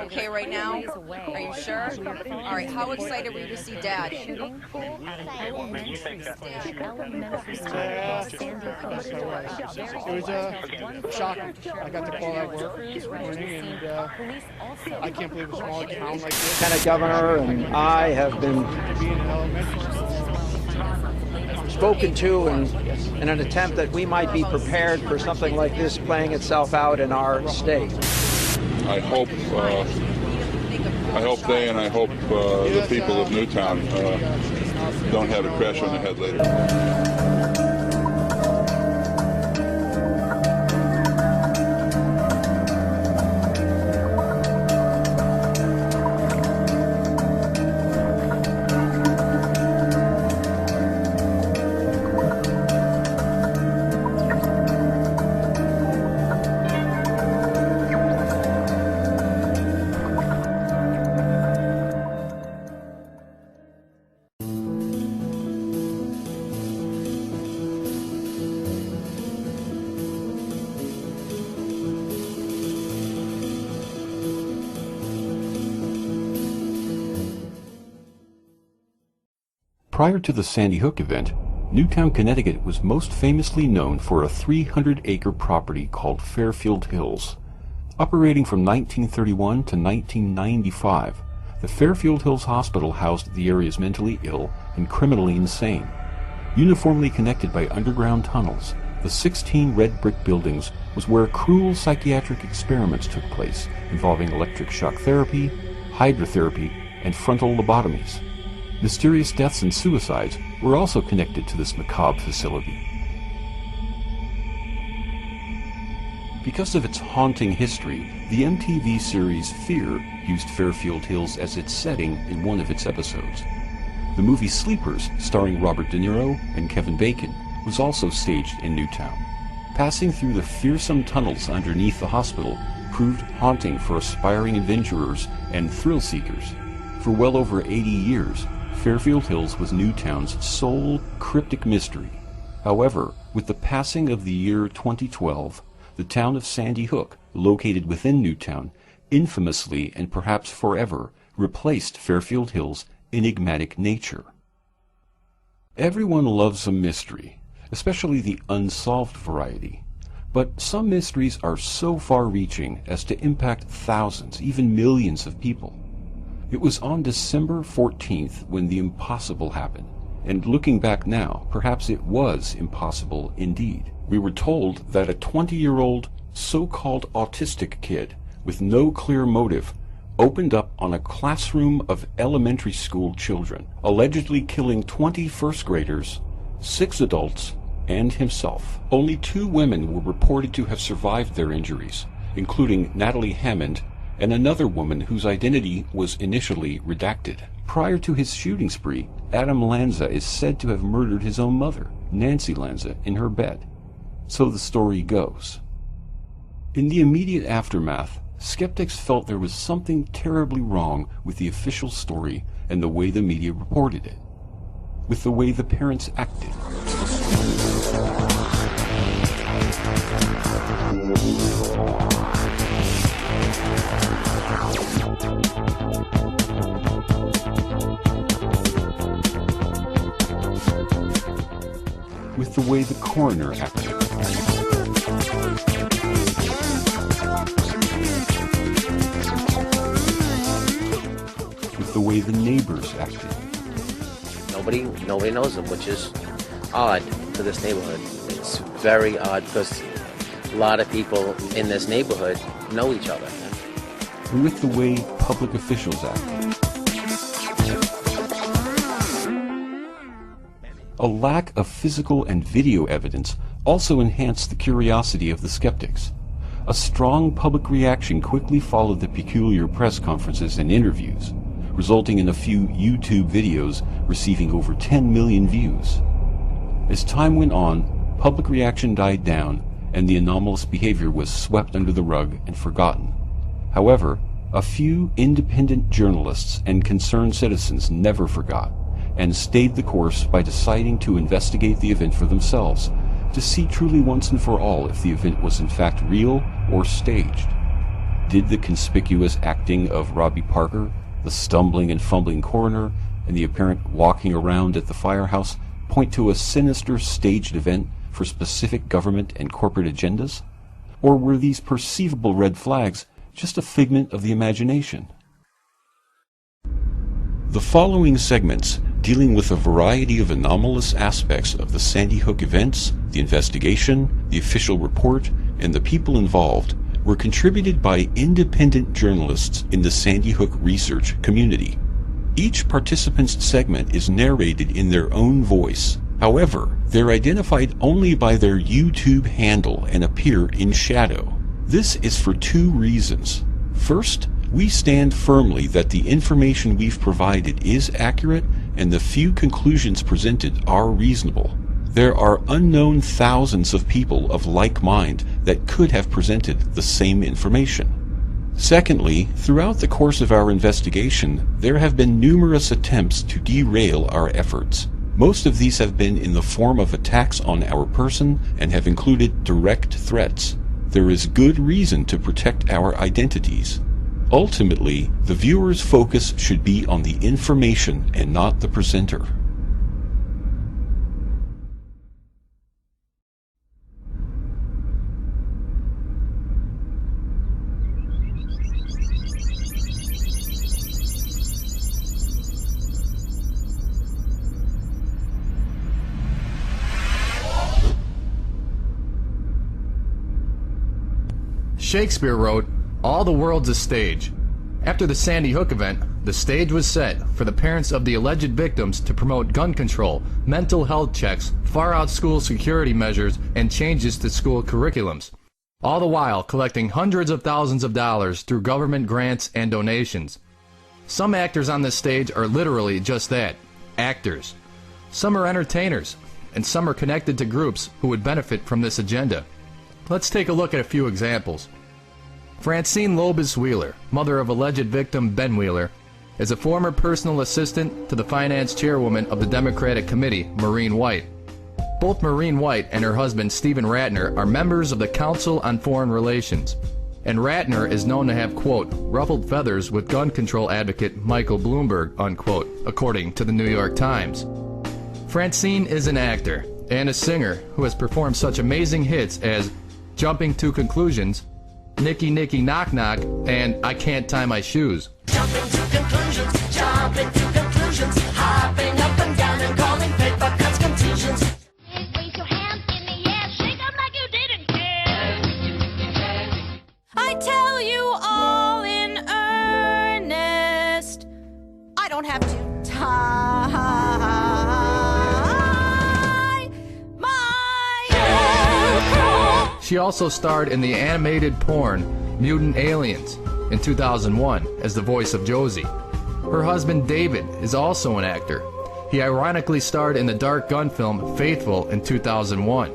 Okay, right now? Are you sure? All right, how excited were you to see Dad? It was shocking. I got the call at work this morning, and I can't believe a small town like this. Lieutenant Governor and I have been spoken to in an attempt that we might be prepared for something like this playing itself out in our state. I hope they and I hope the people of Newtown don't have it crash on their head later. Prior to the Sandy Hook event, Newtown, Connecticut was most famously known for a 300-acre property called Fairfield Hills. Operating from 1931 to 1995, the Fairfield Hills Hospital housed the area's mentally ill and criminally insane. Uniformly connected by underground tunnels, the 16 red brick buildings was where cruel psychiatric experiments took place involving electric shock therapy, hydrotherapy, and frontal lobotomies. Mysterious deaths and suicides were also connected to this macabre facility. Because of its haunting history, the MTV series Fear used Fairfield Hills as its setting in one of its episodes. The movie Sleepers, starring Robert De Niro and Kevin Bacon, was also staged in Newtown. Passing through the fearsome tunnels underneath the hospital proved haunting for aspiring adventurers and thrill-seekers. For well over 80 years, Fairfield Hills was Newtown's sole cryptic mystery. However, with the passing of the year 2012, the town of Sandy Hook, located within Newtown, infamously and perhaps forever replaced Fairfield Hills' enigmatic nature. Everyone loves a mystery, especially the unsolved variety. But some mysteries are so far-reaching as to impact thousands, even millions of people. It was on December 14th when the impossible happened, and looking back now, perhaps it was impossible indeed. We were told that a 20-year-old so-called autistic kid with no clear motive opened up on a classroom of elementary school children, allegedly killing 20 first graders, 6 adults, and himself. Only 2 women were reported to have survived their injuries, including Natalie Hammond and another woman whose identity was initially redacted. Prior to his shooting spree, Adam Lanza is said to have murdered his own mother, Nancy Lanza, in her bed. So the story goes. In the immediate aftermath, skeptics felt there was something terribly wrong with the official story and the way the media reported it, with the way the parents acted. With the way the coroner acted. With the way the neighbors acted. Nobody knows them, which is odd for this neighborhood. It's very odd because a lot of people in this neighborhood know each other. With the way public officials acted. A lack of physical and video evidence also enhanced the curiosity of the skeptics. A strong public reaction quickly followed the peculiar press conferences and interviews, resulting in a few YouTube videos receiving over 10 million views. As time went on, public reaction died down, and the anomalous behavior was swept under the rug and forgotten. However, a few independent journalists and concerned citizens never forgot, and stayed the course by deciding to investigate the event for themselves, to see truly once and for all if the event was in fact real or staged. Did the conspicuous acting of Robbie Parker, the stumbling and fumbling coroner, and the apparent walking around at the firehouse point to a sinister staged event for specific government and corporate agendas? Or were these perceivable red flags just a figment of the imagination? The following segments, dealing with a variety of anomalous aspects of the Sandy Hook events, the investigation, the official report, and the people involved, were contributed by independent journalists in the Sandy Hook research community. Each participant's segment is narrated in their own voice. However, they're identified only by their YouTube handle and appear in shadow. This is for two reasons. First, we stand firmly that the information we've provided is accurate and the few conclusions presented are reasonable. There are unknown thousands of people of like mind that could have presented the same information. Secondly, throughout the course of our investigation, there have been numerous attempts to derail our efforts. Most of these have been in the form of attacks on our person and have included direct threats. There is good reason to protect our identities. Ultimately, the viewer's focus should be on the information and not the presenter. Shakespeare wrote, "All the world's a stage." After the Sandy Hook event, the stage was set for the parents of the alleged victims to promote gun control, mental health checks, far-out school security measures, and changes to school curriculums, all the while collecting hundreds of thousands of dollars through government grants and donations. Some actors on this stage are literally just that, actors. Some are entertainers, and some are connected to groups who would benefit from this agenda. Let's take a look at a few examples. Francine Lobis Wheeler, mother of alleged victim Ben Wheeler, is a former personal assistant to the finance chairwoman of the Democratic Committee, Maureen White. Both Maureen White and her husband, Stephen Ratner, are members of the Council on Foreign Relations, and Ratner is known to have, quote, ruffled feathers with gun control advocate Michael Bloomberg, unquote, according to the New York Times. Francine is an actor and a singer who has performed such amazing hits as Jumping to Conclusions, Nicky Nicky Knock Knock, and I Can't Tie My Shoes. Jumping to conclusions, jumping to conclusions, hopping up and down and calling paper cuts contusions. Raise your hands in the air, shake them like you didn't care. I tell you all in earnest, I don't have to tie my hair. She also starred in the animated porn Mutant Aliens in 2001 as the voice of Josie. Her husband David is also an actor. He ironically starred in the dark gun film Faithful in 2001.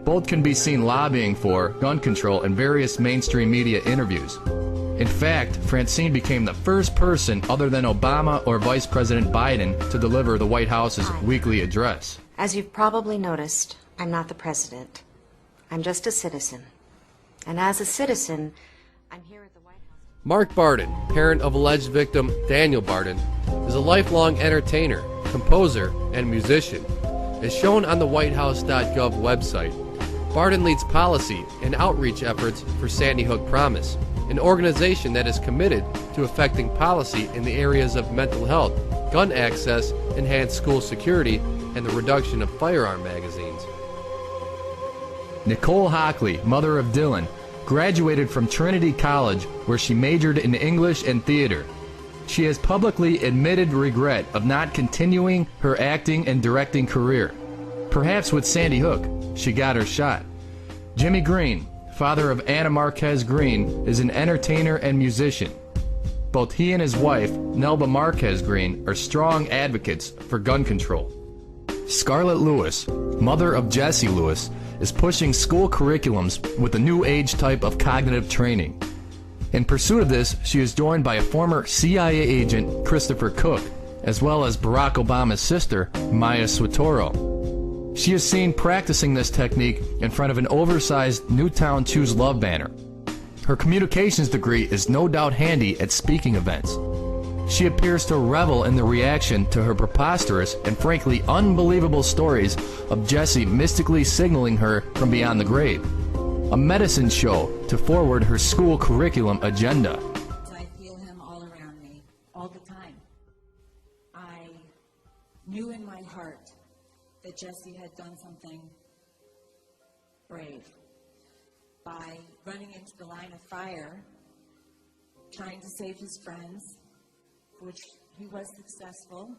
Both can be seen lobbying for gun control in various mainstream media interviews. In fact, Francine became the first person other than Obama or Vice President Biden to deliver the White House's weekly address. As you've probably noticed, I'm not the president. I'm just a citizen. And as a citizen, I'm here at the White House. Mark Barden, parent of alleged victim Daniel Barden, is a lifelong entertainer, composer, and musician. As shown on the WhiteHouse.gov website, Barden leads policy and outreach efforts for Sandy Hook Promise, an organization that is committed to affecting policy in the areas of mental health, gun access, enhanced school security, and the reduction of firearm magazines. Nicole Hockley, mother of Dylan, graduated from Trinity College where she majored in English and theater. She has publicly admitted regret of not continuing her acting and directing career. Perhaps with Sandy Hook, she got her shot. Jimmy Green, father of Anna Marquez Green, is an entertainer and musician. Both he and his wife, Nelba Marquez Green, are strong advocates for gun control. Scarlett Lewis, mother of Jesse Lewis, is pushing school curriculums with a new age type of cognitive training. In pursuit of this, she is joined by a former CIA agent, Christopher Cook, as well as Barack Obama's sister, Maya Swatoro. She is seen practicing this technique in front of an oversized Newtown Choose Love banner. Her communications degree is no doubt handy at speaking events. She appears to revel in the reaction to her preposterous and frankly unbelievable stories of Jesse mystically signaling her from beyond the grave. A medicine show to forward her school curriculum agenda. I feel him all around me, all the time. I knew in my heart that Jesse had done something brave by running into the line of fire, trying to save his friends, which he was successful.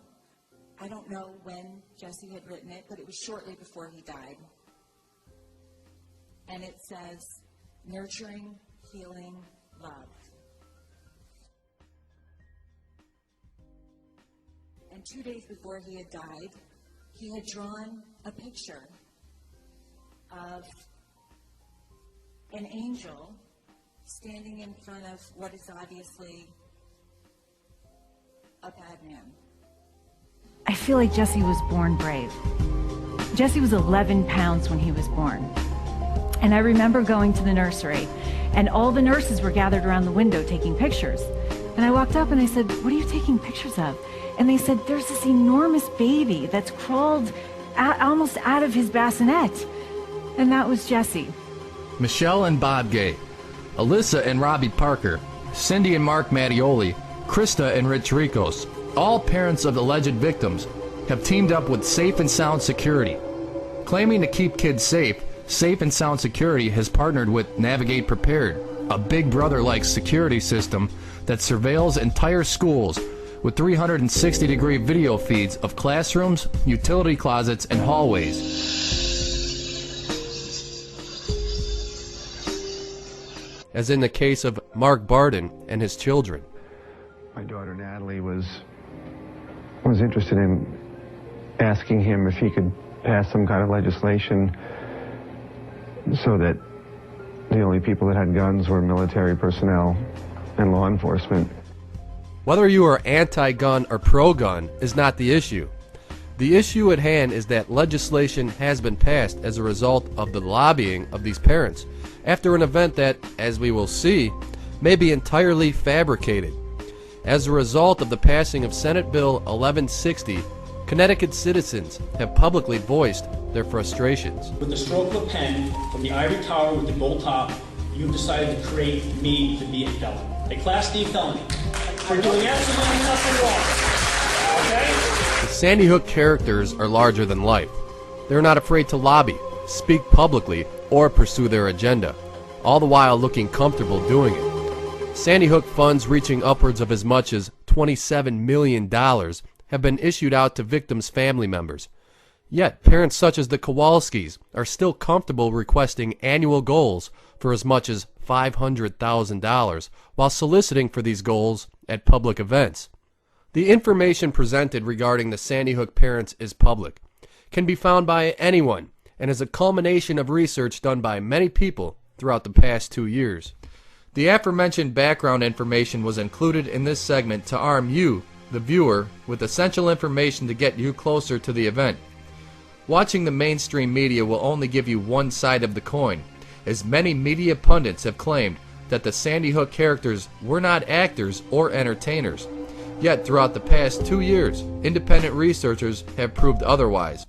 I don't know when Jesse had written it, but it was shortly before he died. And it says, nurturing, healing, love. And 2 days before he had died, he had drawn a picture of an angel standing in front of what is obviously a bad man. I feel like Jesse was born brave. Jesse was 11 pounds when he was born. And I remember going to the nursery, and all the nurses were gathered around the window taking pictures. And I walked up and I said, "What are you taking pictures of?" And they said, "There's this enormous baby that's crawled almost out of his bassinet." And that was Jesse. Michelle and Bob Gay, Alyssa and Robbie Parker, Cindy and Mark Mattioli, Krista and Rich Ricos, all parents of alleged victims, have teamed up with Safe and Sound Security. Claiming to keep kids safe, Safe and Sound Security has partnered with Navigate Prepared, a Big Brother-like security system that surveils entire schools with 360-degree video feeds of classrooms, utility closets, and hallways. As in the case of Mark Barden and his children. My daughter Natalie was interested in asking him if he could pass some kind of legislation so that the only people that had guns were military personnel and law enforcement. Whether you are anti-gun or pro-gun is not the issue. The issue at hand is that legislation has been passed as a result of the lobbying of these parents after an event that, as we will see, may be entirely fabricated. As a result of the passing of Senate Bill 1160, Connecticut citizens have publicly voiced their frustrations. With the stroke of a pen from the ivory tower with the gold top, you've decided to create me to be a felon. A Class D felony. For doing absolutely nothing wrong. Okay? The Sandy Hook characters are larger than life. They're not afraid to lobby, speak publicly, or pursue their agenda, all the while looking comfortable doing it. Sandy Hook funds reaching upwards of as much as $27 million have been issued out to victims' family members. Yet, parents such as the Kowalskis are still comfortable requesting annual goals for as much as $500,000 while soliciting for these goals at public events. The information presented regarding the Sandy Hook parents is public, can be found by anyone, and is a culmination of research done by many people throughout the past 2 years. The aforementioned background information was included in this segment to arm you, the viewer, with essential information to get you closer to the event. Watching the mainstream media will only give you one side of the coin, as many media pundits have claimed that the Sandy Hook characters were not actors or entertainers. Yet throughout the past 2 years, independent researchers have proved otherwise.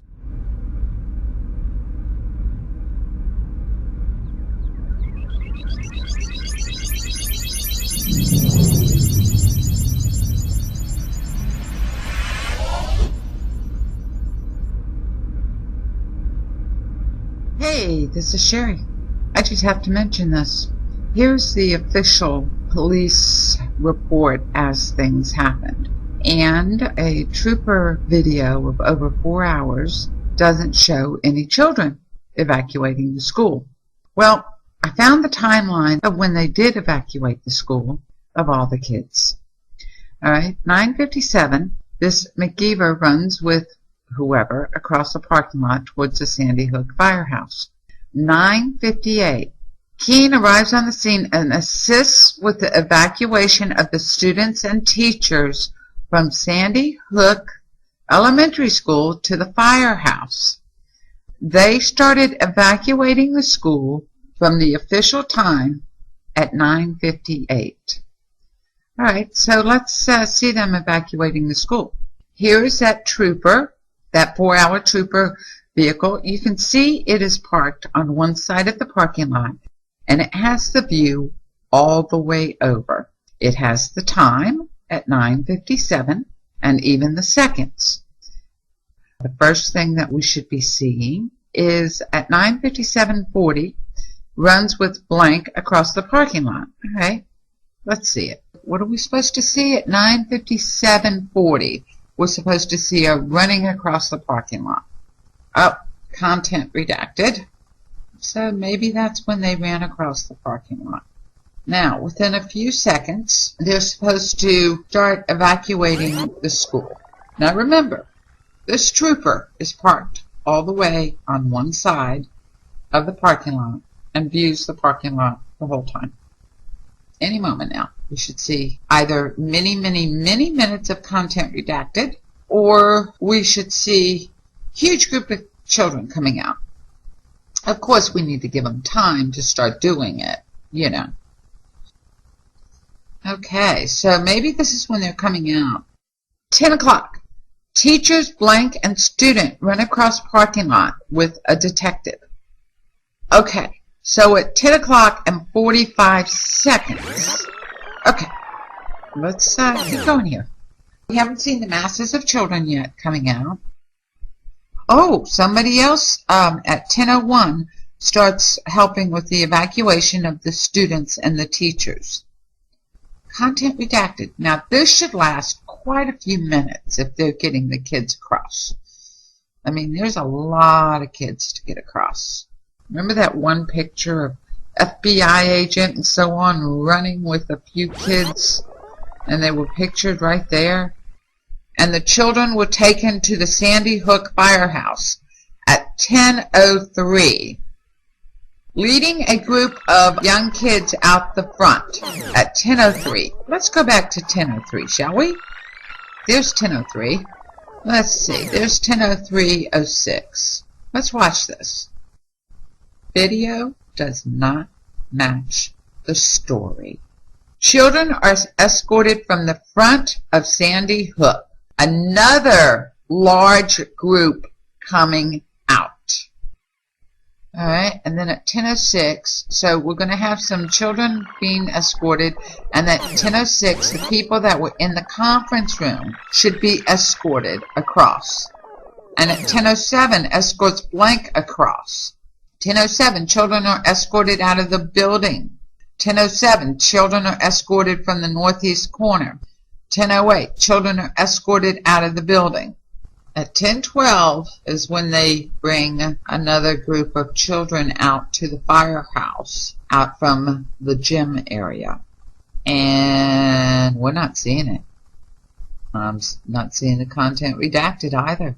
Hey, this is Sherry. I just have to mention this. Here's the official police report as things happened. And a trooper video of over 4 hours doesn't show any children evacuating the school. Well, I found the timeline of when they did evacuate the school of all the kids. Alright, 9:57, this McGeever runs with whoever across the parking lot towards the Sandy Hook firehouse. 9:58, Keene arrives on the scene and assists with the evacuation of the students and teachers from Sandy Hook Elementary School to the firehouse. They started evacuating the school from the official time at 9:58. All right, so let's see them evacuating the school. Here's that trooper, that 4-hour trooper vehicle. You can see it is parked on one side of the parking lot, and it has the view all the way over. It has the time at 9:57 and even the seconds. The first thing that we should be seeing is at 9:57:40, runs with blank across the parking lot. All right, let's see it. What are we supposed to see at 9:57:40? We're supposed to see her running across the parking lot. Oh, content redacted. So maybe that's when they ran across the parking lot. Now, within a few seconds, they're supposed to start evacuating the school. Now remember, this trooper is parked all the way on one side of the parking lot and views the parking lot the whole time. Any moment now, we should see either many minutes of content redacted, or we should see huge group of children coming out. Of course, we need to give them time to start doing it, you know. Okay, so maybe this is when they're coming out. 10 o'clock. Teachers, blank, and student run across parking lot with a detective. Okay, so at 10 o'clock and 45 seconds. Okay, let's keep going here. We haven't seen the masses of children yet coming out. Oh, somebody else at 10:01 starts helping with the evacuation of the students and the teachers. Content redacted. Now, this should last quite a few minutes if they're getting the kids across. I mean, there's a lot of kids to get across. Remember that one picture of FBI agent and so on running with a few kids, and they were pictured right there? And the children were taken to the Sandy Hook firehouse at 10:03. Leading a group of young kids out the front at 10:03. Let's go back to 10:03, shall we? There's 10:03. Let's see. There's 10:03:06. Let's watch this. Video does not match the story. Children are escorted from the front of Sandy Hook. Another large group coming out. All right, and then at 10:06, so we're going to have some children being escorted, and at 10:06, the people that were in the conference room should be escorted across. And at 10:07, escorts blank across. 10:07, children are escorted out of the building. 10:07, children are escorted from the northeast corner. 10:08, children are escorted out of the building. At 10:12 is when they bring another group of children out to the firehouse, out from the gym area. And we're not seeing it. I'm not seeing the content redacted either.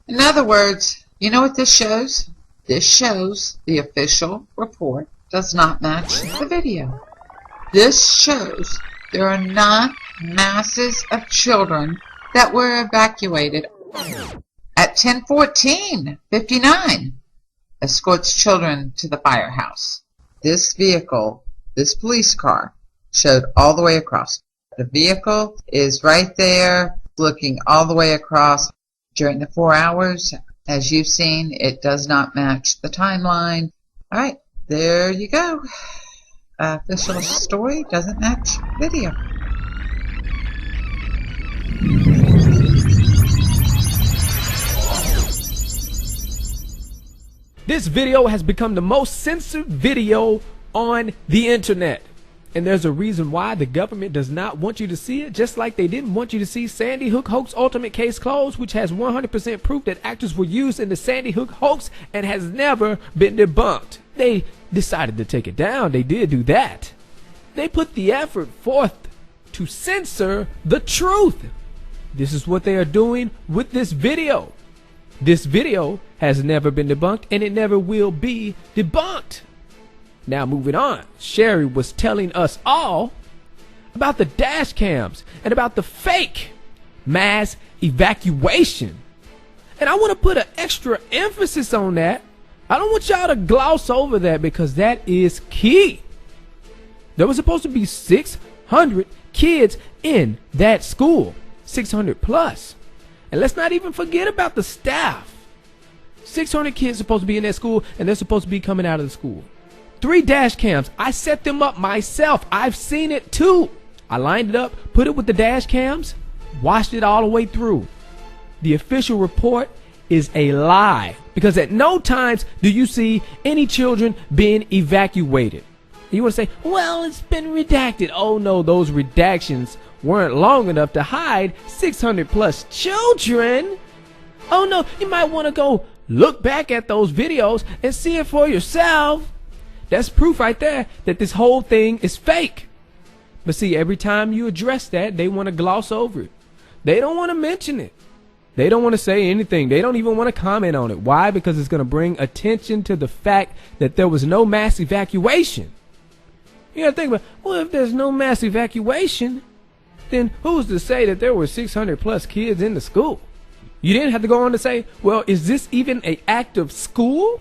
In other words, you know what this shows? This shows the official report does not match the video. This shows there are not masses of children that were evacuated. At 10:14:59, escorts children to the firehouse. This vehicle, this police car, showed all the way across. The vehicle is right there, looking all the way across. During the 4 hours, as you've seen, it does not match the timeline. All right, there you go. Official story doesn't match video. This video has become the most censored video on the internet. And there's a reason why. The government does not want you to see it, just like they didn't want you to see Sandy Hook Hoax Ultimate Case Closed, which has 100% proof that actors were used in the Sandy Hook hoax and has never been debunked. They decided to take it down. They did do that. They put the effort forth to censor the truth. This is what they are doing with this video. This video has never been debunked, and it never will be debunked. Now moving on, Sherry was telling us all about the dash cams and about the fake mass evacuation. And I want to put an extra emphasis on that. I don't want y'all to gloss over that because that is key. There was supposed to be 600 kids in that school, 600 plus. And let's not even forget about the staff. 600 kids supposed to be in that school, and they're supposed to be coming out of the school. 3 dash cams. I set them up myself. I've seen it too. I lined it up, put it with the dash cams, watched it all the way through. The official report is a lie because at no times do you see any children being evacuated. You want to say, well, it's been redacted. Oh no, those redactions weren't long enough to hide 600 plus children. Oh no, you might want to go look back at those videos and see it for yourself. That's proof right there that this whole thing is fake. But see, every time you address that, they want to gloss over it. They don't want to mention it. They don't want to say anything. They don't even want to comment on it. Why? Because it's going to bring attention to the fact that there was no mass evacuation. You got to think about, well, if there's no mass evacuation, then who's to say that there were 600 plus kids in the school? You didn't have to go on to say, well, is this even an active school?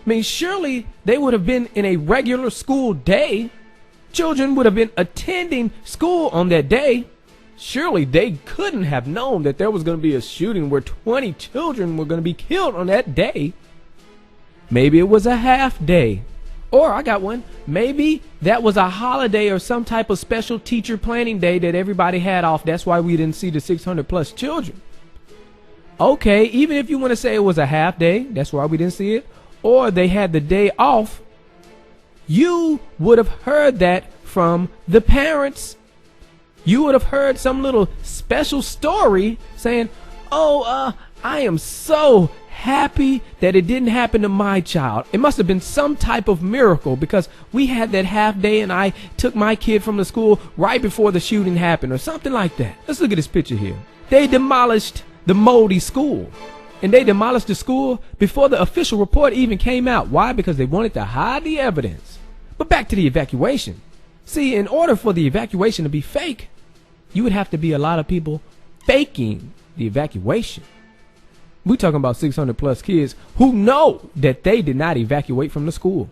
I mean, surely they would have been in a regular school day. Children would have been attending school on that day. Surely they couldn't have known that there was going to be a shooting where 20 children were going to be killed on that day. Maybe it was a half day. Or I got one. Maybe that was a holiday or some type of special teacher planning day that everybody had off. That's why we didn't see the 600 plus children. Okay, even if you want to say it was a half day, that's why we didn't see it. Or they had the day off. You would have heard that from the parents. You would have heard some little special story saying, oh, I am so happy that it didn't happen to my child. It must have been some type of miracle because we had that half day and I took my kid from the school right before the shooting happened or something like that. Let's look at this picture here. They demolished the Moldy school. And they demolished the school before the official report even came out. Why? Because they wanted to hide the evidence. But back to the evacuation. See, in order for the evacuation to be fake, you would have to be a lot of people faking the evacuation. We're talking about 600 plus kids who know that they did not evacuate from the school.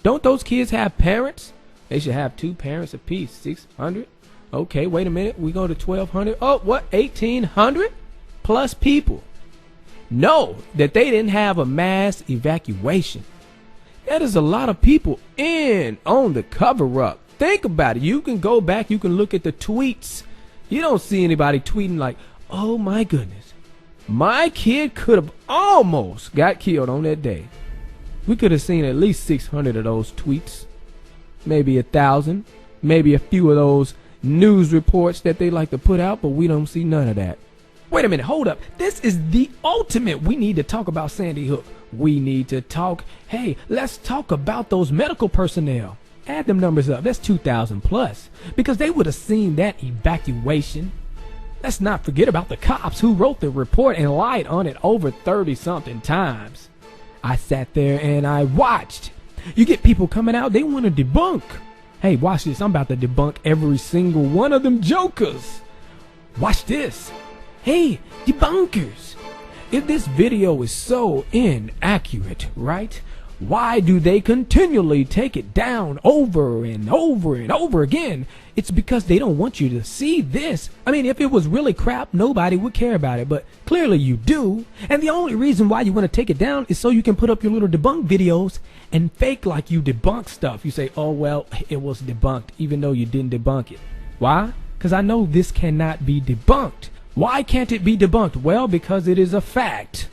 Don't those kids have parents? They should have 2 parents apiece. 600? Okay, wait a minute. We go to 1,200. Oh, what? 1,800 plus people know that they didn't have a mass evacuation. That is a lot of people in on the cover-up. Think about it. You can go back. You can look at the tweets. You don't see anybody tweeting like, oh my goodness, my kid could have almost got killed on that day. We could have seen at least 600 of those tweets, maybe 1,000, maybe a few of those news reports that they like to put out, but we don't see none of that. Wait a minute, hold up. This is the ultimate. We need to talk about Sandy Hook. We need to talk, hey, let's talk about those medical personnel. Add them numbers up. That's 2,000 plus because they would have seen that evacuation. Let's not forget about the cops who wrote the report and lied on it over 30-something times. I sat there and I watched. You get people coming out, they want to debunk. Hey, watch this. I'm about to debunk every single one of them jokers. Watch this. Hey, debunkers. If this video is so inaccurate, right? Why do they continually take it down over and over and over again? It's because they don't want you to see this. I mean, if it was really crap, nobody would care about it, but clearly you do. And the only reason why you want to take it down is so you can put up your little debunk videos and fake like you debunk stuff. You say, oh, well, it was debunked, even though you didn't debunk it. Why? Because I know this cannot be debunked. Why can't it be debunked? Well, because it is a fact.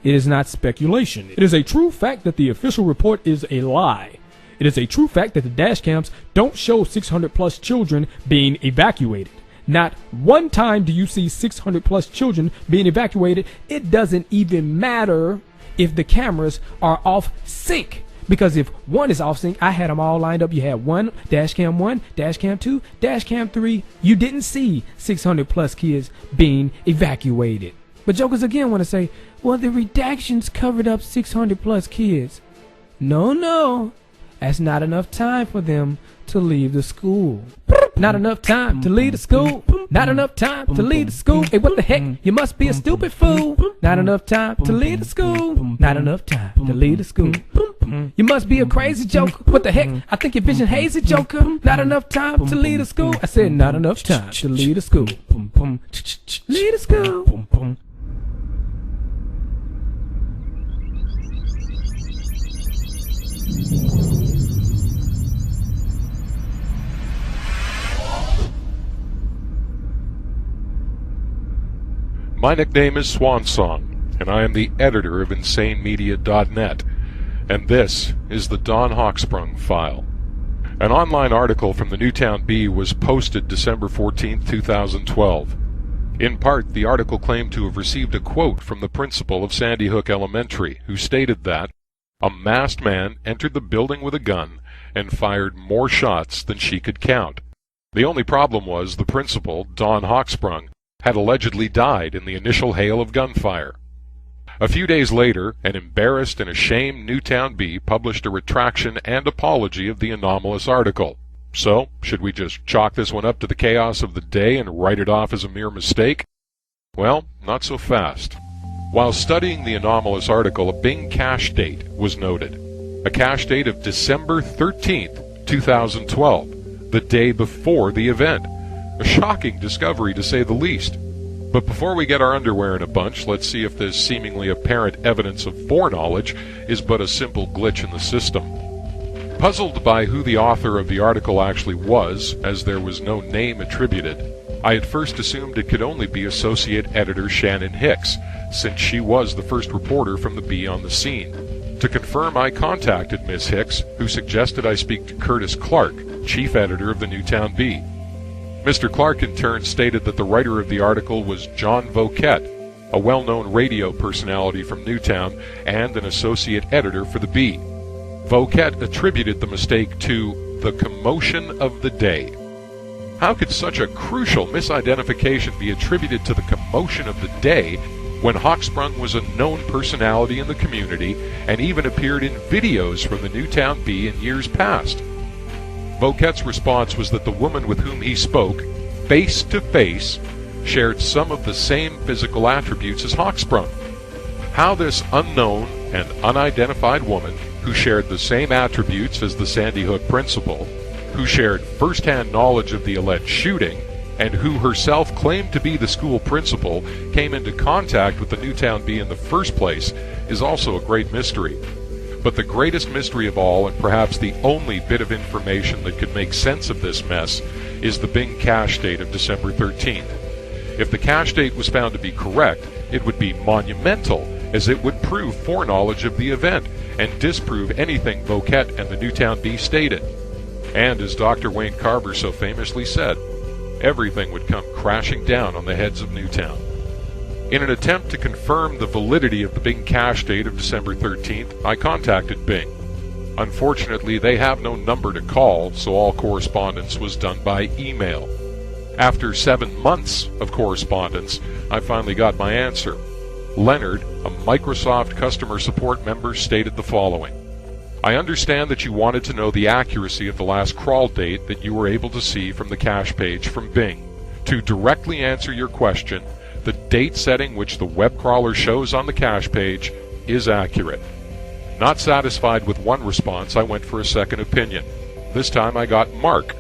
It is not speculation. It is a true fact that the official report is a lie. It is a true fact that the dash cams don't show 600 plus children being evacuated. Not one time do you see 600 plus children being evacuated. It doesn't even matter if the cameras are off sync. Because if one is off sync, I had them all lined up. You had 1, dash cam 1, dash cam 2, dash cam 3. You didn't see 600 plus kids being evacuated. But jokers again want to say, well, the redactions covered up 600 plus kids. No, that's not enough time for them to leave the school. Not enough time to leave the school. Not enough time to leave the school. Hey, what the heck? You must be a stupid fool. Not enough time to leave the school. Not enough time to leave the school. You must be a crazy joker. What the heck? I think your vision hazy, joker. Not enough time to leave the school. I said not enough time to leave the school. Leave the school. My nickname is Swansong, and I am the editor of InsaneMedia.net, and this is the Don Hochsprung File. An online article from the Newtown Bee was posted December 14, 2012. In part, the article claimed to have received a quote from the principal of Sandy Hook Elementary, who stated that a masked man entered the building with a gun and fired more shots than she could count. The only problem was the principal, Don Hochsprung, had allegedly died in the initial hail of gunfire. A few days later, an embarrassed and ashamed Newtown Bee published a retraction and apology of the anomalous article. So, should we just chalk this one up to the chaos of the day and write it off as a mere mistake? Well, not so fast. While studying the anomalous article, a Bing cache date was noted. A cache date of December 13th, 2012, the day before the event. A shocking discovery, to say the least. But before we get our underwear in a bunch, let's see if this seemingly apparent evidence of foreknowledge is but a simple glitch in the system. Puzzled by who the author of the article actually was, as there was no name attributed, I at first assumed it could only be associate editor Shannon Hicks, since she was the first reporter from the Bee on the scene. To confirm, I contacted Miss Hicks, who suggested I speak to Curtis Clark, chief editor of the Newtown Bee. Mr. Clark in turn stated that the writer of the article was John Voquette, a well-known radio personality from Newtown and an associate editor for the Bee. Voquette attributed the mistake to the commotion of the day. How could such a crucial misidentification be attributed to the commotion of the day when Hochsprung was a known personality in the community and even appeared in videos from the Newtown Bee in years past? Voquette's response was that the woman with whom he spoke, face to face, shared some of the same physical attributes as Hochsprung. How this unknown and unidentified woman, who shared the same attributes as the Sandy Hook principal, who shared first-hand knowledge of the alleged shooting, and who herself claimed to be the school principal, came into contact with the Newtown Bee in the first place is also a great mystery. But the greatest mystery of all, and perhaps the only bit of information that could make sense of this mess, is the Bing cache date of December 13th. If the cache date was found to be correct, it would be monumental, as it would prove foreknowledge of the event and disprove anything Voquette and the Newtown Bee stated. And as Dr. Wayne Carver so famously said, everything would come crashing down on the heads of Newtown. In an attempt to confirm the validity of the Bing cache date of December 13th, I contacted Bing. Unfortunately, they have no number to call, so all correspondence was done by email. After 7 months of correspondence, I finally got my answer. Leonard, a Microsoft customer support member, stated the following: I understand that you wanted to know the accuracy of the last crawl date that you were able to see from the cache page from Bing. To directly answer your question, the date setting which the web crawler shows on the cache page is accurate. Not satisfied with one response, I went for a second opinion. This time I got Mark.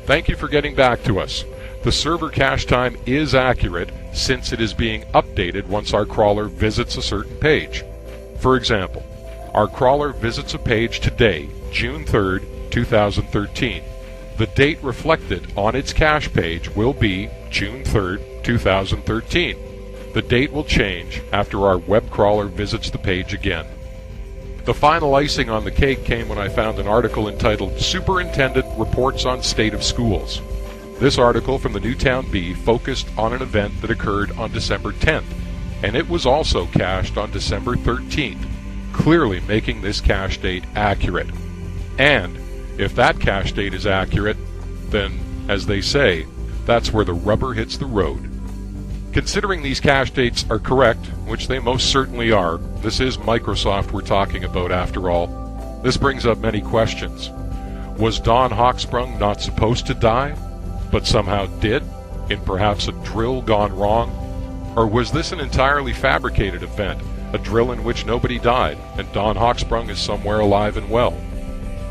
Thank you for getting back to us. The server cache time is accurate since it is being updated once our crawler visits a certain page. For example, our crawler visits a page today, June 3rd, 2013. The date reflected on its cache page will be June 3rd, 2013. The date will change after our web crawler visits the page again. The final icing on the cake came when I found an article entitled Superintendent Reports on State of Schools. This article from the Newtown Bee focused on an event that occurred on December 10th, and it was also cached on December 13th, clearly making this cache date accurate. And if that cache date is accurate, then, as they say, that's where the rubber hits the road. Considering these cache dates are correct, which they most certainly are, this is Microsoft we're talking about after all, this brings up many questions. Was Don Hochsprung not supposed to die? but somehow did, in perhaps a drill gone wrong? Or was this an entirely fabricated event, a drill in which nobody died, and Dawn Hochsprung is somewhere alive and well?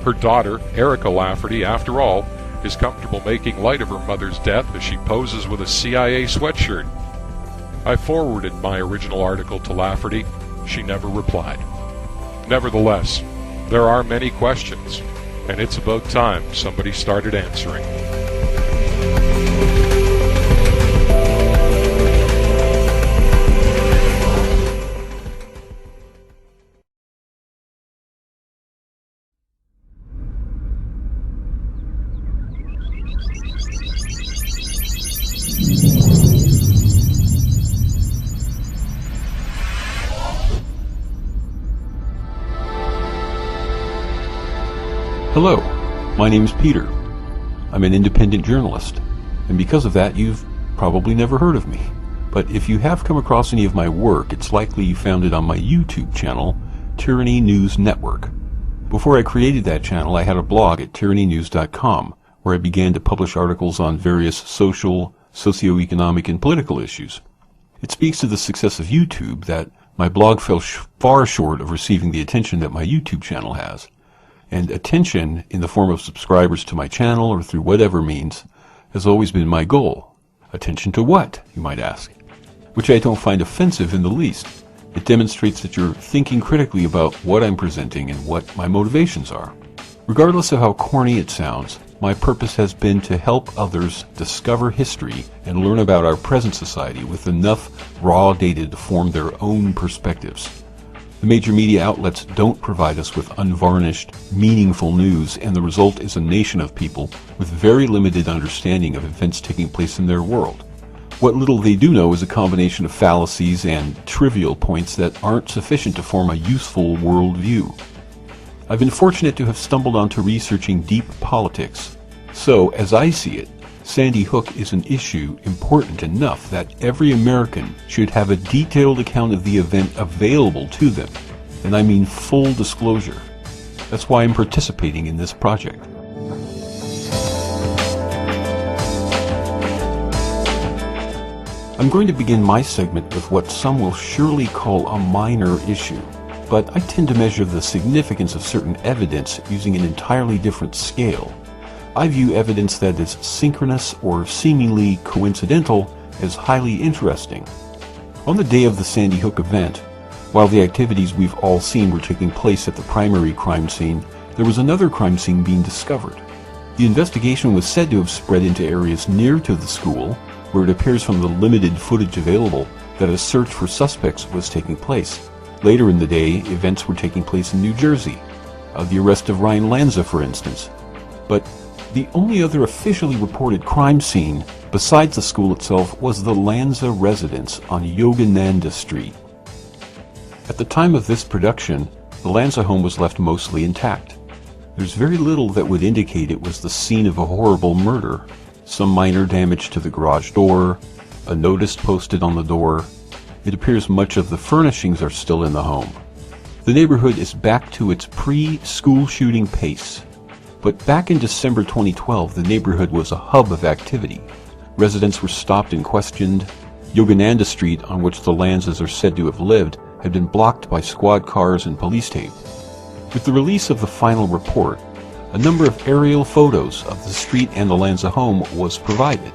Her daughter, Erica Lafferty, after all, is comfortable making light of her mother's death as she poses with a CIA sweatshirt. I forwarded my original article to Lafferty. She never replied. Nevertheless, there are many questions, and it's about time somebody started answering. Hello, my name is Peter. I'm an independent journalist, and because of that, you've probably never heard of me. But if you have come across any of my work, it's likely you found it on my YouTube channel, Tyranny News Network. Before I created that channel, I had a blog at tyrannynews.com, where I began to publish articles on various social, socioeconomic, and political issues. It speaks to the success of YouTube that my blog fell far short of receiving the attention that my YouTube channel has. And attention, in the form of subscribers to my channel or through whatever means, has always been my goal. Attention to what, you might ask? Which I don't find offensive in the least. It demonstrates that you're thinking critically about what I'm presenting and what my motivations are. Regardless of how corny it sounds, my purpose has been to help others discover history and learn about our present society with enough raw data to form their own perspectives. The major media outlets don't provide us with unvarnished, meaningful news, and the result is a nation of people with very limited understanding of events taking place in their world. What little they do know is a combination of fallacies and trivial points that aren't sufficient to form a useful worldview. I've been fortunate to have stumbled onto researching deep politics. So, as I see it, Sandy Hook is an issue important enough that every American should have a detailed account of the event available to them. And I mean full disclosure. That's why I'm participating in this project. I'm going to begin my segment with what some will surely call a minor issue, but I tend to measure the significance of certain evidence using an entirely different scale. I view evidence that is synchronous or seemingly coincidental as highly interesting. On the day of the Sandy Hook event, while the activities we've all seen were taking place at the primary crime scene, there was another crime scene being discovered. The investigation was said to have spread into areas near to the school, where it appears from the limited footage available that a search for suspects was taking place. Later in the day, events were taking place in New Jersey, the arrest of Ryan Lanza, for instance. But the only other officially reported crime scene besides the school itself was the Lanza residence on Yogananda Street. At the time of this production, the Lanza home was left mostly intact. There's very little that would indicate it was the scene of a horrible murder. Some minor damage to the garage door, a notice posted on the door. It appears much of the furnishings are still in the home. The neighborhood is back to its pre-school shooting pace. But back in December 2012, the neighborhood was a hub of activity. Residents were stopped and questioned. Yogananda Street, on which the Lanzas are said to have lived, had been blocked by squad cars and police tape. With the release of the final report, a number of aerial photos of the street and the Lanza home was provided.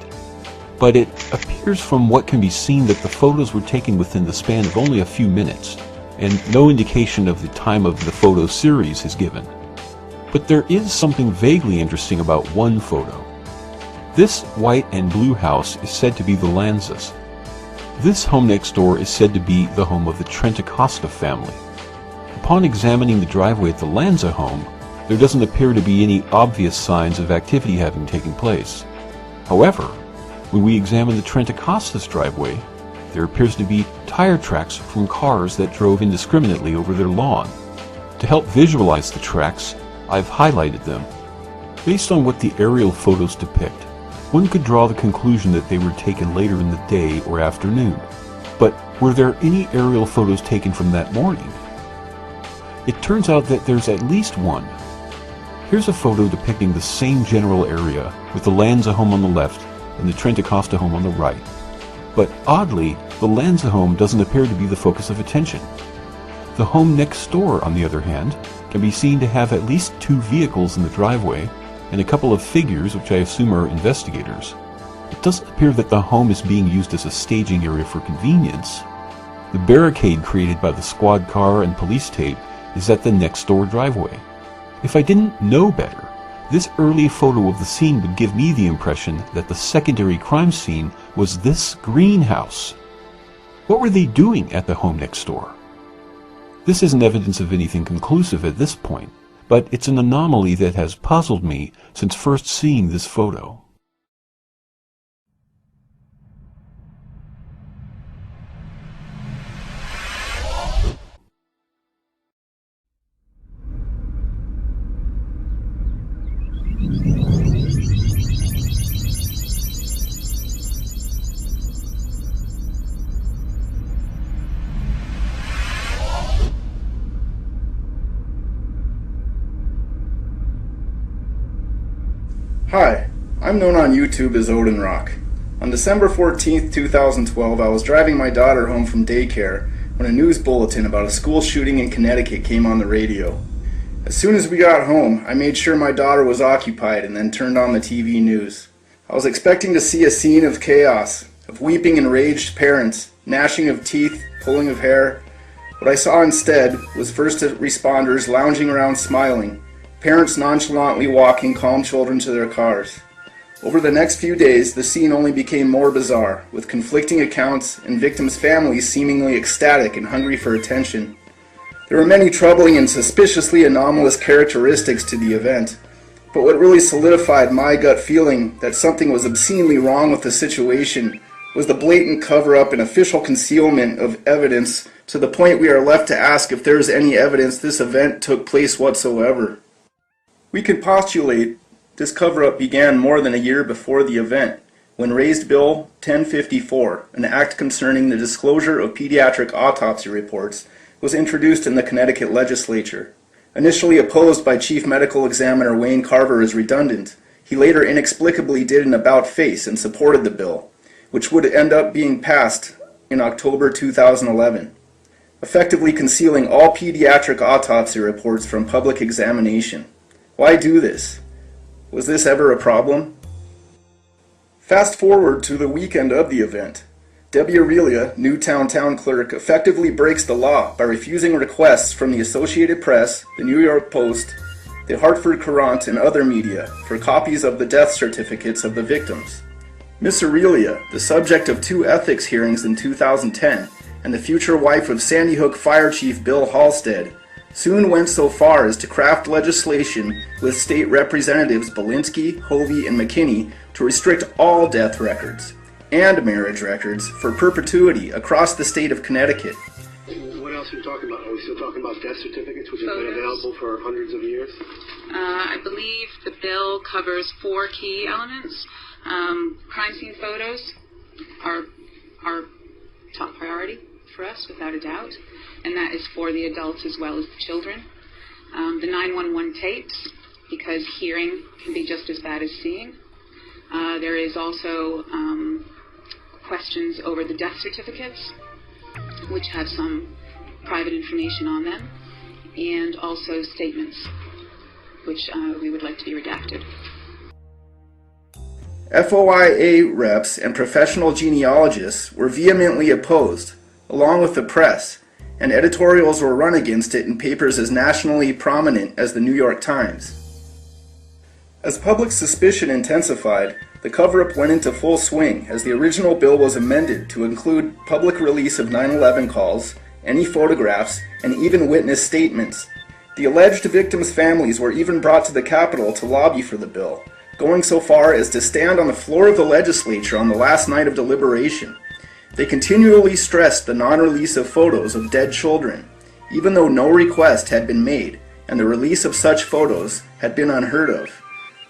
But it appears from what can be seen that the photos were taken within the span of only a few minutes, and no indication of the time of the photo series is given. But there is something vaguely interesting about one photo. This white and blue house is said to be the Lanzas. This home next door is said to be the home of the Trent Acosta family. Upon examining the driveway at the Lanza home, there doesn't appear to be any obvious signs of activity having taken place. However, when we examine the Trent Acosta's driveway, there appears to be tire tracks from cars that drove indiscriminately over their lawn. To help visualize the tracks, I've highlighted them. Based on what the aerial photos depict, one could draw the conclusion that they were taken later in the day or afternoon. But were there any aerial photos taken from that morning? It turns out that there's at least one. Here's a photo depicting the same general area, with the Lanza home on the left and the Trent Acosta home on the right. But oddly, the Lanza home doesn't appear to be the focus of attention. The home next door, on the other hand, can be seen to have at least 2 vehicles in the driveway and a couple of figures which I assume are investigators. It doesn't appear that the home is being used as a staging area for convenience. The barricade created by the squad car and police tape is at the next door driveway. If I didn't know better, this early photo of the scene would give me the impression that the secondary crime scene was this greenhouse. What were they doing at the home next door? This isn't evidence of anything conclusive at this point, but it's an anomaly that has puzzled me since first seeing this photo. Hi, I'm known on YouTube as Odin Rock. On December 14th, 2012, I was driving my daughter home from daycare when a news bulletin about a school shooting in Connecticut came on the radio. As soon as we got home, I made sure my daughter was occupied and then turned on the TV news. I was expecting to see a scene of chaos, of weeping enraged parents, gnashing of teeth, pulling of hair. What I saw instead was first responders lounging around smiling, parents nonchalantly walking calm children to their cars. Over the next few days, the scene only became more bizarre, with conflicting accounts and victims' families seemingly ecstatic and hungry for attention. There were many troubling and suspiciously anomalous characteristics to the event, but what really solidified my gut feeling that something was obscenely wrong with the situation was the blatant cover-up and official concealment of evidence, to the point we are left to ask if there is any evidence this event took place whatsoever. We can postulate this cover-up began more than a year before the event, when raised Bill 1054, an act concerning the disclosure of pediatric autopsy reports, was introduced in the Connecticut legislature. Initially opposed by Chief Medical Examiner Wayne Carver as redundant, he later inexplicably did an about-face and supported the bill, which would end up being passed in October 2011, effectively concealing all pediatric autopsy reports from public examination. Why do this? Was this ever a problem? Fast forward to the weekend of the event. Debbie Aurelia, Newtown town clerk, effectively breaks the law by refusing requests from the Associated Press, the New York Post, the Hartford Courant, and other media for copies of the death certificates of the victims. Miss Aurelia, the subject of 2 ethics hearings in 2010, and the future wife of Sandy Hook Fire Chief Bill Halstead, soon went so far as to craft legislation with state representatives Belinsky, Hovey, and McKinney to restrict all death records and marriage records for perpetuity across the state of Connecticut. What else are we talking about? Are we still talking about death certificates, which have been available for hundreds of years? I believe the bill covers 4 key elements. Crime scene photos are our top priority for us, without a doubt, and that is for the adults as well as the children. The 911 tapes, because hearing can be just as bad as seeing. There is also questions over the death certificates, which have some private information on them, and also statements, which we would like to be redacted. FOIA reps and professional genealogists were vehemently opposed, along with the press, and editorials were run against it in papers as nationally prominent as the New York Times. As public suspicion intensified, the cover-up went into full swing as the original bill was amended to include public release of 9/11 calls, any photographs, and even witness statements. The alleged victims' families were even brought to the Capitol to lobby for the bill, going so far as to stand on the floor of the legislature on the last night of deliberation. They continually stressed the non-release of photos of dead children, even though no request had been made, and the release of such photos had been unheard of.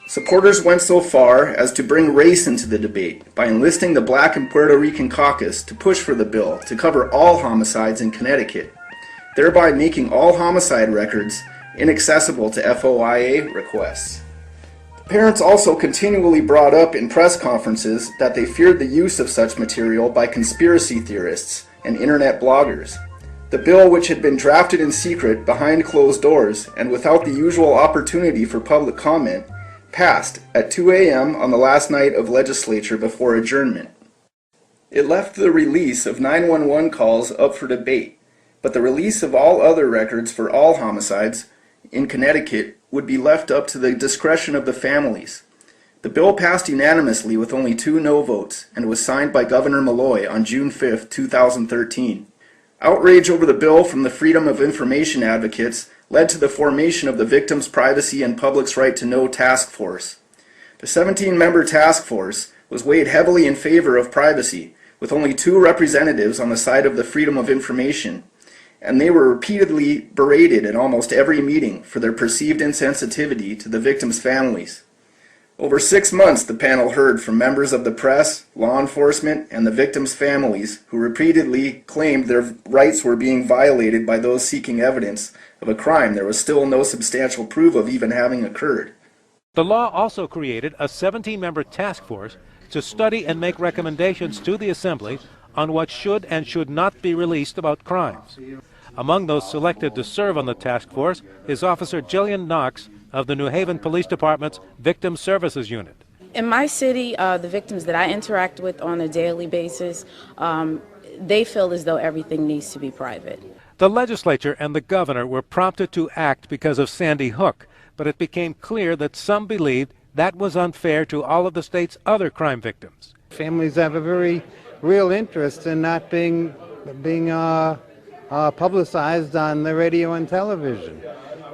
Supporters went so far as to bring race into the debate by enlisting the Black and Puerto Rican caucus to push for the bill to cover all homicides in Connecticut, thereby making all homicide records inaccessible to FOIA requests. The parents also continually brought up in press conferences that they feared the use of such material by conspiracy theorists and internet bloggers. The bill, which had been drafted in secret behind closed doors and without the usual opportunity for public comment, passed at 2 a.m. on the last night of legislature before adjournment. It left the release of 911 calls up for debate, but the release of all other records for all homicides in Connecticut would be left up to the discretion of the families. The bill passed unanimously with only 2 no votes and was signed by Governor Malloy on June 5, 2013. Outrage over the bill from the Freedom of Information advocates led to the formation of the Victims' Privacy and Public's Right to Know Task Force. The 17-member task force was weighed heavily in favor of privacy, with only 2 representatives on the side of the Freedom of Information, and they were repeatedly berated at almost every meeting for their perceived insensitivity to the victims' families. Over 6 months, the panel heard from members of the press, law enforcement, and the victims' families who repeatedly claimed their rights were being violated by those seeking evidence of a crime there was still no substantial proof of even having occurred. The law also created a 17-member task force to study and make recommendations to the Assembly on what should and should not be released about crimes. Among those selected to serve on the task force is Officer Jillian Knox of the New Haven Police Department's Victim Services Unit. In my city, the victims that I interact with on a daily basis, they feel as though everything needs to be private. The legislature and the governor were prompted to act because of Sandy Hook, but it became clear that some believed that was unfair to all of the state's other crime victims. Families have a very real interest in not being publicized on the radio and television.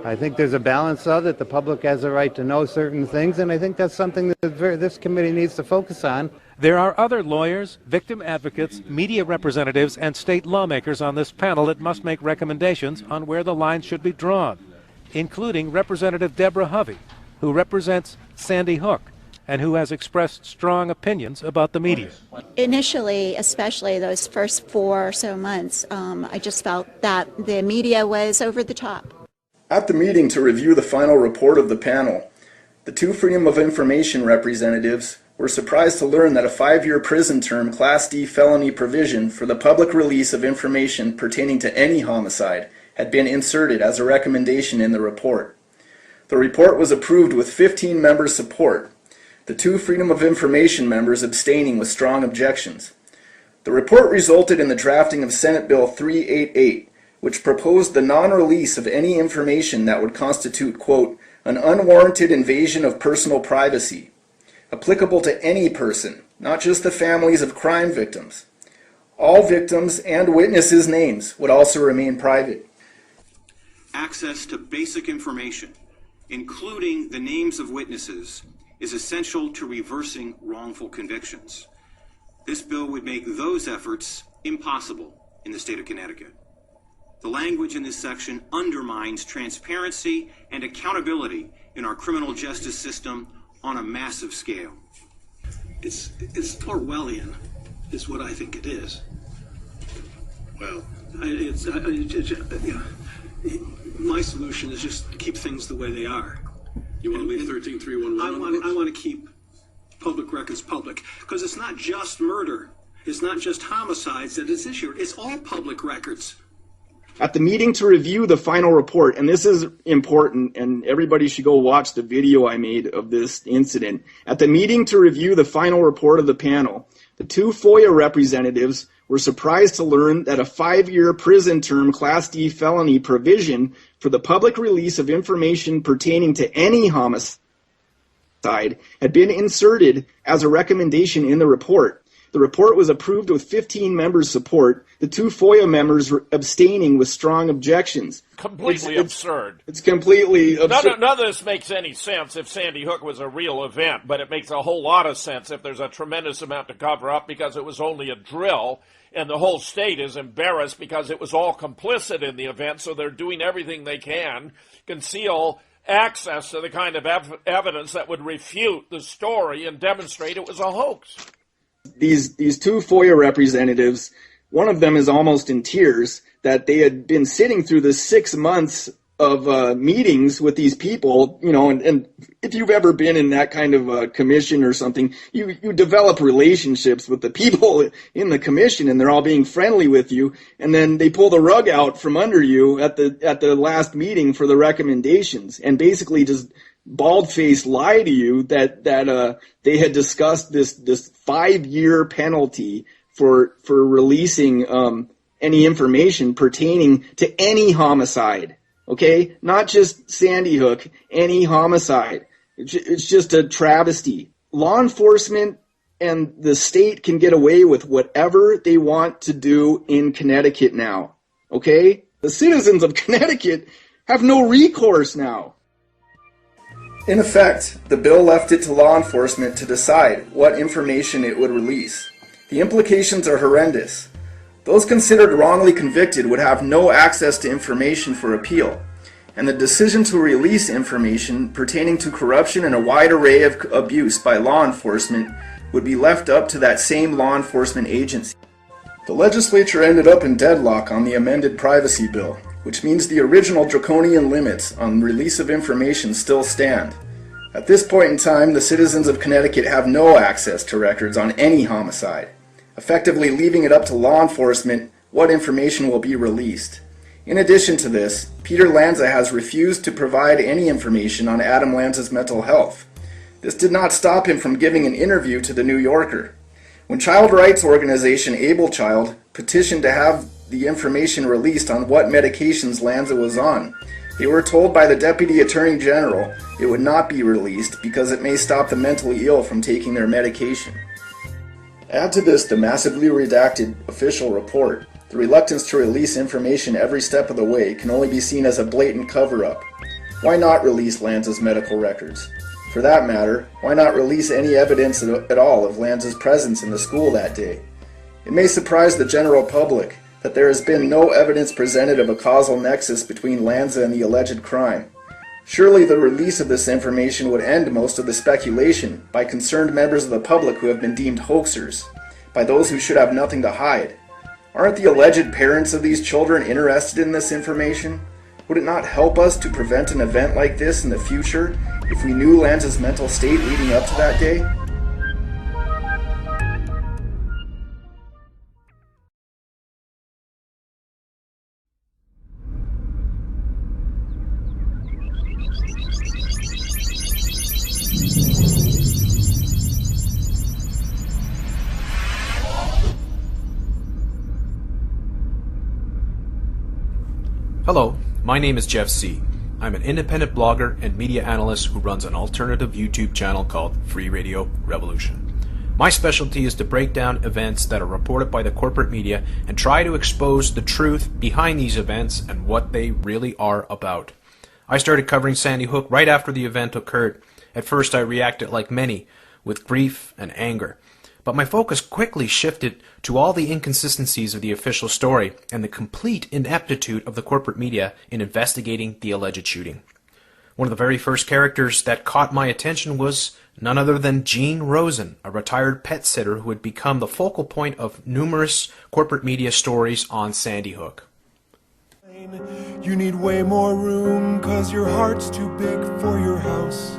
I think there's a balance of that the public has a right to know certain things, and I think that's something that this committee needs to focus on. There are other lawyers, victim advocates, media representatives, and state lawmakers on this panel that must make recommendations on where the lines should be drawn, including Representative Deborah Hovey, who represents Sandy Hook and who has expressed strong opinions about the media. Initially, especially those first 4 or so months, I just felt that the media was over the top. At the meeting to review the final report of the panel, the 2 Freedom of Information representatives were surprised to learn that a 5-year prison term Class D felony provision for the public release of information pertaining to any homicide had been inserted as a recommendation in the report. The report was approved with 15 members' support, the 2 Freedom of Information members abstaining with strong objections. The report resulted in the drafting of Senate Bill 388, which proposed the non-release of any information that would constitute, quote, an unwarranted invasion of personal privacy, applicable to any person, not just the families of crime victims. All victims and witnesses' names would also remain private. Access to basic information, including the names of witnesses, is essential to reversing wrongful convictions. This bill would make those efforts impossible in the state of Connecticut. The language in this section undermines transparency and accountability in our criminal justice system on a massive scale. It's Orwellian, is what I think it is. Well, my solution is just keep things the way they are. You want to leave 13311? I want to keep public records public, because it's not just murder, it's not just homicides that is issued, it's all public records. At the meeting to review the final report, and this is important, and everybody should go watch the video I made of this incident. At the meeting to review the final report of the panel, the 2 FOIA representatives were surprised to learn that a 5-year prison term Class D felony provision for the public release of information pertaining to any homicide had been inserted as a recommendation in the report. The report was approved with 15 members' support, the 2 FOIA members abstaining with strong objections. Completely absurd. It's completely absurd. None of this makes any sense if Sandy Hook was a real event, but it makes a whole lot of sense if there's a tremendous amount to cover up because it was only a drill, and the whole state is embarrassed because it was all complicit in the event, so they're doing everything they can, conceal access to the kind of evidence that would refute the story and demonstrate it was a hoax. These 2 FOIA representatives, one of them is almost in tears, that they had been sitting through this 6 months meetings with these people, you know, and if you've ever been in that kind of commission or something, you develop relationships with the people in the commission, and they're all being friendly with you, and then they pull the rug out from under you at the last meeting for the recommendations, and basically just bald-faced lie to you that they had discussed this 5-year penalty for releasing any information pertaining to any homicide. Okay, not just Sandy Hook, any homicide. It's just a travesty. Law enforcement and the state can get away with whatever they want to do in Connecticut now. Okay? The citizens of Connecticut have no recourse now. In effect, the bill left it to law enforcement to decide what information it would release. The implications are horrendous. Those considered wrongly convicted would have no access to information for appeal, and the decision to release information pertaining to corruption and a wide array of abuse by law enforcement would be left up to that same law enforcement agency. The legislature ended up in deadlock on the amended privacy bill, which means the original draconian limits on release of information still stand. At this point in time, the citizens of Connecticut have no access to records on any homicide, effectively leaving it up to law enforcement what information will be released. In addition to this, Peter Lanza has refused to provide any information on Adam Lanza's mental health. This did not stop him from giving an interview to The New Yorker. When child rights organization Able Child petitioned to have the information released on what medications Lanza was on, they were told by the Deputy Attorney General it would not be released because it may stop the mentally ill from taking their medication. Add to this the massively redacted official report. The reluctance to release information every step of the way can only be seen as a blatant cover-up. Why not release Lanza's medical records? For that matter, why not release any evidence at all of Lanza's presence in the school that day? It may surprise the general public that there has been no evidence presented of a causal nexus between Lanza and the alleged crime. Surely the release of this information would end most of the speculation by concerned members of the public who have been deemed hoaxers, by those who should have nothing to hide. Aren't the alleged parents of these children interested in this information? Would it not help us to prevent an event like this in the future if we knew Lanza's mental state leading up to that day? Hello, my name is Jeff C. I'm an independent blogger and media analyst who runs an alternative YouTube channel called Free Radio Revolution. My specialty is to break down events that are reported by the corporate media and try to expose the truth behind these events and what they really are about. I started covering Sandy Hook right after the event occurred. At first I reacted like many, with grief and anger. But my focus quickly shifted to all the inconsistencies of the official story and the complete ineptitude of the corporate media in investigating the alleged shooting. One of the very first characters that caught my attention was none other than Gene Rosen, a retired pet sitter who had become the focal point of numerous corporate media stories on Sandy Hook. You need way more room 'cause your heart's too big for your house.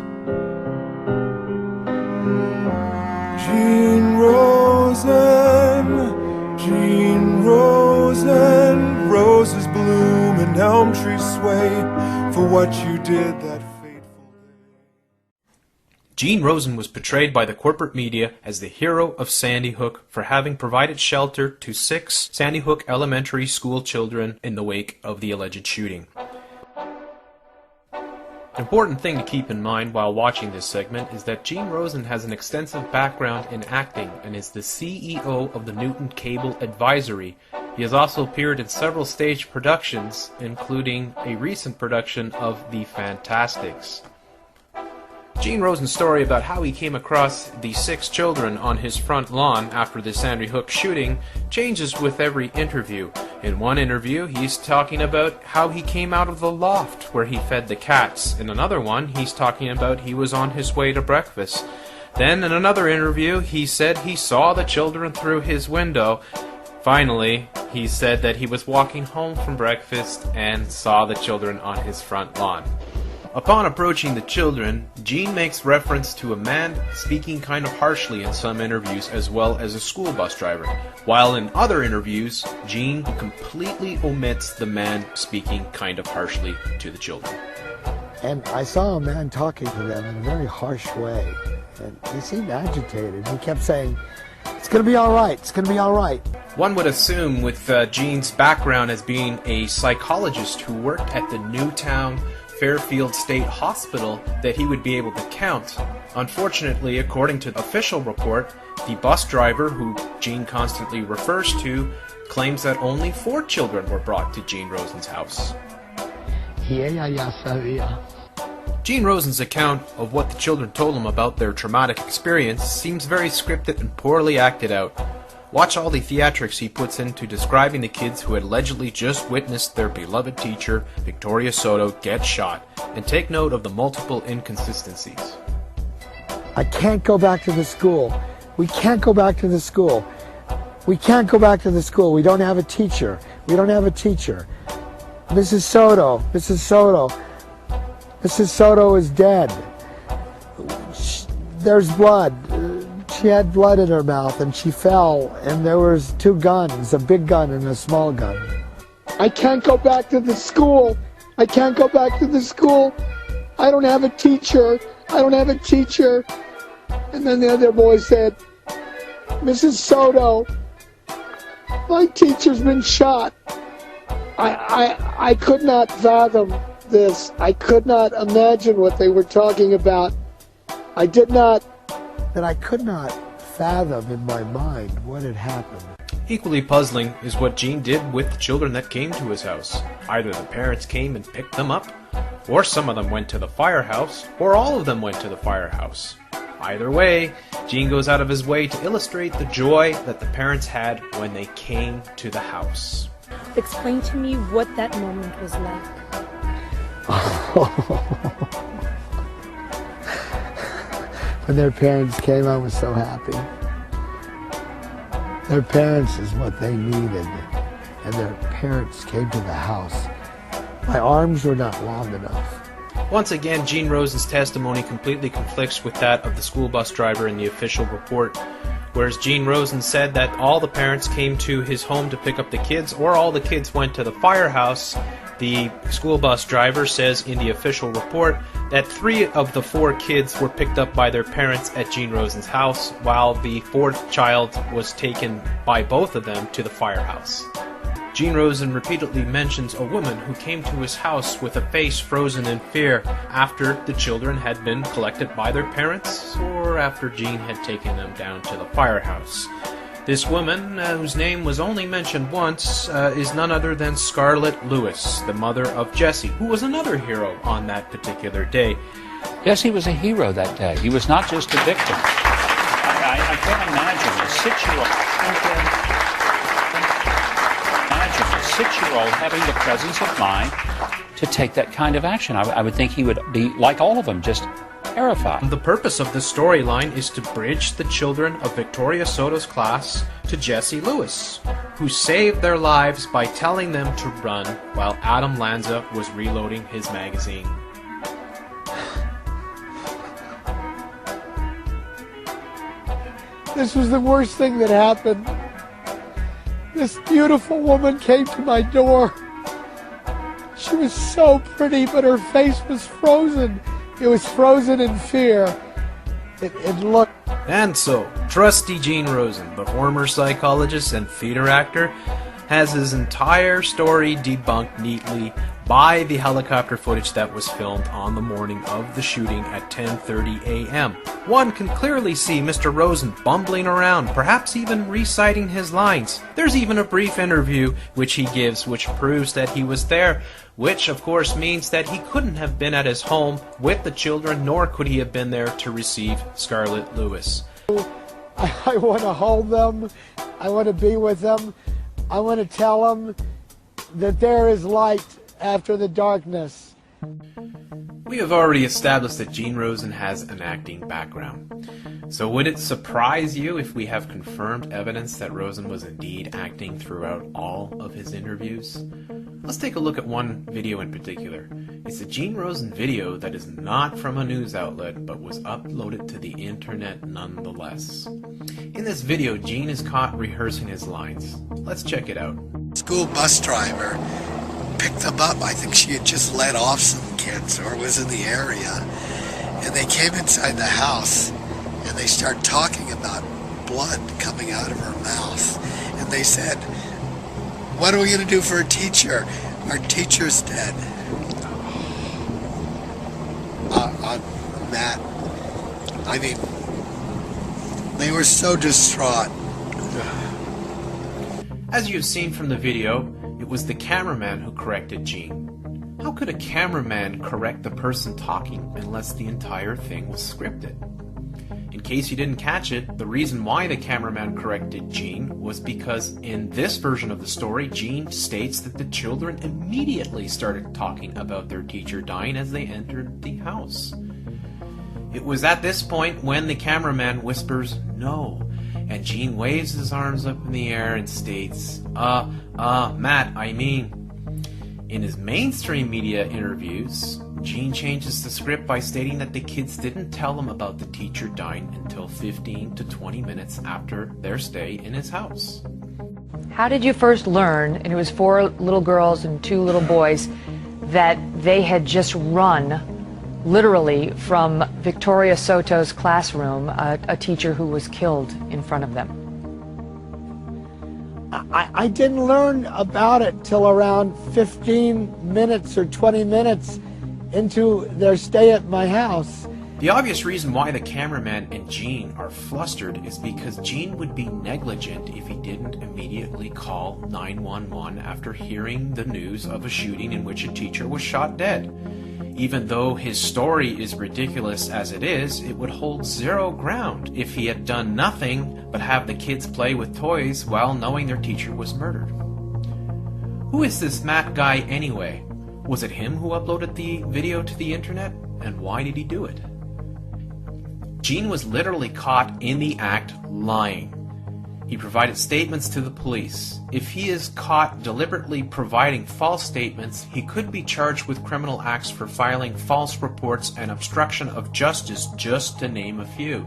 Gene Rosen, roses bloom and elm trees sway for what you did that fateful day. Gene Rosen was portrayed by the corporate media as the hero of Sandy Hook for having provided shelter to 6 Sandy Hook elementary school children in the wake of the alleged shooting. An important thing to keep in mind while watching this segment is that Gene Rosen has an extensive background in acting and is the CEO of the Newton Cable Advisory. He has also appeared in several stage productions, including a recent production of The Fantastics. Gene Rosen's story about how he came across the 6 children on his front lawn after the Sandy Hook shooting changes with every interview. In one interview, he's talking about how he came out of the loft where he fed the cats. In another one, he's talking about he was on his way to breakfast. Then in another interview, he said he saw the children through his window. Finally, he said that he was walking home from breakfast and saw the children on his front lawn. Upon approaching the children, Gene makes reference to a man speaking kind of harshly in some interviews, as well as a school bus driver, while in other interviews, Gene completely omits the man speaking kind of harshly to the children. And I saw a man talking to them in a very harsh way, and he seemed agitated. He kept saying, "It's going to be all right, it's going to be all right." One would assume, with Gene's background as being a psychologist who worked at the Newtown Fairfield State Hospital, that he would be able to count. Unfortunately, according to the official report, the bus driver, who Gene constantly refers to, claims that only 4 children were brought to Gene Rosen's house. Gene Rosen's account of what the children told him about their traumatic experience seems very scripted and poorly acted out. Watch all the theatrics he puts into describing the kids who had allegedly just witnessed their beloved teacher, Victoria Soto, get shot, and take note of the multiple inconsistencies. I can't go back to the school. We can't go back to the school. We can't go back to the school. We don't have a teacher. We don't have a teacher. Mrs. Soto, Mrs. Soto. Mrs. Soto is dead. There's blood. She had blood in her mouth and she fell, and there was 2 guns, a big gun and a small gun. I can't go back to the school. I can't go back to the school. I don't have a teacher. I don't have a teacher. And then the other boy said, "Mrs. Soto, my teacher's been shot." I could not fathom this. I could not imagine what they were talking about. I could not fathom in my mind what had happened. Equally puzzling is what Gene did with the children that came to his house. Either the parents came and picked them up, or some of them went to the firehouse, or all of them went to the firehouse. Either way, Gene goes out of his way to illustrate the joy that the parents had when they came to the house. Explain to me what that moment was like. When their parents came, I was so happy. Their parents is what they needed, and their parents came to the house. My arms were not long enough. Once again, Gene Rosen's testimony completely conflicts with that of the school bus driver in the official report. Whereas Gene Rosen said that all the parents came to his home to pick up the kids, or all the kids went to the firehouse, the school bus driver says in the official report that 3 of the 4 kids were picked up by their parents at Gene Rosen's house, while the 4th child was taken by both of them to the firehouse. Gene Rosen repeatedly mentions a woman who came to his house with a face frozen in fear after the children had been collected by their parents, or after Gene had taken them down to the firehouse. This woman, whose name was only mentioned once, is none other than Scarlett Lewis, the mother of Jesse, who was another hero on that particular day. Jesse was a hero that day. He was not just a victim. I can't imagine a 6-year-old having the presence of mind to take that kind of action. I would think he would be, like all of them, just terrified. The purpose of this storyline is to bridge the children of Victoria Soto's class to Jesse Lewis, who saved their lives by telling them to run while Adam Lanza was reloading his magazine. This was the worst thing that happened. This beautiful woman came to my door. She was so pretty, but her face was frozen. It was frozen in fear. It looked... And so, trusty Gene Rosen, the former psychologist and theater actor, has his entire story debunked neatly by the helicopter footage that was filmed on the morning of the shooting at 10:30 a.m. One can clearly see Mr. Rosen bumbling around, perhaps even reciting his lines. There's even a brief interview which he gives which proves that he was there, which of course means that he couldn't have been at his home with the children, nor could he have been there to receive Scarlett Lewis. I want to hold them. I want to be with them. I want to tell them that there is light after the darkness. We have already established that Gene Rosen has an acting background. So would it surprise you if we have confirmed evidence that Rosen was indeed acting throughout all of his interviews? Let's take a look at one video in particular. It's a Gene Rosen video that is not from a news outlet, but was uploaded to the internet nonetheless. In this video, Gene is caught rehearsing his lines. Let's check it out. School bus driver picked them up. I think she had just let off some kids or was in the area. And they came inside the house and they started talking about blood coming out of her mouth. And they said, "What are we going to do for a teacher? Our teacher's dead." Matt, I mean, they were so distraught. As you've seen from the video, it was the cameraman who corrected Gene. How could a cameraman correct the person talking unless the entire thing was scripted? In case you didn't catch it, the reason why the cameraman corrected Gene was because in this version of the story, Gene states that the children immediately started talking about their teacher dying as they entered the house. It was at this point when the cameraman whispers, "No," and Gene waves his arms up in the air and states, Matt, I mean." In his mainstream media interviews, Gene changes the script by stating that the kids didn't tell him about the teacher dying until 15 to 20 minutes after their stay in his house. How did you first learn, and it was 4 little girls and 2 little boys, that they had just run literally from Victoria Soto's classroom, a teacher who was killed in front of them? I didn't learn about it till around 15 minutes or 20 minutes into their stay at my house. The obvious reason why the cameraman and Gene are flustered is because Gene would be negligent if he didn't immediately call 911 after hearing the news of a shooting in which a teacher was shot dead. Even though his story is ridiculous as it is, it would hold zero ground if he had done nothing but have the kids play with toys while knowing their teacher was murdered. Who is this Matt guy anyway? Was it him who uploaded the video to the internet? And why did he do it? Gene was literally caught in the act lying. He provided statements to the police. If he is caught deliberately providing false statements, he could be charged with criminal acts for filing false reports and obstruction of justice, just to name a few.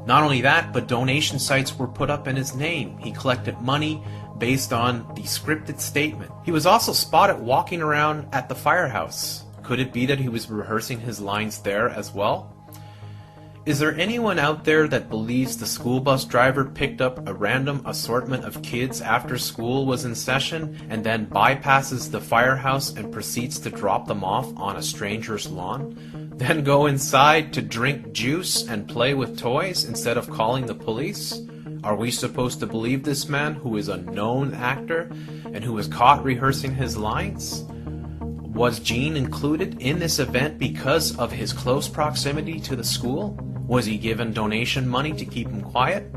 Not only that, but donation sites were put up in his name. He collected money based on the scripted statement. He was also spotted walking around at the firehouse. Could it be that he was rehearsing his lines there as well? Is there anyone out there that believes the school bus driver picked up a random assortment of kids after school was in session and then bypasses the firehouse and proceeds to drop them off on a stranger's lawn? Then go inside to drink juice and play with toys instead of calling the police? Are we supposed to believe this man who is a known actor and who was caught rehearsing his lines? Was Gene included in this event because of his close proximity to the school? Was he given donation money to keep him quiet?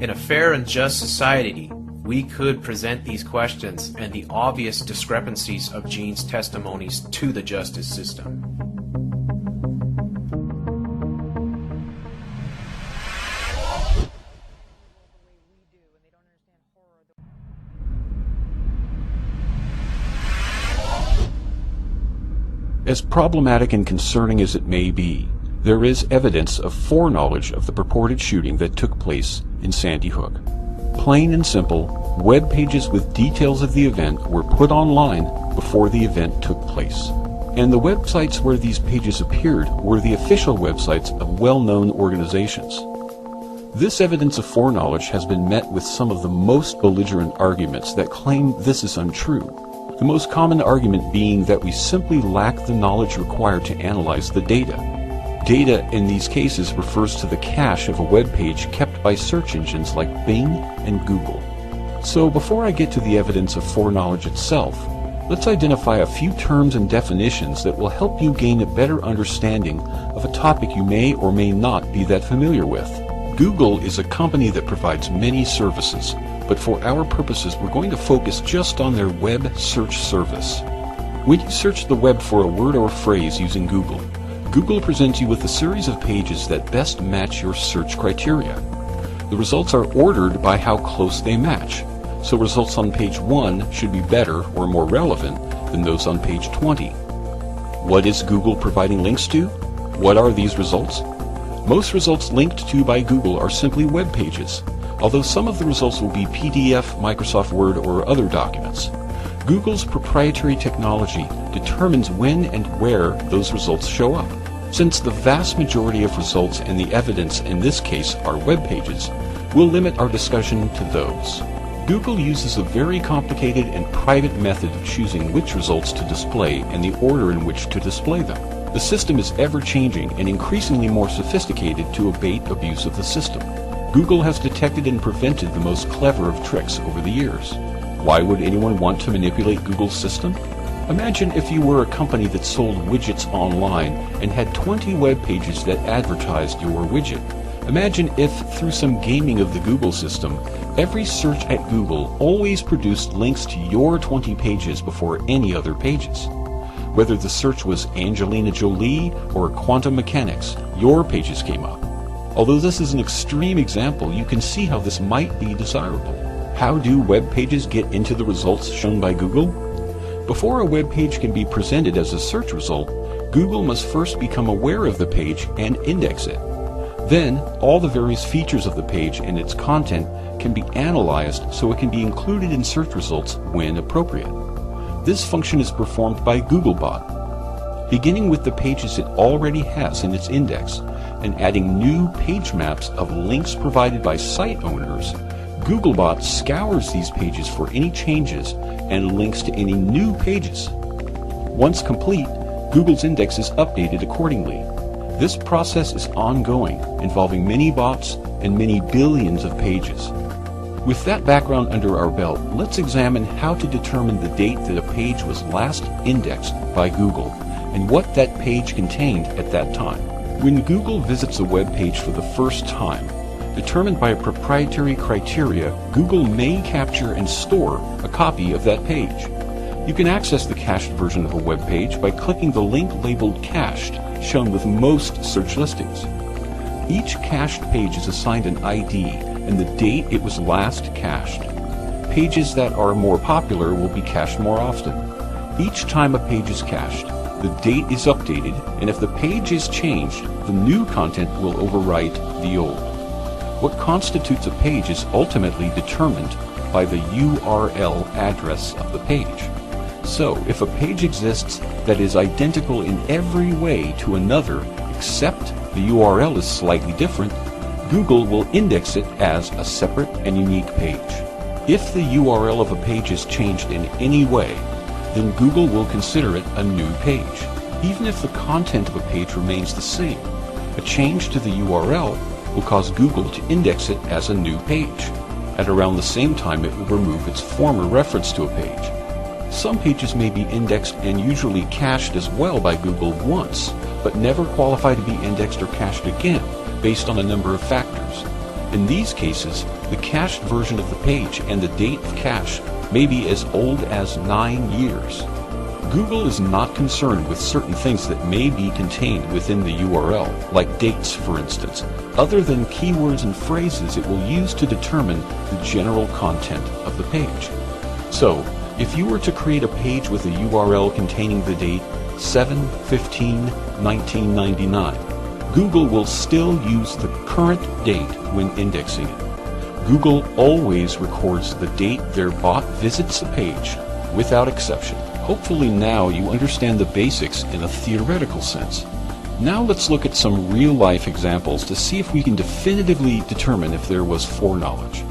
In a fair and just society, we could present these questions and the obvious discrepancies of Gene's testimonies to the justice system. As problematic and concerning as it may be, there is evidence of foreknowledge of the purported shooting that took place in Sandy Hook. Plain and simple, web pages with details of the event were put online before the event took place. And the websites where these pages appeared were the official websites of well-known organizations. This evidence of foreknowledge has been met with some of the most belligerent arguments that claim this is untrue. The most common argument being that we simply lack the knowledge required to analyze the data. Data in these cases refers to the cache of a web page kept by search engines like Bing and Google. So before I get to the evidence of foreknowledge itself, let's identify a few terms and definitions that will help you gain a better understanding of a topic you may or may not be that familiar with. Google is a company that provides many services, but for our purposes we're going to focus just on their web search service. When you search the web for a word or phrase using Google, Google presents you with a series of pages that best match your search criteria. The results are ordered by how close they match, so results on page 1 should be better or more relevant than those on page 20. What is Google providing links to? What are these results? Most results linked to by Google are simply web pages, although some of the results will be PDF, Microsoft Word, or other documents. Google's proprietary technology determines when and where those results show up. Since the vast majority of results and the evidence in this case are web pages, we'll limit our discussion to those. Google uses a very complicated and private method of choosing which results to display and the order in which to display them. The system is ever-changing and increasingly more sophisticated to abate abuse of the system. Google has detected and prevented the most clever of tricks over the years. Why would anyone want to manipulate Google's system? Imagine if you were a company that sold widgets online and had 20 web pages that advertised your widget. Imagine if, through some gaming of the Google system, every search at Google always produced links to your 20 pages before any other pages. Whether the search was Angelina Jolie or quantum mechanics, your pages came up. Although this is an extreme example, you can see how this might be desirable. How do web pages get into the results shown by Google? Before a web page can be presented as a search result, Google must first become aware of the page and index it. Then, all the various features of the page and its content can be analyzed so it can be included in search results when appropriate. This function is performed by Googlebot. Beginning with the pages it already has in its index and adding new page maps of links provided by site owners, Googlebot scours these pages for any changes and links to any new pages. Once complete, Google's index is updated accordingly. This process is ongoing, involving many bots and many billions of pages. With that background under our belt, let's examine how to determine the date that a page was last indexed by Google and what that page contained at that time. When Google visits a web page for the first time, determined by a proprietary criteria, Google may capture and store a copy of that page. You can access the cached version of a web page by clicking the link labeled Cached, shown with most search listings. Each cached page is assigned an ID and the date it was last cached. Pages that are more popular will be cached more often. Each time a page is cached, the date is updated, and if the page is changed, the new content will overwrite the old. What constitutes a page is ultimately determined by the URL address of the page. So, if a page exists that is identical in every way to another except the URL is slightly different, Google will index it as a separate and unique page. If the URL of a page is changed in any way, then Google will consider it a new page. Even if the content of a page remains the same, a change to the URL will cause Google to index it as a new page. At around the same time, it will remove its former reference to a page. Some pages may be indexed and usually cached as well by Google once, but never qualify to be indexed or cached again, based on a number of factors. In these cases, the cached version of the page and the date of cache may be as old as 9 years. Google is not concerned with certain things that may be contained within the URL, like dates, for instance, other than keywords and phrases it will use to determine the general content of the page. So, if you were to create a page with a URL containing the date 7/15/1999, Google will still use the current date when indexing it. Google always records the date their bot visits a page, without exception. Hopefully now you understand the basics in a theoretical sense. Now let's look at some real-life examples to see if we can definitively determine if there was foreknowledge.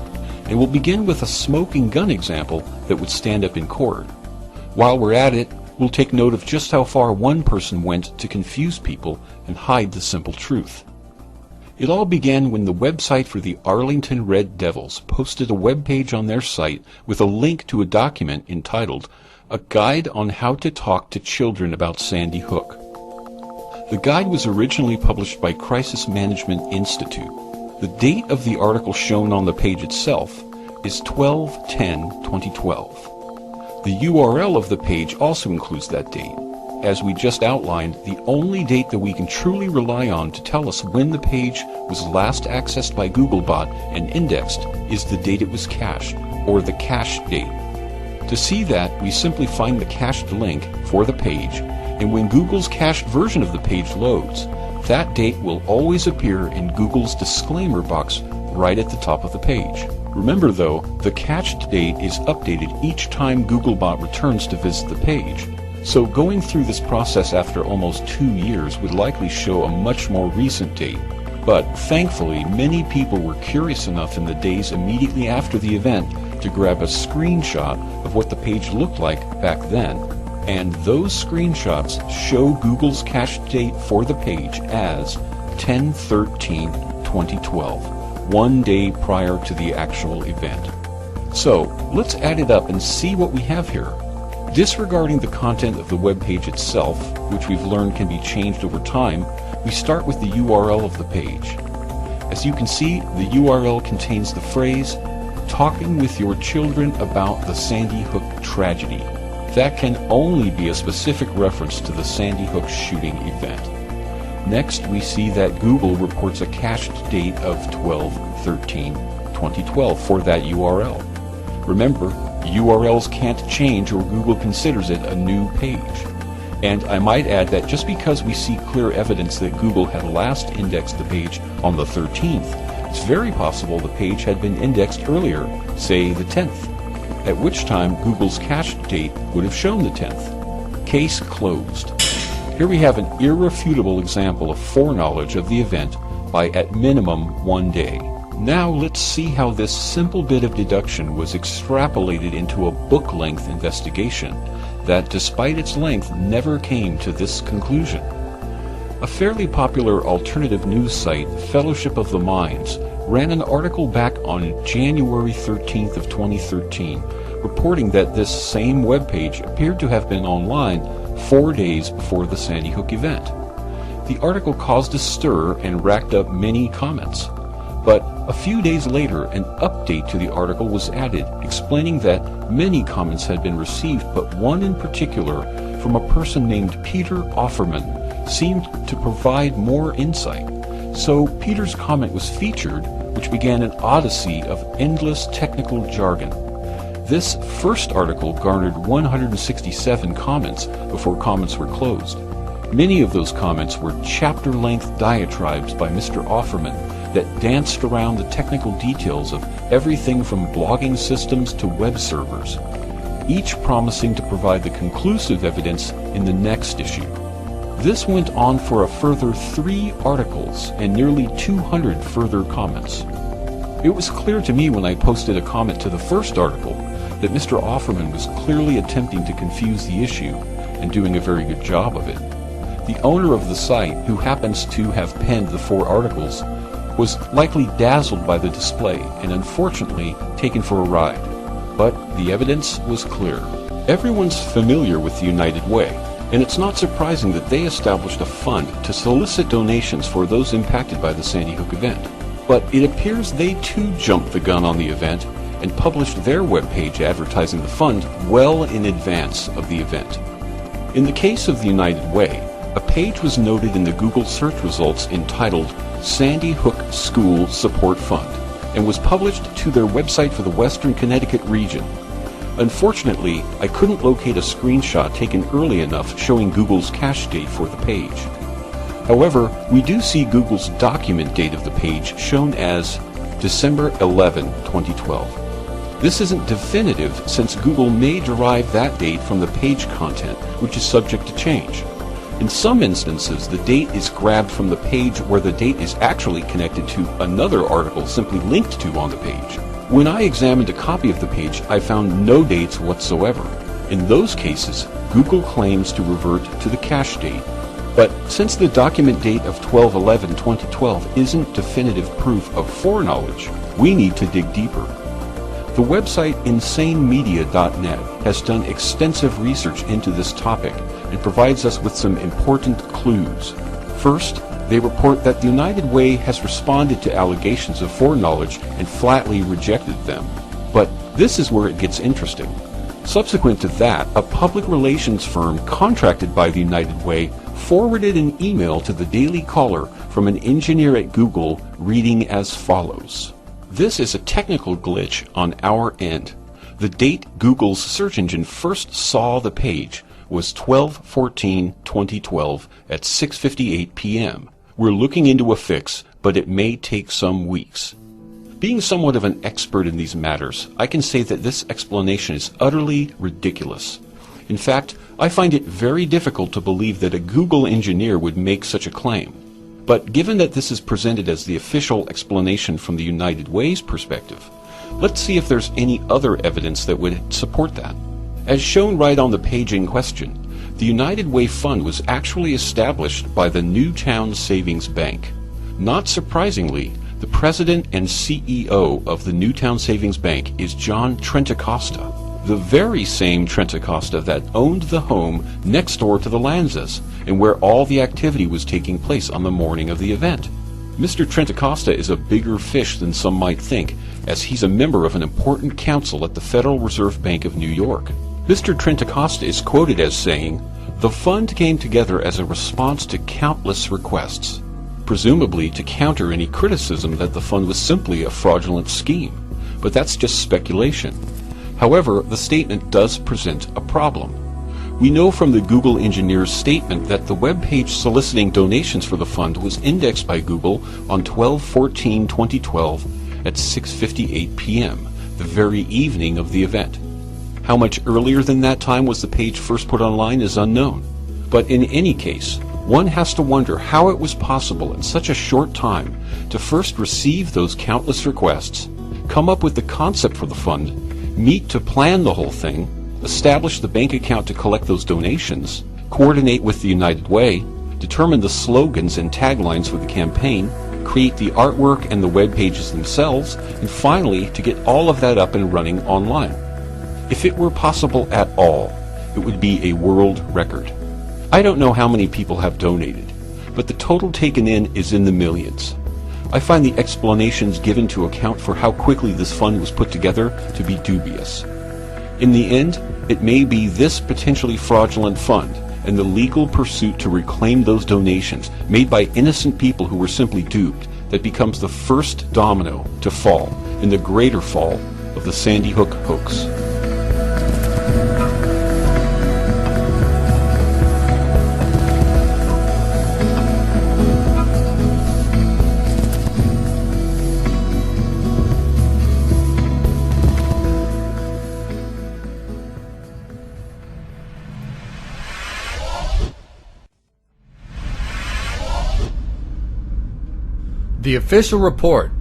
And we'll begin with a smoking gun example that would stand up in court. While we're at it, we'll take note of just how far one person went to confuse people and hide the simple truth. It all began when the website for the Arlington Red Devils posted a web page on their site with a link to a document entitled A Guide on How to Talk to Children About Sandy Hook. The guide was originally published by Crisis Management Institute. The date of the article shown on the page itself is 12/10/2012. The URL of the page also includes that date. As we just outlined, the only date that we can truly rely on to tell us when the page was last accessed by Googlebot and indexed is the date it was cached, or the cache date. To see that, we simply find the cached link for the page, and when Google's cached version of the page loads, that date will always appear in Google's disclaimer box right at the top of the page. Remember though, the cached date is updated each time Googlebot returns to visit the page. So going through this process after almost 2 years would likely show a much more recent date. But thankfully, many people were curious enough in the days immediately after the event to grab a screenshot of what the page looked like back then. And those screenshots show Google's cache date for the page as 10/13/2012, 1 day prior to the actual event. So let's add it up and see what we have here. Disregarding the content of the web page itself, which we've learned can be changed over time, we start with the URL of the page. As you can see, the URL contains the phrase, "talking with your children about the Sandy Hook tragedy." That can only be a specific reference to the Sandy Hook shooting event. Next, we see that Google reports a cached date of 12/13/2012 for that URL. Remember, URLs can't change or Google considers it a new page. And I might add that just because we see clear evidence that Google had last indexed the page on the 13th, it's very possible the page had been indexed earlier, say the 10th, at which time Google's cached date would have shown the 10th. Case closed. Here we have an irrefutable example of foreknowledge of the event by at minimum 1 day. Now let's see how this simple bit of deduction was extrapolated into a book-length investigation that, despite its length, never came to this conclusion. A fairly popular alternative news site, Fellowship of the Minds, ran an article back on January 13th of 2013, reporting that this same webpage appeared to have been online 4 days before the Sandy Hook event. The article caused a stir and racked up many comments. But a few days later, an update to the article was added, explaining that many comments had been received, but one in particular, from a person named Peter Offerman, seemed to provide more insight. So Peter's comment was featured, which began an odyssey of endless technical jargon. This first article garnered 167 comments before comments were closed. Many of those comments were chapter-length diatribes by Mr. Offerman that danced around the technical details of everything from blogging systems to web servers, each promising to provide the conclusive evidence in the next issue. This went on for a further 3 articles and nearly 200 further comments. It was clear to me when I posted a comment to the first article that Mr. Offerman was clearly attempting to confuse the issue and doing a very good job of it. The owner of the site, who happens to have penned the 4 articles, was likely dazzled by the display and unfortunately taken for a ride. But the evidence was clear. Everyone's familiar with the United Way, and it's not surprising that they established a fund to solicit donations for those impacted by the Sandy Hook event. But it appears they too jumped the gun on the event and published their webpage advertising the fund well in advance of the event. In the case of the United Way, a page was noted in the Google search results entitled Sandy Hook School Support Fund and was published to their website for the Western Connecticut region. Unfortunately, I couldn't locate a screenshot taken early enough showing Google's cache date for the page. However, we do see Google's document date of the page shown as December 11, 2012. This isn't definitive since Google may derive that date from the page content, which is subject to change. In some instances, the date is grabbed from the page where the date is actually connected to another article simply linked to on the page. When I examined a copy of the page, I found no dates whatsoever. In those cases, Google claims to revert to the cache date. But since the document date of 12/11/2012 isn't definitive proof of foreknowledge, we need to dig deeper. The website insanemedia.net has done extensive research into this topic and provides us with some important clues. First, they report that the United Way has responded to allegations of foreknowledge and flatly rejected them. But this is where it gets interesting. Subsequent to that, a public relations firm contracted by the United Way forwarded an email to the Daily Caller from an engineer at Google reading as follows. This is a technical glitch on our end. The date Google's search engine first saw the page was 12/14/2012 at 6:58 p.m. We're looking into a fix, but it may take some weeks. Being somewhat of an expert in these matters, I can say that this explanation is utterly ridiculous. In fact, I find it very difficult to believe that a Google engineer would make such a claim. But given that this is presented as the official explanation from the United Way's perspective, let's see if there's any other evidence that would support that. As shown right on the page in question, the United Way Fund was actually established by the Newtown Savings Bank. Not surprisingly, the president and CEO of the Newtown Savings Bank is John Trentacosta, the very same Trentacosta that owned the home next door to the Lanzas and where all the activity was taking place on the morning of the event. Mr. Trentacosta is a bigger fish than some might think, as he's a member of an important council at the Federal Reserve Bank of New York. Mr. Trentacosta is quoted as saying, "The fund came together as a response to countless requests, presumably to counter any criticism that the fund was simply a fraudulent scheme, but that's just speculation. However, the statement does present a problem. We know from the Google engineer's statement that the web page soliciting donations for the fund was indexed by Google on 12/14/2012 at 6:58 p.m., the very evening of the event. How much earlier than that time was the page first put online is unknown. But in any case, one has to wonder how it was possible in such a short time to first receive those countless requests, come up with the concept for the fund, meet to plan the whole thing, establish the bank account to collect those donations, coordinate with the United Way, determine the slogans and taglines for the campaign, create the artwork and the web pages themselves, and finally to get all of that up and running online. If it were possible at all, it would be a world record. I don't know how many people have donated, but the total taken in is in the millions. I find the explanations given to account for how quickly this fund was put together to be dubious. In the end, it may be this potentially fraudulent fund and the legal pursuit to reclaim those donations made by innocent people who were simply duped that becomes the first domino to fall in the greater fall of the Sandy Hook hoax. The official report,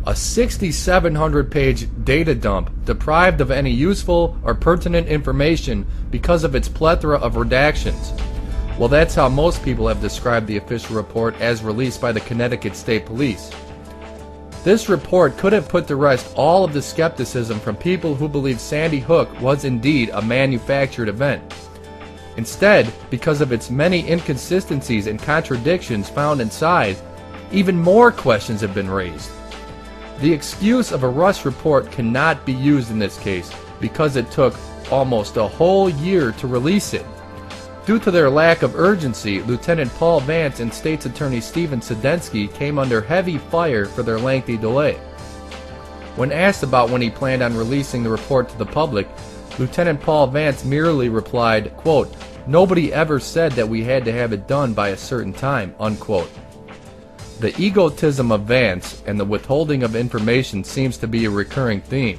a 6,700-page data dump deprived of any useful or pertinent information because of its plethora of redactions. Well, that's how most people have described the official report as released by the Connecticut State Police. This report could have put to rest all of the skepticism from people who believe Sandy Hook was indeed a manufactured event. Instead, because of its many inconsistencies and contradictions found inside, even more questions have been raised. The excuse of a rush report cannot be used in this case because it took almost a whole year to release it. Due to their lack of urgency, Lieutenant Paul Vance and State's Attorney Stephen Sedensky came under heavy fire for their lengthy delay. When asked about when he planned on releasing the report to the public, Lieutenant Paul Vance merely replied, quote, "Nobody ever said that we had to have it done by a certain time," unquote. The egotism of Vance and the withholding of information seems to be a recurring theme.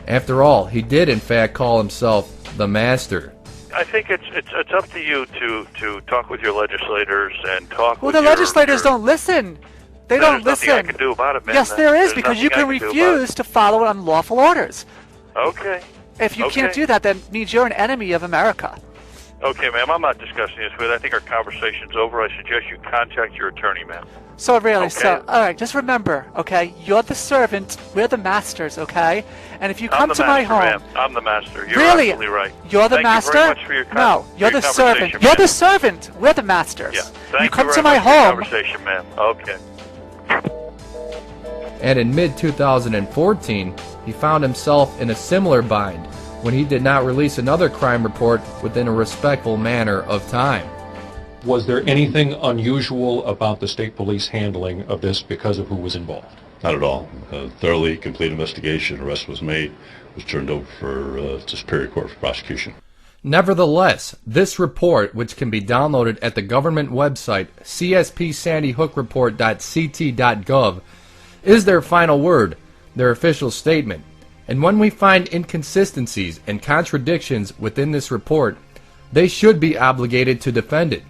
After all, he did in fact call himself the Master. I think it's up to you to talk with your legislators and talk Well, with the legislators don't listen. They don't There's listen. nothing I can do about it, man. Yes, there is, There's because you nothing can I can do about refuse to follow unlawful orders. Okay. If you can't do that, then means you're an enemy of America. Okay, ma'am, I'm not discussing this with you. I think our conversation's over. I suggest you contact your attorney, ma'am. So really, Okay. all right, just remember, okay, you're the servant, we're the masters, okay? And if you I'm come the to master, my home, ma'am. I'm the master. You're really, absolutely right. you're the Thank master? You very much for your No, you're the servant. conversation, You're ma'am. the servant. We're the masters. Yeah. Thank you come very to my much for your home. conversation, ma'am. Okay. And in mid-2014, he found himself in a similar bind when he did not release another crime report within a respectful manner of time. Was there anything unusual about the state police handling of this because of who was involved? Not at all. A thoroughly complete investigation. Arrest was made, was turned over to Superior Court for prosecution. Nevertheless, this report, which can be downloaded at the government website cspsandhyhookreport.ct.gov, is their final word, their official statement. And when we find inconsistencies and contradictions within this report, they should be obligated to defend it.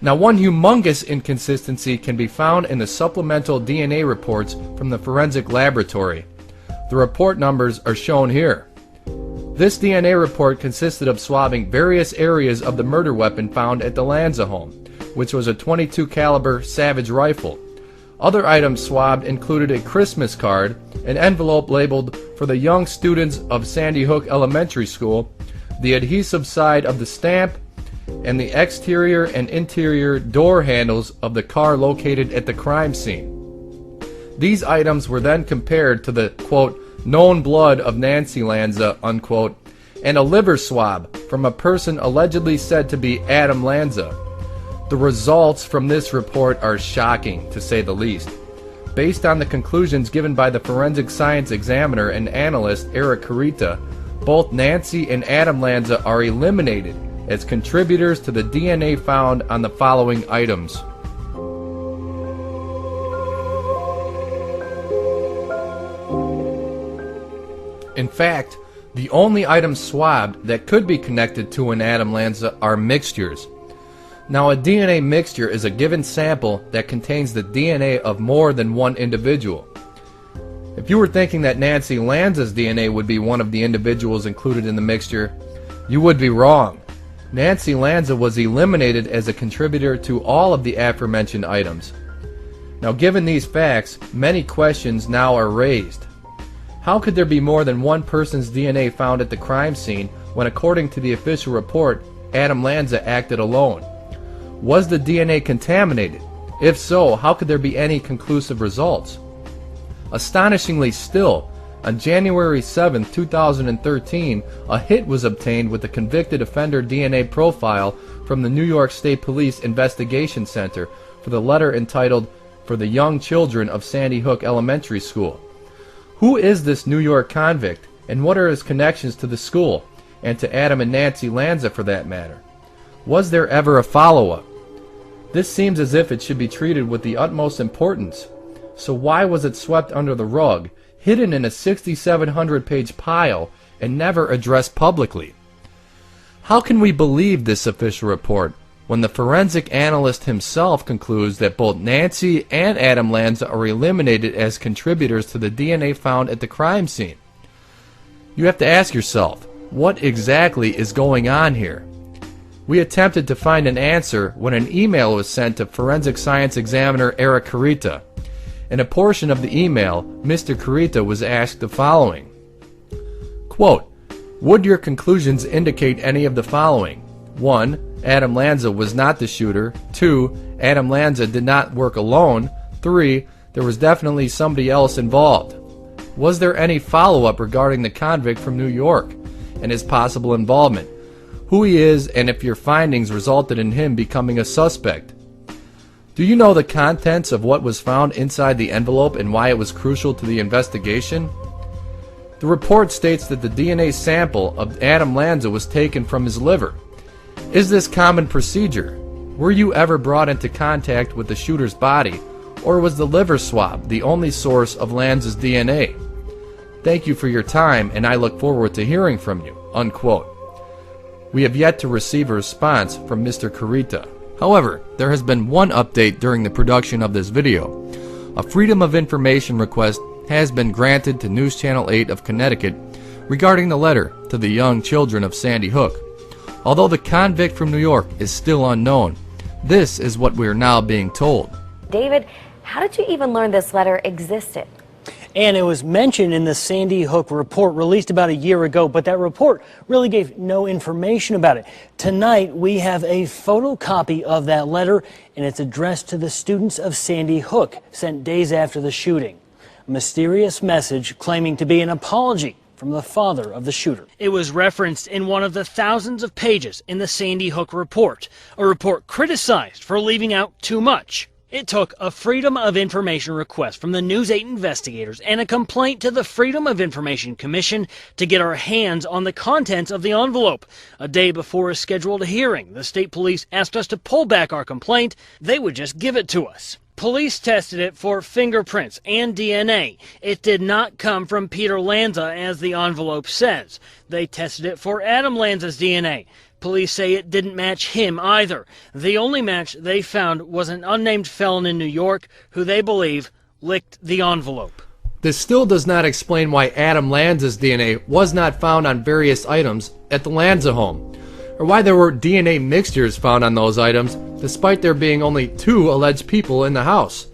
Now, one humongous inconsistency can be found in the supplemental DNA reports from the forensic laboratory. The report numbers are shown here. This DNA report consisted of swabbing various areas of the murder weapon found at the Lanza home, which was a .22 caliber Savage rifle. Other items swabbed included a Christmas card, an envelope labeled for the young students of Sandy Hook Elementary School, the adhesive side of the stamp, and the exterior and interior door handles of the car located at the crime scene. These items were then compared to the, quote, known blood of Nancy Lanza, unquote, and a liver swab from a person allegedly said to be Adam Lanza. The results from this report are shocking, to say the least. Based on the conclusions given by the forensic science examiner and analyst Eric Carita, both Nancy and Adam Lanza are eliminated as contributors to the DNA found on the following items. In fact, the only items swabbed that could be connected to an Adam Lanza are mixtures. Now, a DNA mixture is a given sample that contains the DNA of more than one individual. If you were thinking that Nancy Lanza's DNA would be one of the individuals included in the mixture, you would be wrong. Nancy Lanza was eliminated as a contributor to all of the aforementioned items. Now, given these facts, many questions now are raised. How could there be more than one person's DNA found at the crime scene when, according to the official report, Adam Lanza acted alone? Was the DNA contaminated? If so, how could there be any conclusive results? Astonishingly still, on January 7, 2013, a hit was obtained with the convicted offender DNA profile from the New York State Police Investigation Center for the letter entitled "For the Young Children of Sandy Hook Elementary School." Who is this New York convict, and what are his connections to the school, and to Adam and Nancy Lanza for that matter? Was there ever a follow-up? This seems as if it should be treated with the utmost importance. So why was it swept under the rug, hidden in a 6,700-page pile, and never addressed publicly? How can we believe this official report when the forensic analyst himself concludes that both Nancy and Adam Lanza are eliminated as contributors to the DNA found at the crime scene? You have to ask yourself, what exactly is going on here? We attempted to find an answer when an email was sent to forensic science examiner Eric Carita. In a portion of the email, Mr. Carita was asked the following. Quote, would your conclusions indicate any of the following? 1. Adam Lanza was not the shooter. 2. Adam Lanza did not work alone. 3. There was definitely somebody else involved. Was there any follow-up regarding the convict from New York and his possible involvement? Who he is, and if your findings resulted in him becoming a suspect? Do you know the contents of what was found inside the envelope and why it was crucial to the investigation? The report states that the DNA sample of Adam Lanza was taken from his liver. Is this common procedure? Were you ever brought into contact with the shooter's body, or was the liver swab the only source of Lanza's DNA? Thank you for your time, and I look forward to hearing from you. Unquote. We have yet to receive a response from Mr. Carita. However, there has been one update during the production of this video. A Freedom of Information request has been granted to News Channel 8 of Connecticut regarding the letter to the young children of Sandy Hook. Although the convict from New York is still unknown, this is what we are now being told. David, how did you even learn this letter existed? And it was mentioned in the Sandy Hook report released about a year ago, but that report really gave no information about it. Tonight, we have a photocopy of that letter, and it's addressed to the students of Sandy Hook, sent days after the shooting. A mysterious message claiming to be an apology from the father of the shooter. It was referenced in one of the thousands of pages in the Sandy Hook report, a report criticized for leaving out too much. It took a Freedom of Information request from the News 8 investigators and a complaint to the Freedom of Information Commission to get our hands on the contents of the envelope. A day before a scheduled hearing, the state police asked us to pull back our complaint. They would just give it to us. Police tested it for fingerprints and DNA. It did not come from Peter Lanza, as the envelope says. They tested it for Adam Lanza's DNA. Police say it didn't match him either. The only match they found was an unnamed felon in New York who they believe licked the envelope. This still does not explain why Adam Lanza's DNA was not found on various items at the Lanza home, or why there were DNA mixtures found on those items despite there being only 2 alleged people in the house.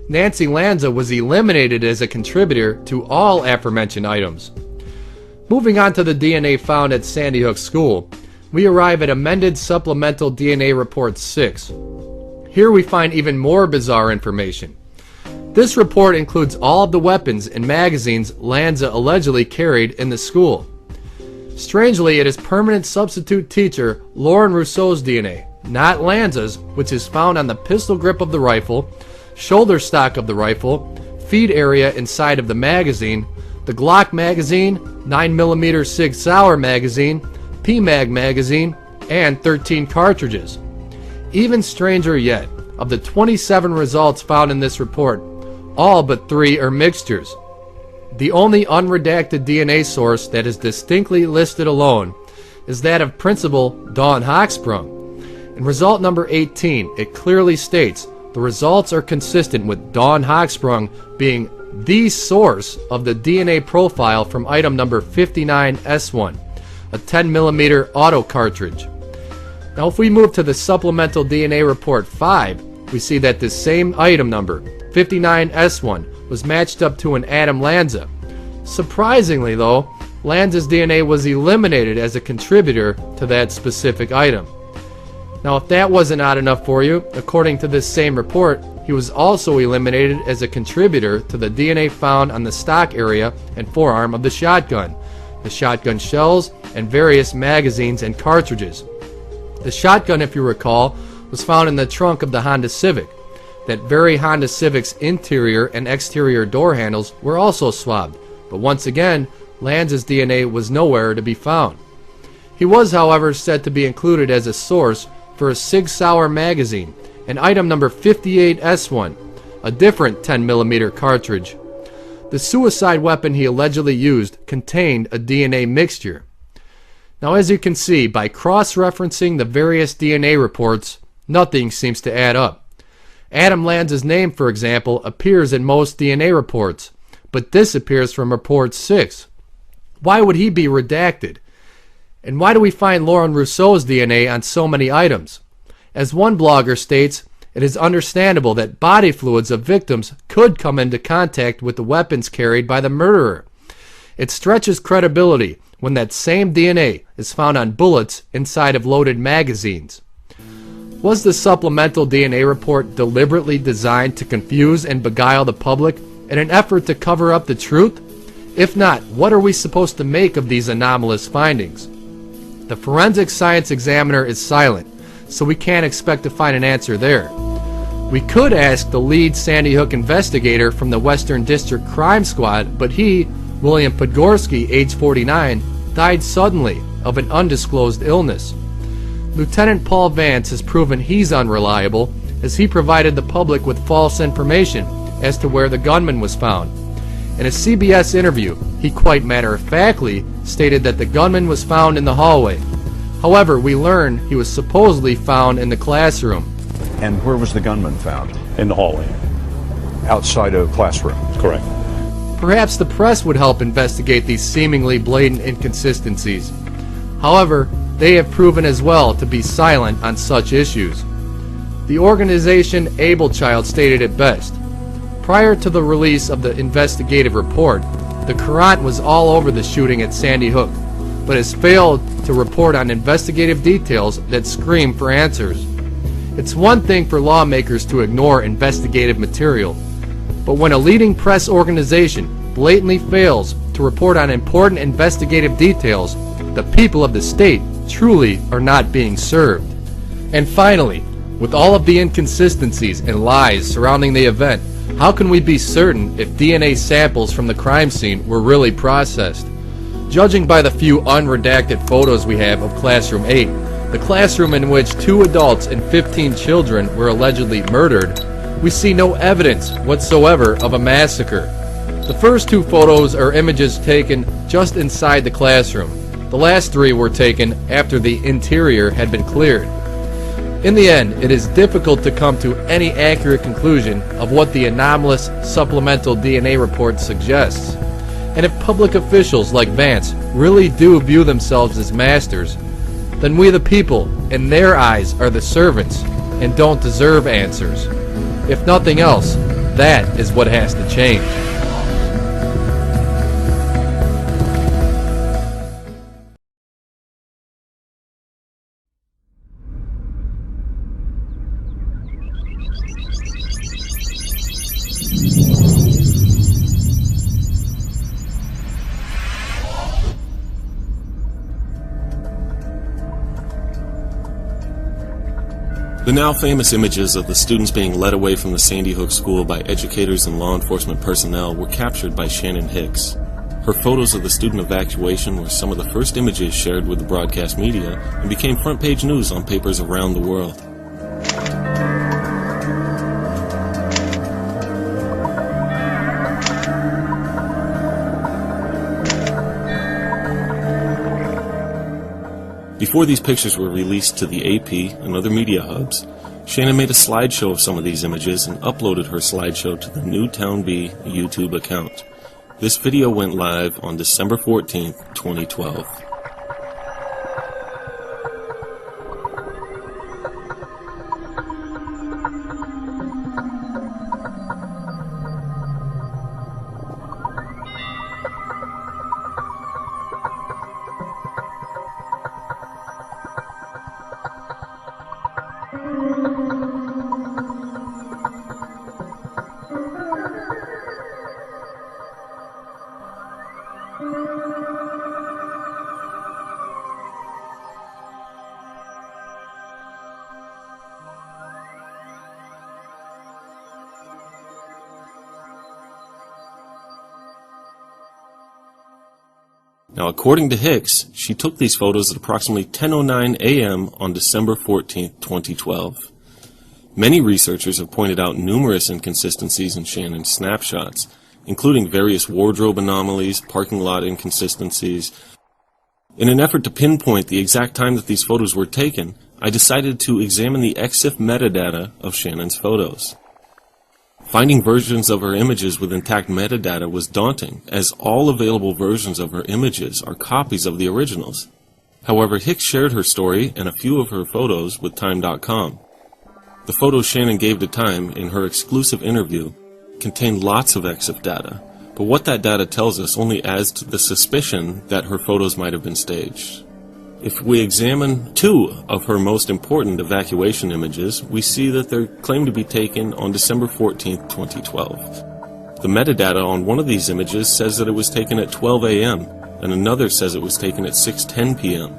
Nancy Lanza was eliminated as a contributor to all aforementioned items. Moving on to the DNA found at Sandy Hook School, we arrive at amended supplemental DNA report 6. Here we find even more bizarre information. This report includes all of the weapons and magazines Lanza allegedly carried in the school. Strangely, it is permanent substitute teacher Lauren Rousseau's DNA, not Lanza's, which is found on the pistol grip of the rifle, shoulder stock of the rifle, feed area inside of the magazine, the Glock magazine, 9mm Sig Sauer magazine, PMag magazine, and 13 cartridges. Even stranger yet, of the 27 results found in this report, all but 3 are mixtures. The only unredacted DNA source that is distinctly listed alone is that of Principal Dawn Hochsprung. In result number 18, it clearly states the results are consistent with Dawn Hochsprung being the source of the DNA profile from item number 59S1. A 10mm auto cartridge. Now if we move to the supplemental DNA report 5, we see that this same item number, 59S1, was matched up to an Adam Lanza. Surprisingly though, Lanza's DNA was eliminated as a contributor to that specific item. Now if that wasn't odd enough for you, according to this same report, he was also eliminated as a contributor to the DNA found on the stock area and forearm of the shotgun, the shotgun shells, and various magazines and cartridges. The shotgun, if you recall, was found in the trunk of the Honda Civic. That very Honda Civic's interior and exterior door handles were also swabbed, but once again, Lanza's DNA was nowhere to be found. He was, however, said to be included as a source for a Sig Sauer magazine, and item number 58S1, a different 10mm cartridge. The suicide weapon he allegedly used contained a DNA mixture. Now as you can see, by cross-referencing the various DNA reports, nothing seems to add up. Adam Lanza's name, for example, appears in most DNA reports, but disappears from report 6. Why would he be redacted? And why do we find Lauren Rousseau's DNA on so many items? As one blogger states, it is understandable that body fluids of victims could come into contact with the weapons carried by the murderer. It stretches credibility when that same DNA is found on bullets inside of loaded magazines. Was the supplemental DNA report deliberately designed to confuse and beguile the public in an effort to cover up the truth? If not, what are we supposed to make of these anomalous findings? The forensic science examiner is silent, so we can't expect to find an answer there. We could ask the lead Sandy Hook investigator from the Western District Crime Squad, but he, William Podgorski, age 49, died suddenly of an undisclosed illness. Lieutenant Paul Vance has proven he's unreliable, as he provided the public with false information as to where the gunman was found. In a CBS interview, he quite matter-of-factly stated that the gunman was found in the hallway. However, we learn he was supposedly found in the classroom. And where was the gunman found? In the hallway. Outside of classroom. Correct. Perhaps the press would help investigate these seemingly blatant inconsistencies. However, they have proven as well to be silent on such issues. The organization Able Child stated it best. Prior to the release of the investigative report, the Courant was all over the shooting at Sandy Hook, but has failed to report on investigative details that scream for answers. It's one thing for lawmakers to ignore investigative material, but when a leading press organization blatantly fails to report on important investigative details, the people of the state truly are not being served. And finally, with all of the inconsistencies and lies surrounding the event, how can we be certain if DNA samples from the crime scene were really processed? Judging by the few unredacted photos we have of Classroom 8, the classroom in which 2 adults and 15 children were allegedly murdered, we see no evidence whatsoever of a massacre. The first 2 photos are images taken just inside the classroom. The last 3 were taken after the interior had been cleared. In the end, it is difficult to come to any accurate conclusion of what the anomalous supplemental DNA report suggests. And if public officials like Vance really do view themselves as masters, then we the people, in their eyes, are the servants and don't deserve answers. If nothing else, that is what has to change. The now famous images of the students being led away from the Sandy Hook School by educators and law enforcement personnel were captured by Shannon Hicks. Her photos of the student evacuation were some of the first images shared with the broadcast media and became front-page news on papers around the world. Before these pictures were released to the AP and other media hubs, Shannon made a slideshow of some of these images and uploaded her slideshow to the Newtown Bee YouTube account. This video went live on December 14th, 2012. Now, according to Hicks, she took these photos at approximately 10:09 a.m. on December 14, 2012. Many researchers have pointed out numerous inconsistencies in Shannon's snapshots, including various wardrobe anomalies, parking lot inconsistencies. In an effort to pinpoint the exact time that these photos were taken, I decided to examine the EXIF metadata of Shannon's photos. Finding versions of her images with intact metadata was daunting, as all available versions of her images are copies of the originals. However, Hicks shared her story and a few of her photos with Time.com. The photos Shannon gave to Time in her exclusive interview contained lots of EXIF data, but what that data tells us only adds to the suspicion that her photos might have been staged. If we examine 2 of her most important evacuation images, we see that they're claimed to be taken on December 14, 2012. The metadata on one of these images says that it was taken at 12 a.m., and another says it was taken at 6:10 p.m.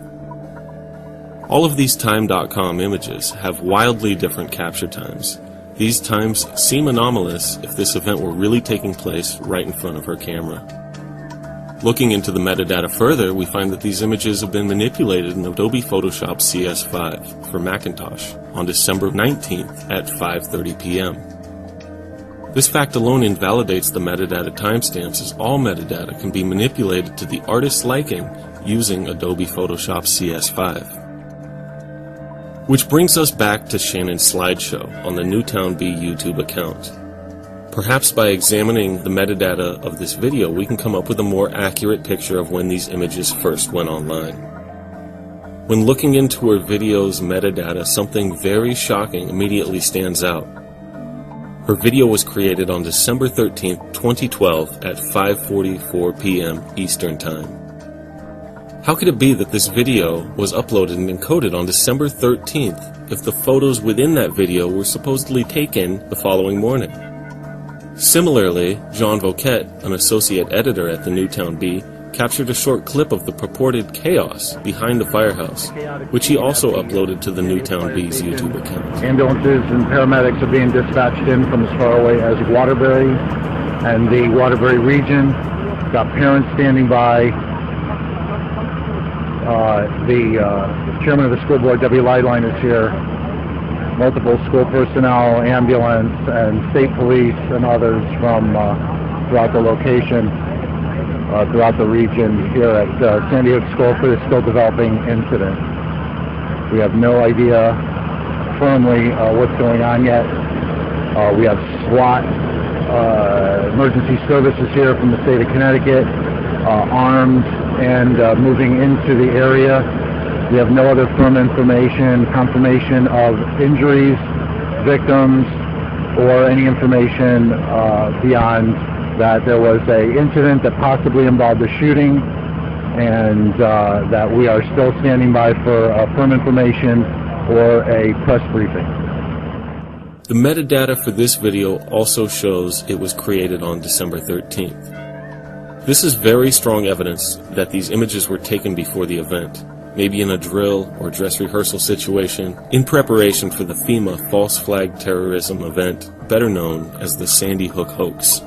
All of these Time.com images have wildly different capture times. These times seem anomalous if this event were really taking place right in front of her camera. Looking into the metadata further, we find that these images have been manipulated in Adobe Photoshop CS5 for Macintosh on December 19th at 5:30 p.m. This fact alone invalidates the metadata timestamps, as all metadata can be manipulated to the artist's liking using Adobe Photoshop CS5. Which brings us back to Shannon's slideshow on the Newtown Bee YouTube account. Perhaps by examining the metadata of this video, we can come up with a more accurate picture of when these images first went online. When looking into her video's metadata, something very shocking immediately stands out. Her video was created on December 13, 2012 at 5:44 p.m. Eastern Time. How could it be that this video was uploaded and encoded on December 13th if the photos within that video were supposedly taken the following morning? Similarly, Jean Vauquet, an associate editor at the Newtown Bee, captured a short clip of the purported chaos behind the firehouse, which he also uploaded to the Newtown Bee's YouTube account. Ambulances and paramedics are being dispatched in from as far away as Waterbury and the Waterbury region. Got parents standing by. The chairman of the school board, W. Lightline, is here. Multiple school personnel, ambulance, and state police and others from throughout the location, throughout the region here at Sandy Hook School for this still developing incident. We have no idea firmly what's going on yet. We have SWAT, emergency services here from the state of Connecticut, armed and moving into the area. We have no other firm information, confirmation of injuries, victims, or any information beyond that there was an incident that possibly involved a shooting, and that we are still standing by for firm information or a press briefing. The metadata for this video also shows it was created on December 13th. This is very strong evidence that these images were taken before the event, maybe in a drill or dress rehearsal situation, in preparation for the FEMA false flag terrorism event, better known as the Sandy Hook hoax.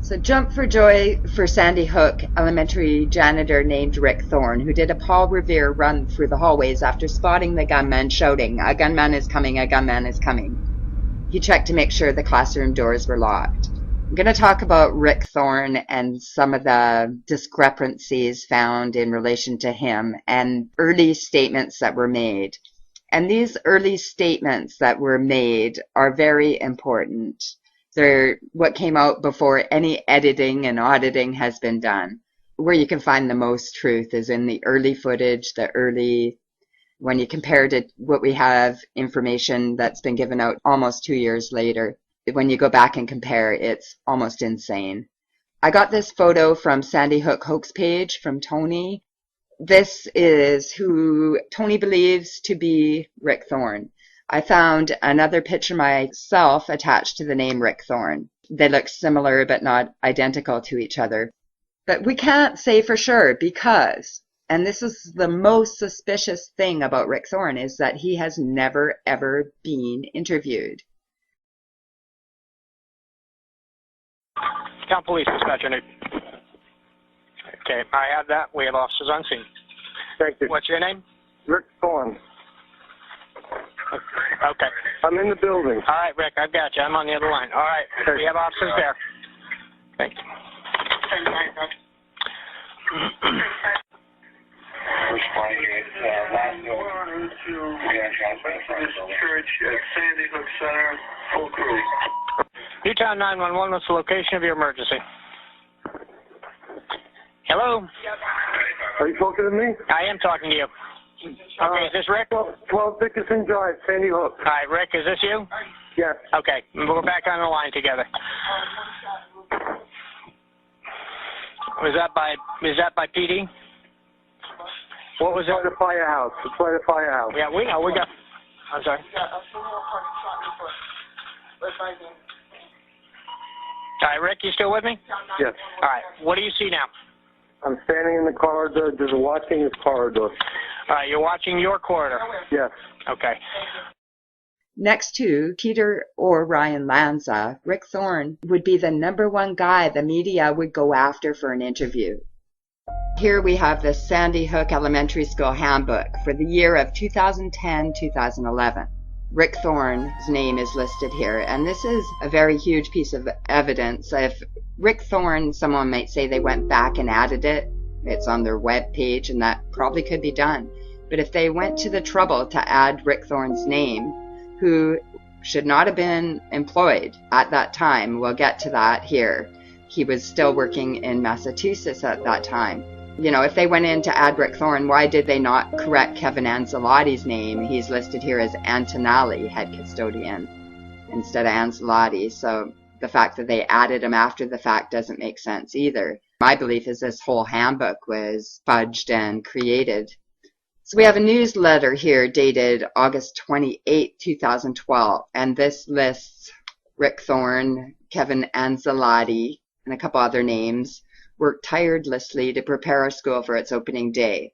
So jump for joy for Sandy Hook elementary janitor named Rick Thorne, who did a Paul Revere run through the hallways after spotting the gunman shouting, "A gunman is coming, a gunman is coming." He checked to make sure the classroom doors were locked. I'm going to talk about Rick Thorne and some of the discrepancies found in relation to him and early statements that were made. And these early statements that were made are very important. They're what came out before any editing and auditing has been done. Where you can find the most truth is in the early footage, when you compare to what we have information that's been given out almost 2 years later. When you go back and compare, it's almost insane. I got this photo from Sandy Hook hoax page from Tony. This is who Tony believes to be Rick Thorne. I found another picture myself attached to the name Rick Thorne. They look similar but not identical to each other. But we can't say for sure because, and this is the most suspicious thing about Rick Thorne, is that he has never ever been interviewed. Town Police Dispatcher. Okay, I have that. We have officers on scene. Thank you. What's your name? Rick Thorne. Okay. I'm in the building. All right, Rick, I've got you. I'm on the other line. All right, we have officers there. Thank you. Church at Sandy Hook Center, full crew. Newtown 911, what's the location of your emergency? Hello? Are you talking to me? I am talking to you. Okay, is this Rick? 12 Dickinson Drive, Sandy Hook. Hi, Rick, is this you? Yes. Okay, we're back on the line together. Is that by PD? What was it? By the firehouse. It's by the firehouse. Yeah, we know. We got. I'm sorry. All right, Rick, you still with me? Yes. All right, what do you see now? I'm standing in the corridor. There's a watching this corridor. All right, you're watching your corridor? Yes. Okay. Next to Peter or Ryan Lanza, Rick Thorne would be the #1 guy the media would go after for an interview. Here we have the Sandy Hook Elementary School Handbook for the year of 2010-2011. Rick Thorne's name is listed here, and this is a very huge piece of evidence. If Rick Thorne, someone might say they went back and added it, it's on their web page, and that probably could be done. But if they went to the trouble to add Rick Thorne's name, who should not have been employed at that time. We'll get to that here. He was still working in Massachusetts at that time. You know, if they went in to add Rick Thorne, why did they not correct Kevin Ancelotti's name? He's listed here as Antonelli, head custodian, instead of Ancelotti. So the fact that they added him after the fact doesn't make sense either. My belief is this whole handbook was fudged and created. So we have a newsletter here dated August 28, 2012, and this lists Rick Thorne, Kevin Ancelotti, and a couple other names worked tirelessly to prepare our school for its opening day.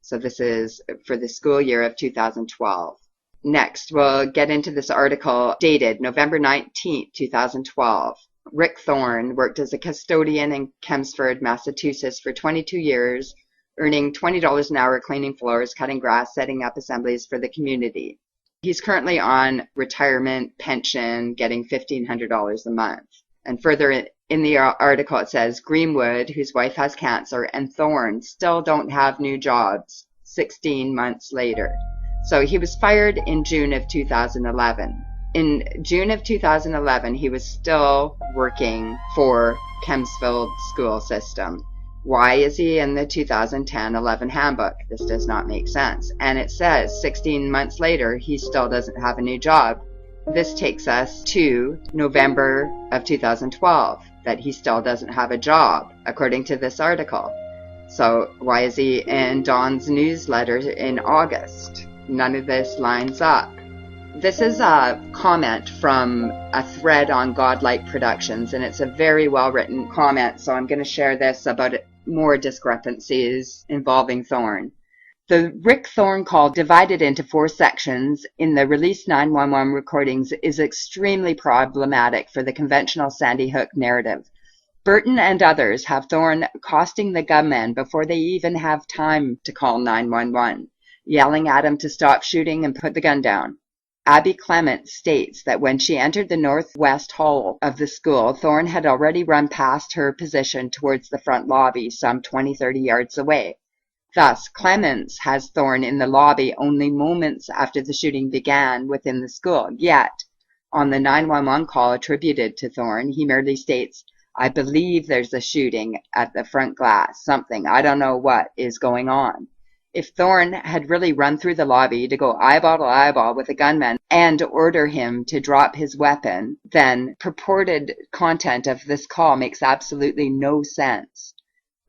So this is for the school year of 2012. Next, we'll get into this article dated November 19, 2012. Rick Thorne worked as a custodian in Chelmsford, Massachusetts for 22 years, earning $20 an hour cleaning floors, cutting grass, setting up assemblies for the community. He's currently on retirement pension, getting $1,500 a month. And further in the article, it says Greenwood, whose wife has cancer, and Thorne still don't have new jobs 16 months later. So he was fired in June of 2011. In June of 2011, he was still working for Chelmsford school system. Why is he in the 2010-11 handbook? This does not make sense. And it says 16 months later, he still doesn't have a new job. This takes us to November of 2012, that he still doesn't have a job, according to this article. So why is he in Dawn's newsletter in August? None of this lines up. This is a comment from a thread on Godlike Productions, and it's a very well-written comment, so I'm going to share this about more discrepancies involving Thorne. The Rick Thorne call, divided into 4 sections in the released 911 recordings, is extremely problematic for the conventional Sandy Hook narrative. Burton and others have Thorne accosting the gunmen before they even have time to call 911, yelling at him to stop shooting and put the gun down. Abby Clement states that when she entered the northwest hall of the school, Thorne had already run past her position towards the front lobby, some 20-30 yards away. Thus, Clements has Thorne in the lobby only moments after the shooting began within the school. Yet, on the 911 call attributed to Thorne, he merely states, "I believe there's a shooting at the front glass, something, I don't know what, is going on." If Thorne had really run through the lobby to go eyeball to eyeball with a gunman and order him to drop his weapon, then purported content of this call makes absolutely no sense.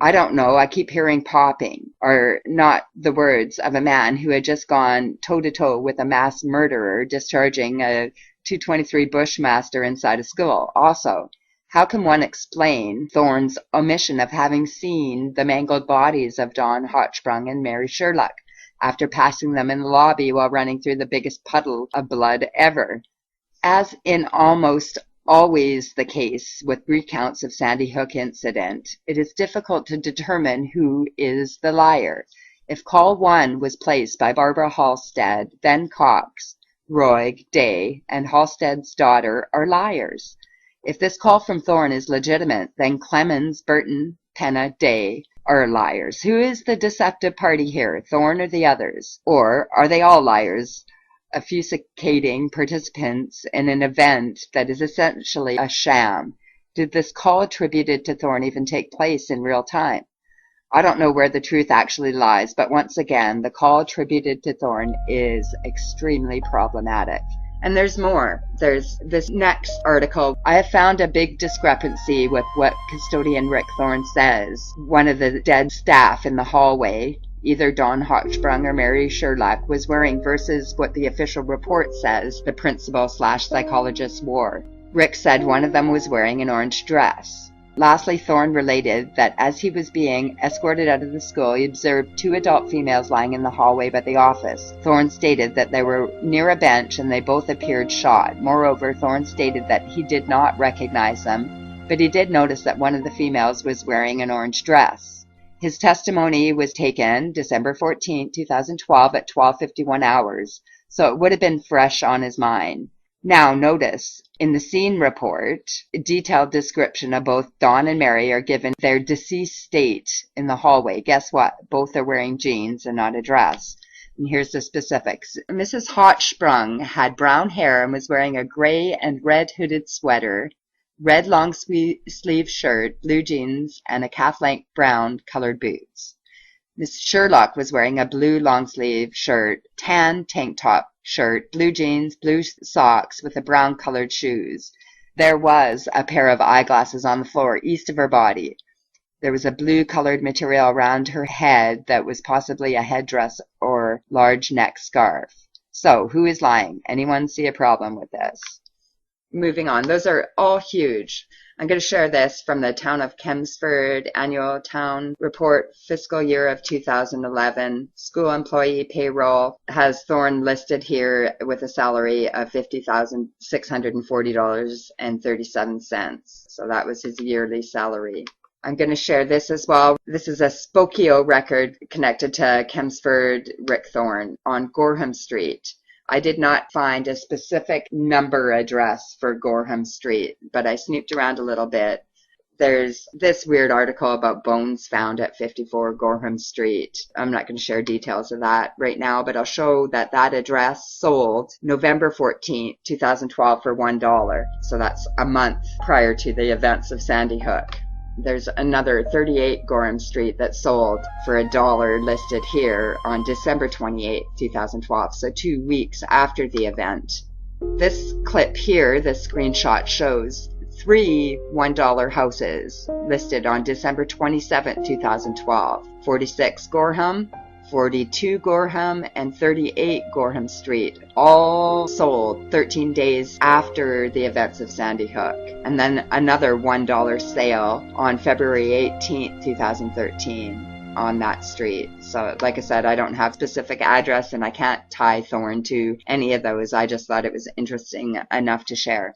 I don't know, I keep hearing popping, are not the words of a man who had just gone toe-to-toe with a mass murderer discharging a .223 Bushmaster inside a school. Also, how can one explain Thorne's omission of having seen the mangled bodies of Dawn Hochsprung and Mary Sherlock after passing them in the lobby while running through the biggest puddle of blood ever? As in almost always the case with recounts of Sandy Hook incident, it is difficult to determine who is the liar. If call 1 was placed by Barbara Halstead, then Cox, Roig, Day, and Halstead's daughter are liars. If this call from Thorne is legitimate, then Clemens, Burton, Penna, Day are liars. Who is the deceptive party here, Thorne or the others? Or are they all liars, obfuscating participants in an event that is essentially a sham? Did this call attributed to Thorne even take place in real time? I don't know where the truth actually lies, but once again, the call attributed to Thorne is extremely problematic. And there's more. There's this next article. I have found a big discrepancy with what custodian Rick Thorne says one of the dead staff in the hallway, either Dawn Hochsprung or Mary Sherlock, was wearing versus what the official report says the principal/psychologist wore. Rick said one of them was wearing an orange dress. Lastly, Thorne related that as he was being escorted out of the school, he observed 2 adult females lying in the hallway by the office. Thorne stated that they were near a bench and they both appeared shot. Moreover, Thorne stated that he did not recognize them, but he did notice that one of the females was wearing an orange dress. His testimony was taken December 14, 2012 at 12:51 hours, so it would have been fresh on his mind. Now, notice, in the scene report, a detailed description of both Dawn and Mary are given their deceased state in the hallway. Guess what? Both are wearing jeans and not a dress. And here's the specifics. Mrs. Hochsprung had brown hair and was wearing a gray and red hooded sweater, red long sleeve shirt, blue jeans, and a calf-length brown colored boots. Miss Sherlock was wearing a blue long sleeve shirt, tan tank top shirt, blue jeans, blue socks with a brown colored shoes. There was a pair of eyeglasses on the floor east of her body. There was a blue colored material around her head that was possibly a headdress or large neck scarf. So, who is lying? Anyone see a problem with this? Moving on. Those are all huge. I'm going to share this from the Town of Chelmsford Annual Town Report, fiscal year of 2011. School employee payroll has Thorne listed here with a salary of $50,640.37. So that was his yearly salary. I'm going to share this as well. This is a Spokeo record connected to Chelmsford Rick Thorne on Gorham Street. I did not find a specific number address for Gorham Street, but I snooped around a little bit. There's this weird article about bones found at 54 Gorham Street. I'm not going to share details of that right now, but I'll show that that address sold November 14th, 2012 for $1. So that's a month prior to the events of Sandy Hook. There's another 38 Gorham Street that sold for $1 listed here on December 28, 2012, so 2 weeks after the event. This clip here, this screenshot, shows 3 $1 houses listed on December 27, 2012. 46 Gorham, 42 Gorham, and 38 Gorham Street, all sold 13 days after the events of Sandy Hook. And then another $1 sale on February 18, 2013 on that street. So like I said, I don't have specific address and I can't tie Thorne to any of those. I just thought it was interesting enough to share.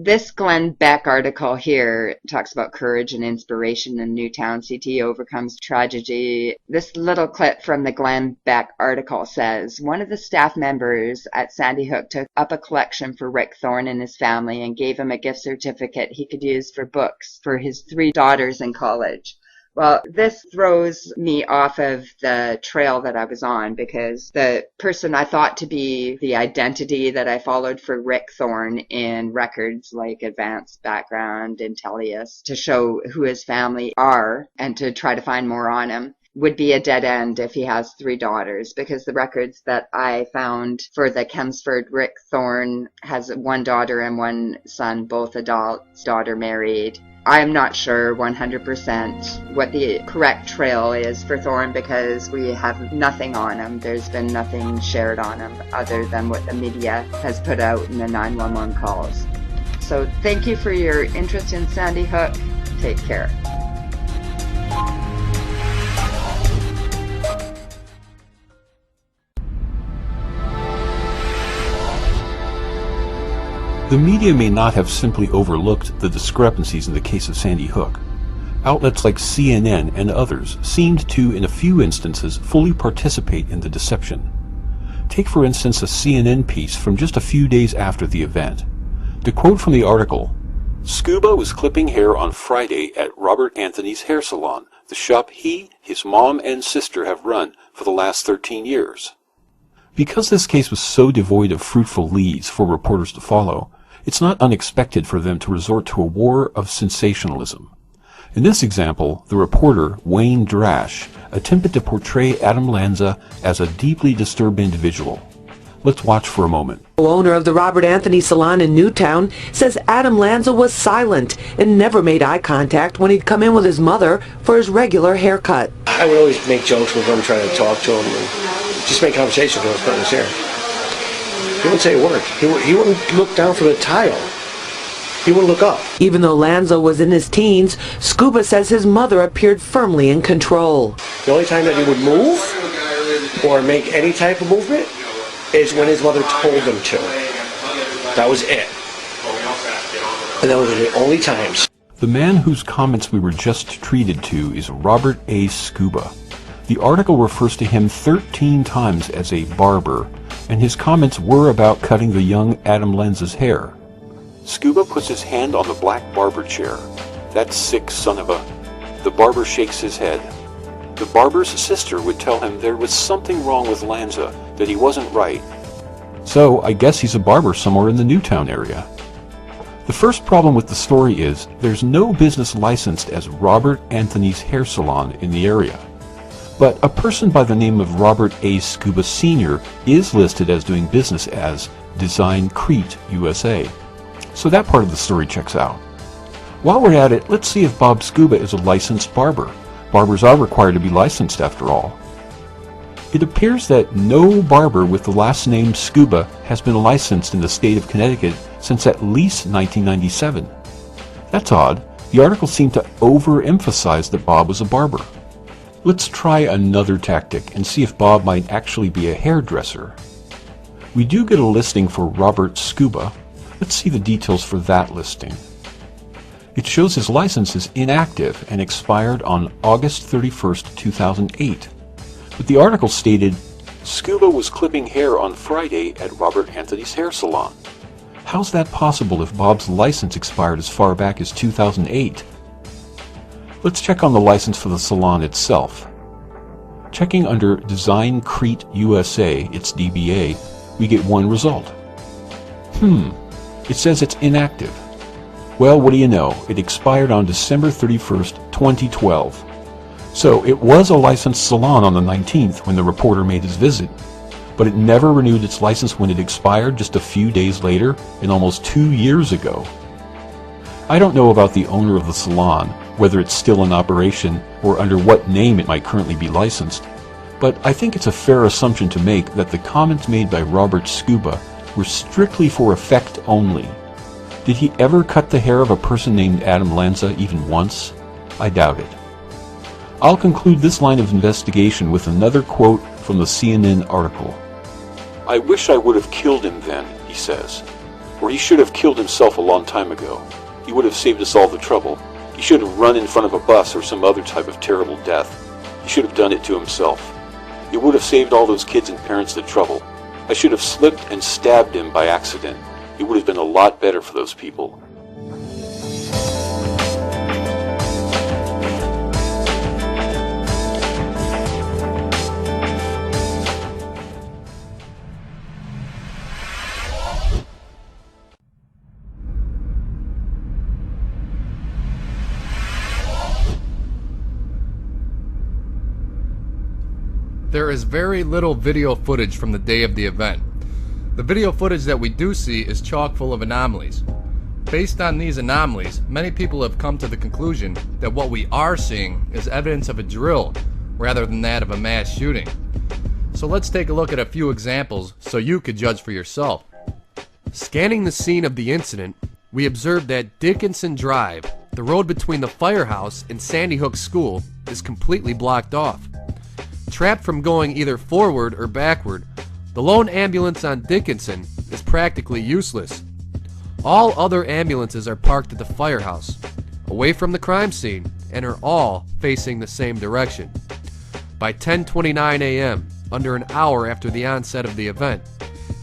This Glenn Beck article here talks about courage and inspiration in Newtown. CT overcomes tragedy. This little clip from the Glenn Beck article says, one of the staff members at Sandy Hook took up a collection for Rick Thorne and his family and gave him a gift certificate he could use for books for his 3 daughters in college. Well, this throws me off of the trail that I was on because the person I thought to be the identity that I followed for Rick Thorne in records like Advanced Background, Intellius, to show who his family are and to try to find more on him, would be a dead end if he has 3 daughters, because the records that I found for the Chelmsford Rick Thorne has 1 daughter and 1 son, both adults, daughter married. I'm not sure 100% what the correct trail is for Thorne because we have nothing on him. There's been nothing shared on him other than what the media has put out in the 911 calls. So thank you for your interest in Sandy Hook. Take care. The media may not have simply overlooked the discrepancies in the case of Sandy Hook. Outlets like CNN and others seemed to, in a few instances, fully participate in the deception. Take, for instance, a CNN piece from just a few days after the event. To quote from the article, "Scuba was clipping hair on Friday at Robert Anthony's hair salon, the shop he, his mom, and sister have run for the last 13 years. Because this case was so devoid of fruitful leads for reporters to follow, it's not unexpected for them to resort to a war of sensationalism. In this example, the reporter, Wayne Drash, attempted to portray Adam Lanza as a deeply disturbed individual. Let's watch for a moment. Owner of the Robert Anthony Salon in Newtown says Adam Lanza was silent and never made eye contact when he'd come in with his mother for his regular haircut. I would always make jokes with him, trying to talk to him, and just make conversation with him, cutting his hair. He wouldn't say a word. He wouldn't look down from the tile. He wouldn't look up. Even though Lanza was in his teens, Scuba says his mother appeared firmly in control. The only time that he would move or make any type of movement is when his mother told him to. That was it. And that was the only times. The man whose comments we were just treated to is Robert A. Scuba. The article refers to him 13 times as a barber, and his comments were about cutting the young Adam Lanza's hair. Scuba puts his hand on the black barber chair. That sick son of a... The barber shakes his head. the barber's sister would tell him there was something wrong with Lanza, that he wasn't right. So I guess he's a barber somewhere in the Newtown area. The first problem with the story is there's no business licensed as Robert Anthony's Hair Salon in the area. But a person by the name of Robert A. Scuba Sr. is listed as doing business as Design Crete USA. So that part of the story checks out. While we're at it, let's see if Bob Scuba is a licensed barber. Barbers are required to be licensed after all. It appears that no barber with the last name Scuba has been licensed in the state of Connecticut since at least 1997. That's odd. The article seemed to overemphasize that Bob was a barber. Let's try another tactic and see if Bob might actually be a hairdresser. We do get a listing for Robert Scuba. Let's see the details for that listing. It shows his license is inactive and expired on August 31st, 2008. But the article stated, Scuba was clipping hair on Friday at Robert Anthony's Hair Salon. How's that possible if Bob's license expired as far back as 2008? Let's check on the license for the salon itself. Checking under Design Crete USA, its DBA, we get one result. It says it's inactive. Well, what do you know? It expired on December 31st, 2012. So it was a licensed salon on the 19th when the reporter made his visit, but it never renewed its license when it expired just a few days later and almost 2 years ago. I don't know about the owner of the salon, whether it's still in operation or under what name it might currently be licensed, but I think it's a fair assumption to make that the comments made by Robert Scuba were strictly for effect only. Did he ever cut the hair of a person named Adam Lanza even once? I doubt it. I'll conclude this line of investigation with another quote from the CNN article. I wish I would have killed him then, he says. Or he should have killed himself a long time ago. He would have saved us all the trouble. He should have run in front of a bus or some other type of terrible death. He should have done it to himself. It would have saved all those kids and parents the trouble. I should have slipped and stabbed him by accident. It would have been a lot better for those people. There is very little video footage from the day of the event. The video footage that we do see is chock full of anomalies. Based on these anomalies, many people have come to the conclusion that what we are seeing is evidence of a drill rather than that of a mass shooting. So let's take a look at a few examples so you could judge for yourself. Scanning the scene of the incident, we observed that Dickinson Drive, the road between the firehouse and Sandy Hook School, is completely blocked off. Trapped from going either forward or backward, the lone ambulance on Dickinson is practically useless. All other ambulances are parked at the firehouse, away from the crime scene, and are all facing the same direction. By 10:29 a.m., under an hour after the onset of the event,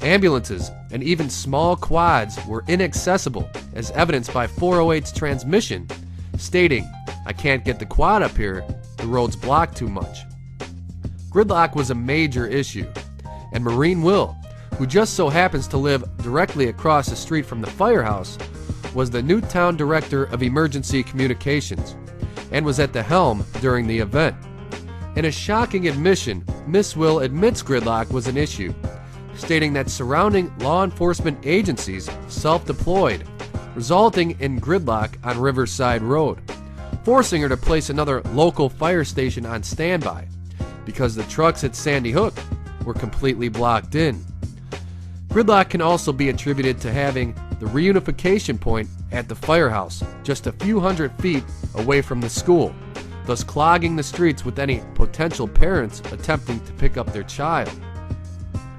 ambulances and even small quads were inaccessible, as evidenced by 408's transmission stating, "I can't get the quad up here, the road's blocked too much." Gridlock was a major issue, and Maureen Will, who just so happens to live directly across the street from the firehouse, was the Newtown Director of Emergency Communications and was at the helm during the event. In a shocking admission, Miss Will admits gridlock was an issue, stating that surrounding law enforcement agencies self-deployed, resulting in gridlock on Riverside Road, forcing her to place another local fire station on standby because the trucks at Sandy Hook were completely blocked in. Gridlock can also be attributed to having the reunification point at the firehouse just a few hundred feet away from the school, thus clogging the streets with any potential parents attempting to pick up their child.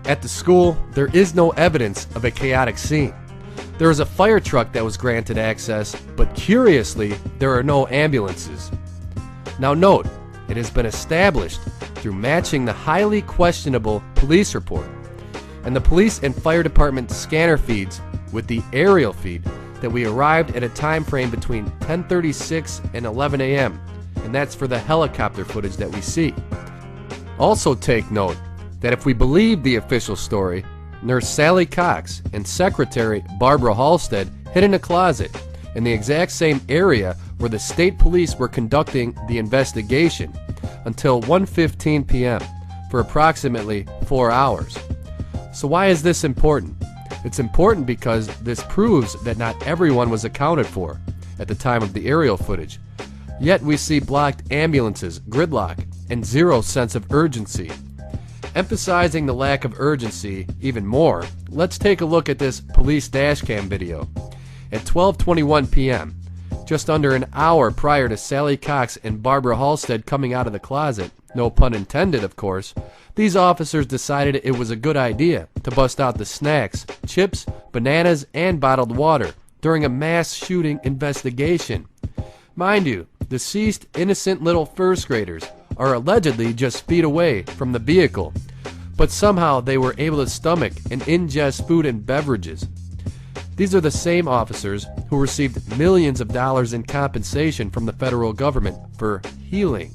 At the school, there is no evidence of a chaotic scene. There is a fire truck that was granted access, but curiously, there are no ambulances. Now note, it has been established through matching the highly questionable police report and the police and fire department scanner feeds with the aerial feed that we arrived at a time frame between 10:36 and 11 a.m. and that's for the helicopter footage that we see. Also take note that if we believe the official story, Nurse Sally Cox and Secretary Barbara Halstead hid in a closet in the exact same area where the state police were conducting the investigation until 1:15 p.m. for approximately 4 hours. So why is this important? It's important because this proves that not everyone was accounted for at the time of the aerial footage. Yet we see blocked ambulances, gridlock, and zero sense of urgency. Emphasizing the lack of urgency even more, let's take a look at this police dashcam video. At 12:21 p.m., just under an hour prior to Sally Cox and Barbara Halstead coming out of the closet, no pun intended of course, these officers decided it was a good idea to bust out the snacks, chips, bananas, and bottled water during a mass shooting investigation. Mind you, deceased innocent little first graders are allegedly just feet away from the vehicle, but somehow they were able to stomach and ingest food and beverages. These are the same officers who received millions of dollars in compensation from the federal government for healing.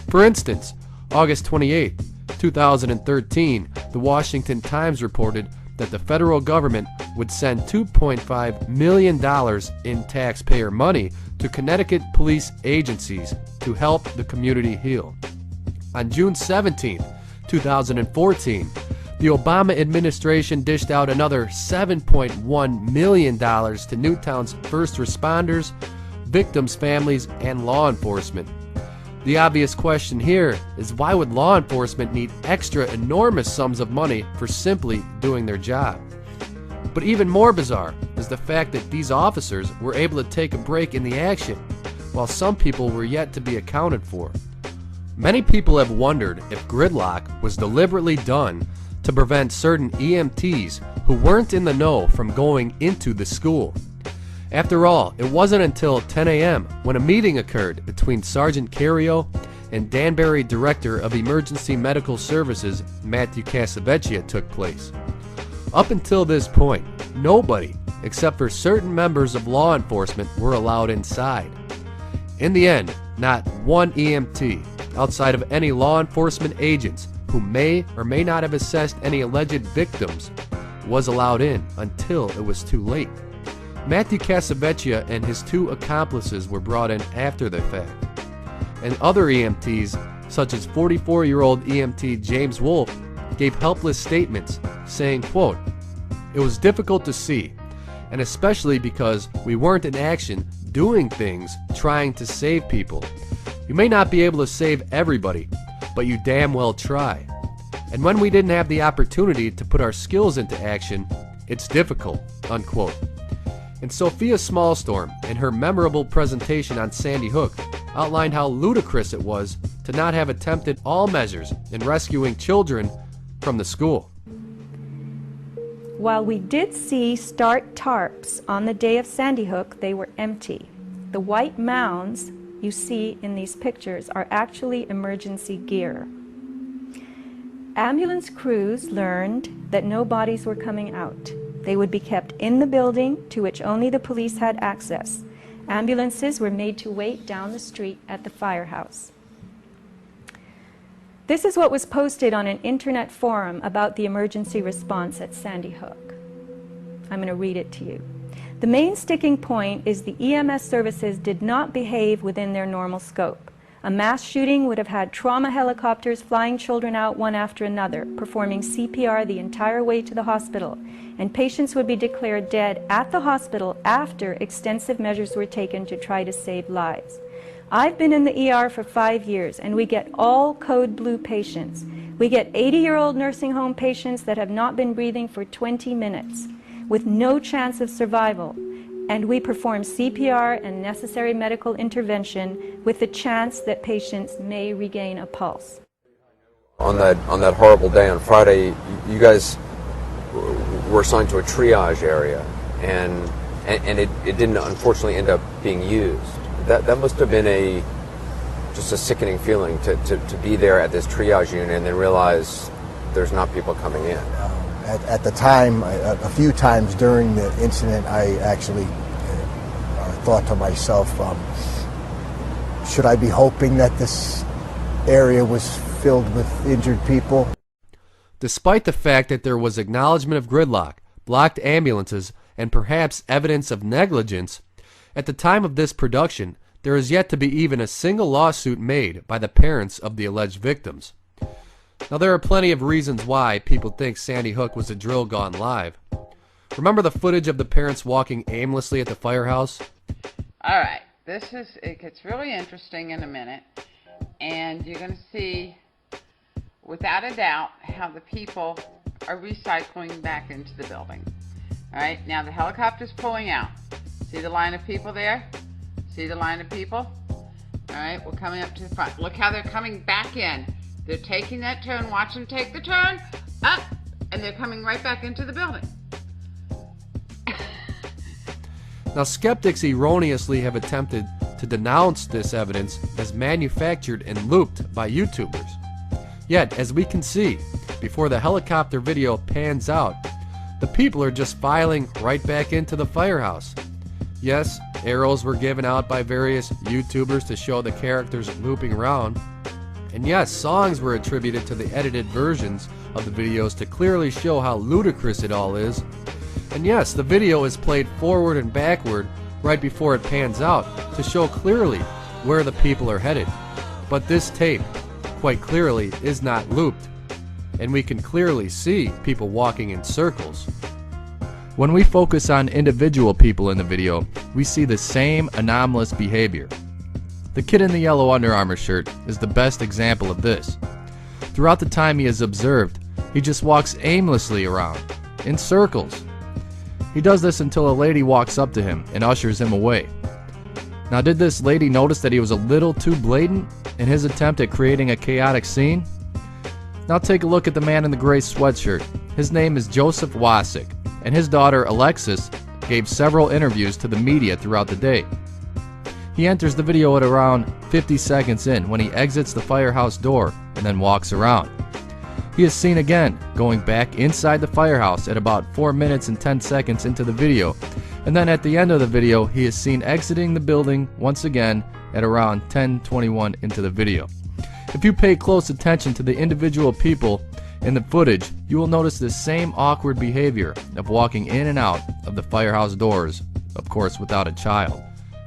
For instance, August 28, 2013, the Washington Times reported that the federal government would send $2.5 million in taxpayer money to Connecticut police agencies to help the community heal. On June 17, 2014, the Obama administration dished out another $7.1 million to Newtown's first responders, victims' families, and law enforcement. The obvious question here is, why would law enforcement need extra enormous sums of money for simply doing their job? But even more bizarre is the fact that these officers were able to take a break in the action, while some people were yet to be accounted for. Many people have wondered if gridlock was deliberately done to prevent certain EMTs who weren't in the know from going into the school. After all, it wasn't until 10 a.m. when a meeting occurred between Sergeant Cario and Danbury Director of Emergency Medical Services Matthew Casavecchia took place. Up until this point, nobody, except for certain members of law enforcement, were allowed inside. In the end, not one EMT, outside of any law enforcement agents who may or may not have assessed any alleged victims, was allowed in until it was too late. Matthew Casavecchia and his two accomplices were brought in after the fact. And other EMTs, such as 44-year-old EMT James Wolfe, gave helpless statements saying, quote, "It was difficult to see, and especially because we weren't in action doing things trying to save people. You may not be able to save everybody, but you damn well try. And when we didn't have the opportunity to put our skills into action, it's difficult," unquote. And Sophia Smallstorm, in her memorable presentation on Sandy Hook, outlined how ludicrous it was to not have attempted all measures in rescuing children from the school. While we did see start tarps on the day of Sandy Hook, they were empty. The white mounds you see in these pictures are actually emergency gear. Ambulance crews learned that no bodies were coming out. They would be kept in the building to which only the police had access. Ambulances were made to wait down the street at the firehouse. This is what was posted on an internet forum about the emergency response at Sandy Hook. I'm going to read it to you. The main sticking point is the EMS services did not behave within their normal scope. A mass shooting would have had trauma helicopters flying children out one after another, performing CPR the entire way to the hospital, and patients would be declared dead at the hospital after extensive measures were taken to try to save lives. I've been in the ER for 5 years, and we get all code blue patients. We get 80-year-old nursing home patients that have not been breathing for 20 minutes, with no chance of survival. And we perform CPR and necessary medical intervention with the chance that patients may regain a pulse. On that horrible day on Friday, you guys were assigned to a triage area, and it didn't unfortunately end up being used. That must have been just a sickening feeling to be there at this triage unit and then realize there's not people coming in. At the time, a few times during the incident, I actually thought to myself, Should I be hoping that this area was filled with injured people? Despite the fact that there was acknowledgement of gridlock, blocked ambulances, and perhaps evidence of negligence, at the time of this production, there is yet to be even a single lawsuit made by the parents of the alleged victims. Now, there are plenty of reasons why people think Sandy Hook was a drill gone live. Remember the footage of the parents walking aimlessly at the firehouse? All right, it gets really interesting in a minute, and you're going to see, without a doubt, how the people are recycling back into the building. All right, now the helicopter's pulling out. See the line of people there? See the line of people? All right, we're coming up to the front. Look how they're coming back in. They're taking that turn. Watch them take the turn. Up. And they're coming right back into the building. Now, skeptics erroneously have attempted to denounce this evidence as manufactured and looped by YouTubers. Yet, as we can see, before the helicopter video pans out, the people are just filing right back into the firehouse. Yes, arrows were given out by various YouTubers to show the characters looping around. And yes, songs were attributed to the edited versions of the videos to clearly show how ludicrous it all is. And yes, the video is played forward and backward right before it pans out to show clearly where the people are headed. But this tape, quite clearly, is not looped, and we can clearly see people walking in circles. When we focus on individual people in the video, we see the same anomalous behavior. The kid in the yellow Under Armour shirt is the best example of this. Throughout the time he is observed, he just walks aimlessly around, in circles. He does this until a lady walks up to him and ushers him away. Now, did this lady notice that he was a little too blatant in his attempt at creating a chaotic scene? Now take a look at the man in the gray sweatshirt. His name is Joseph Wasick, and his daughter Alexis gave several interviews to the media throughout the day. He enters the video at around 50 seconds in when he exits the firehouse door and then walks around. He is seen again going back inside the firehouse at about 4 minutes and 10 seconds into the video, and then at the end of the video he is seen exiting the building once again at around 10:21 into the video. If you pay close attention to the individual people in the footage, you will notice the same awkward behavior of walking in and out of the firehouse doors, of course without a child.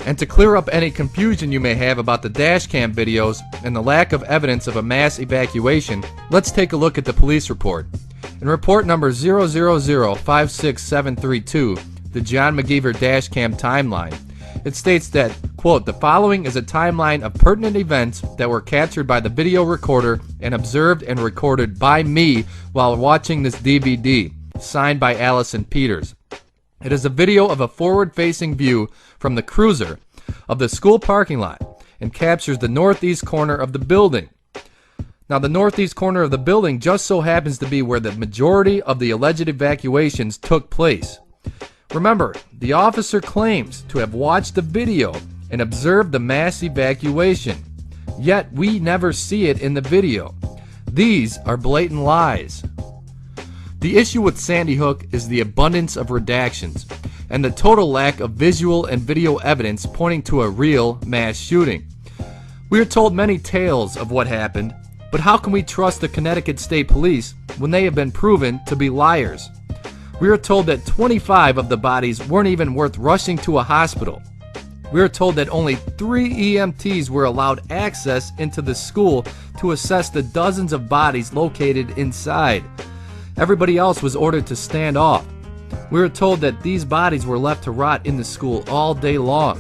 And to clear up any confusion you may have about the dashcam videos and the lack of evidence of a mass evacuation, let's take a look at the police report. In report number 000-56732, the John McGeever dashcam timeline, it states that, quote, the following is a timeline of pertinent events that were captured by the video recorder and observed and recorded by me while watching this DVD, signed by Allison Peters. It is a video of a forward-facing view from the cruiser of the school parking lot and captures the northeast corner of the building. Now, the northeast corner of the building just so happens to be where the majority of the alleged evacuations took place. Remember, the officer claims to have watched the video and observed the mass evacuation, yet we never see it in the video. These are blatant lies. The issue with Sandy Hook is the abundance of redactions and the total lack of visual and video evidence pointing to a real mass shooting. We are told many tales of what happened, but how can we trust the Connecticut State Police when they have been proven to be liars? We are told that 25 of the bodies weren't even worth rushing to a hospital. We are told that only 3 EMTs were allowed access into the school to assess the dozens of bodies located inside. Everybody else was ordered to stand off. We were told that these bodies were left to rot in the school all day long.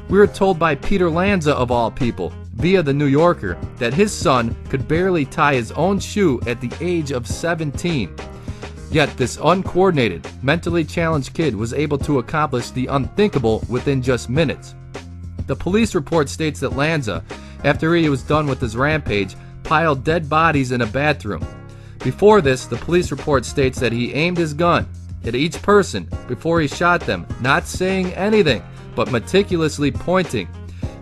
We were told by Peter Lanza, of all people, via the New Yorker, that his son could barely tie his own shoe at the age of 17. Yet this uncoordinated, mentally challenged kid was able to accomplish the unthinkable within just minutes. The police report states that Lanza, after he was done with his rampage, piled dead bodies in a bathroom. Before this, the police report states that he aimed his gun at each person before he shot them, not saying anything, but meticulously pointing.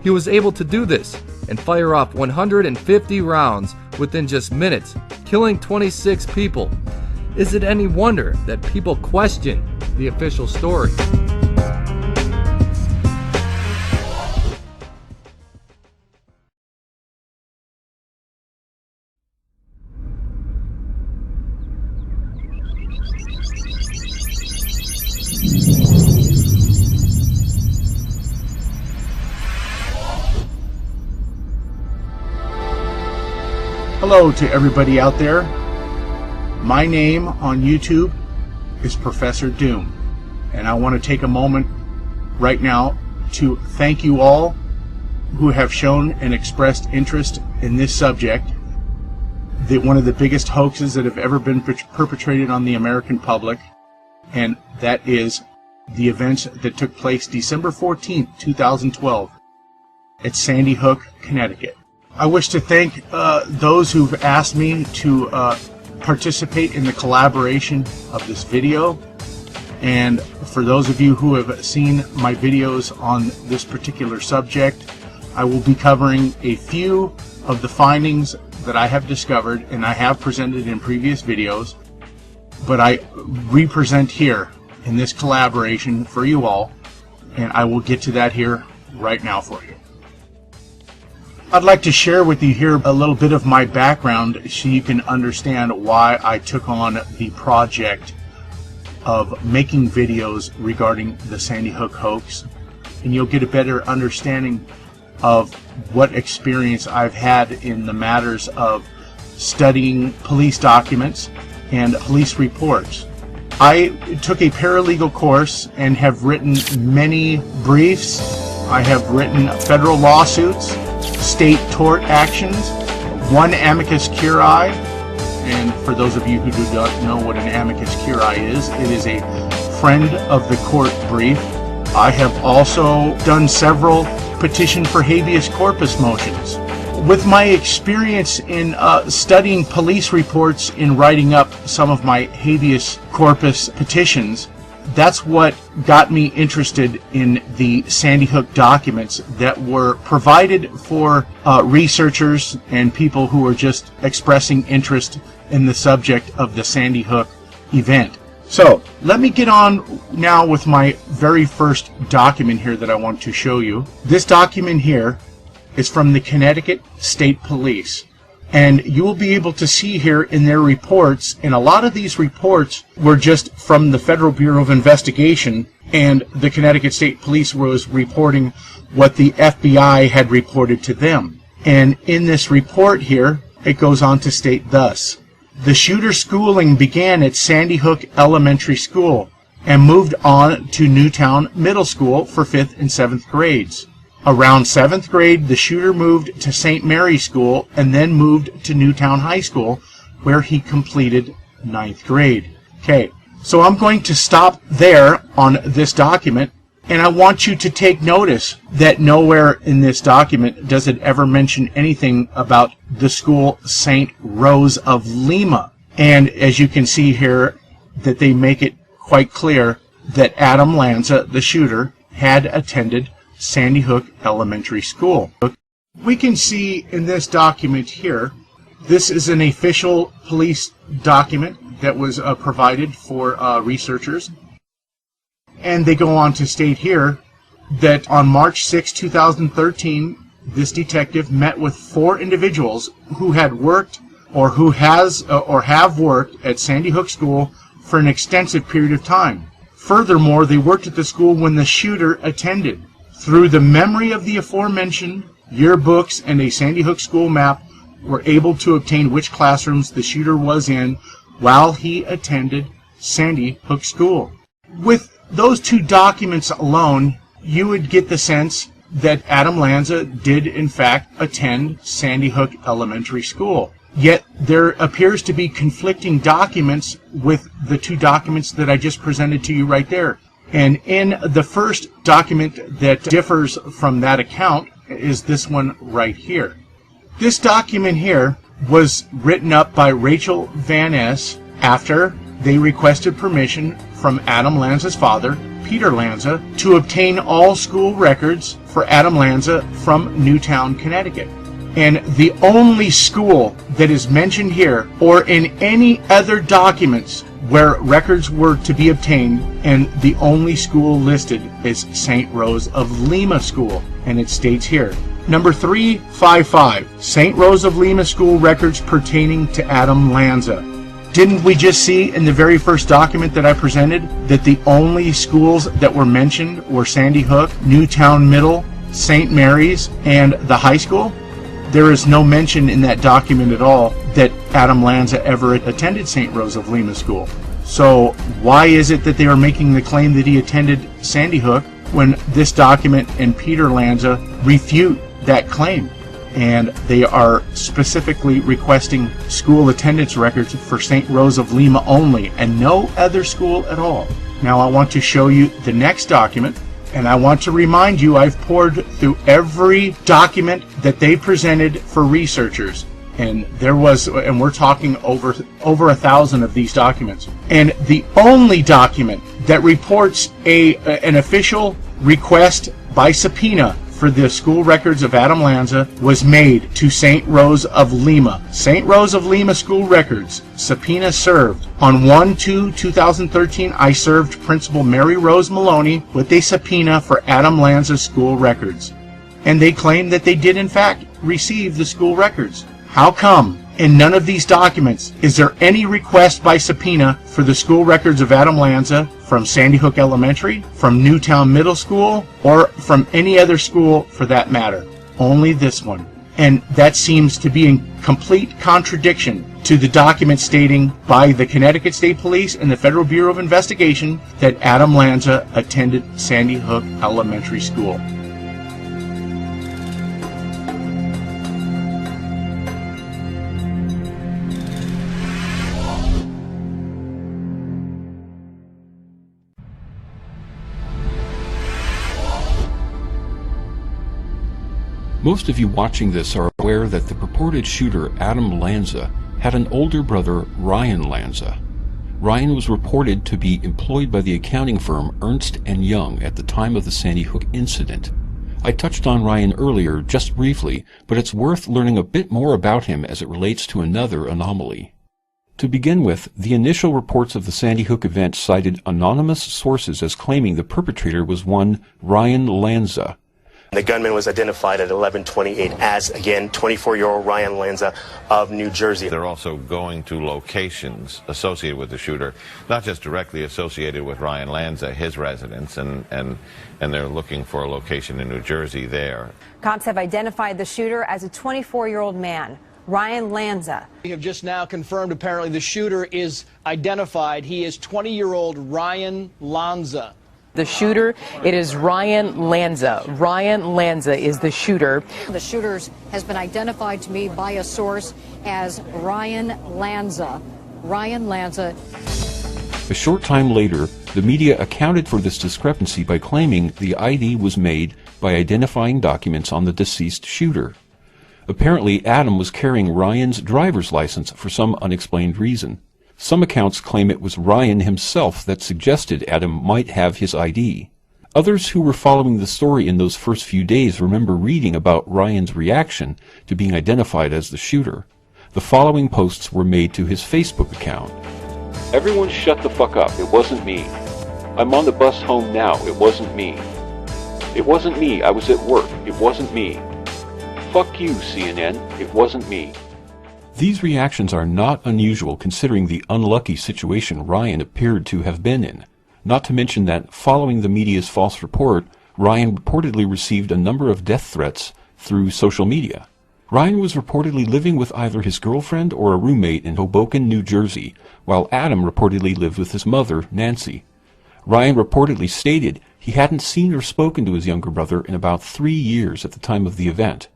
He was able to do this and fire off 150 rounds within just minutes, killing 26 people. Is it any wonder that people question the official story? Hello to everybody out there. My name on YouTube is Professor Doom, and I want to take a moment right now to thank you all who have shown and expressed interest in this subject, one of the biggest hoaxes that have ever been perpetrated on the American public, and that is the events that took place December 14th, 2012 at Sandy Hook, Connecticut. I wish to thank those who've asked me to participate in the collaboration of this video, and for those of you who have seen my videos on this particular subject, I will be covering a few of the findings that I have discovered and I have presented in previous videos, but I represent here in this collaboration for you all, and I will get to that here right now for you. I'd like to share with you here a little bit of my background so you can understand why I took on the project of making videos regarding the Sandy Hook hoax, and you'll get a better understanding of what experience I've had in the matters of studying police documents and police reports. I took a paralegal course and have written many briefs. I have written federal lawsuits, state tort actions, one amicus curiae, and for those of you who do not know what an amicus curiae is, it is a friend of the court brief. I have also done several petition for habeas corpus motions. With my experience in studying police reports in writing up some of my habeas corpus petitions, that's what got me interested in the Sandy Hook documents that were provided for researchers and people who were just expressing interest in the subject of the Sandy Hook event. So let me get on now with my very first document here that I want to show you. This document here is from the Connecticut State Police, and you will be able to see here in their reports, and a lot of these reports were just from the Federal Bureau of Investigation, and the Connecticut State Police was reporting what the FBI had reported to them. And in this report here, it goes on to state thus: the shooter schooling began at Sandy Hook Elementary School and moved on to Newtown Middle School for 5th and 7th grades. Around 7th grade, the shooter moved to St. Mary's School and then moved to Newtown High School, where he completed 9th grade. Okay, so I'm going to stop there on this document, and I want you to take notice that nowhere in this document does it ever mention anything about the school St. Rose of Lima. And as you can see here, that they make it quite clear that Adam Lanza, the shooter, had attended Sandy Hook Elementary School. We can see in this document here, this is an official police document that was provided for researchers. And they go on to state here that on March 6, 2013, this detective met with 4 individuals who had worked or who have worked at Sandy Hook School for an extensive period of time. Furthermore, they worked at the school when the shooter attended. Through the memory of the aforementioned yearbooks and a Sandy Hook school map, were able to obtain which classrooms the shooter was in while he attended Sandy Hook School. With those 2 documents alone, you would get the sense that Adam Lanza did in fact attend Sandy Hook Elementary School. Yet there appears to be conflicting documents with the 2 documents that I just presented to you right there. And in the first document that differs from that account is this one right here. This document here was written up by Rachel Van Ness after they requested permission from Adam Lanza's father, Peter Lanza, to obtain all school records for Adam Lanza from Newtown, Connecticut. And the only school that is mentioned here or in any other documents where records were to be obtained, and the only school listed is St. Rose of Lima School, and it states here, number 355, St. Rose of Lima School records pertaining to Adam Lanza. Didn't we just see in the very first document that I presented that the only schools that were mentioned were Sandy Hook, Newtown Middle, St. Mary's, and the high school? there is no mention in that document at all that Adam Lanza ever attended St. Rose of Lima School. So why is it that they are making the claim that he attended Sandy Hook when this document and Peter Lanza refute that claim? And they are specifically requesting school attendance records for St. Rose of Lima only and no other school at all. Now I want to show you the next document, and I want to remind you I've poured through every document that they presented for researchers. And we're talking over 1,000 of these documents. And the only document that reports an official request by subpoena for the school records of Adam Lanza was made to St. Rose of Lima. St. Rose of Lima school records, subpoena served. On 1/2/2013, I served Principal Mary Rose Maloney with a subpoena for Adam Lanza's school records. And they claim that they did in fact receive the school records. How come in none of these documents is there any request by subpoena for the school records of Adam Lanza from Sandy Hook Elementary, from Newtown Middle School, or from any other school for that matter? Only this one. And that seems to be in complete contradiction to the document stating by the Connecticut State Police and the Federal Bureau of Investigation that Adam Lanza attended Sandy Hook Elementary School. Most of you watching this are aware that the purported shooter, Adam Lanza, had an older brother, Ryan Lanza. Ryan was reported to be employed by the accounting firm Ernst & Young at the time of the Sandy Hook incident. I touched on Ryan earlier, just briefly, but it's worth learning a bit more about him as it relates to another anomaly. To begin with, the initial reports of the Sandy Hook event cited anonymous sources as claiming the perpetrator was one Ryan Lanza. The gunman was identified at 11:28 as, again, 24-year-old Ryan Lanza of New Jersey. They're also going to locations associated with the shooter, not just directly associated with Ryan Lanza, his residence, and they're looking for a location in New Jersey there. Cops have identified the shooter as a 24-year-old man, Ryan Lanza. We have just now confirmed apparently the shooter is identified. He is 20-year-old Ryan Lanza. The shooter, it is Ryan Lanza. Ryan Lanza is the shooter. The shooter has been identified to me by a source as Ryan Lanza. Ryan Lanza. A short time later, the media accounted for this discrepancy by claiming the ID was made by identifying documents on the deceased shooter. Apparently, Adam was carrying Ryan's driver's license for some unexplained reason. Some accounts claim it was Ryan himself that suggested Adam might have his ID. Others who were following the story in those first few days remember reading about Ryan's reaction to being identified as the shooter. The following posts were made to his Facebook account. Everyone shut the fuck up. It wasn't me. I'm on the bus home now. It wasn't me. It wasn't me. I was at work. It wasn't me. Fuck you, CNN. It wasn't me. These reactions are not unusual considering the unlucky situation Ryan appeared to have been in. Not to mention that, following the media's false report, Ryan reportedly received a number of death threats through social media. Ryan was reportedly living with either his girlfriend or a roommate in Hoboken, New Jersey, while Adam reportedly lived with his mother, Nancy. Ryan reportedly stated he hadn't seen or spoken to his younger brother in about 3 years at the time of the event.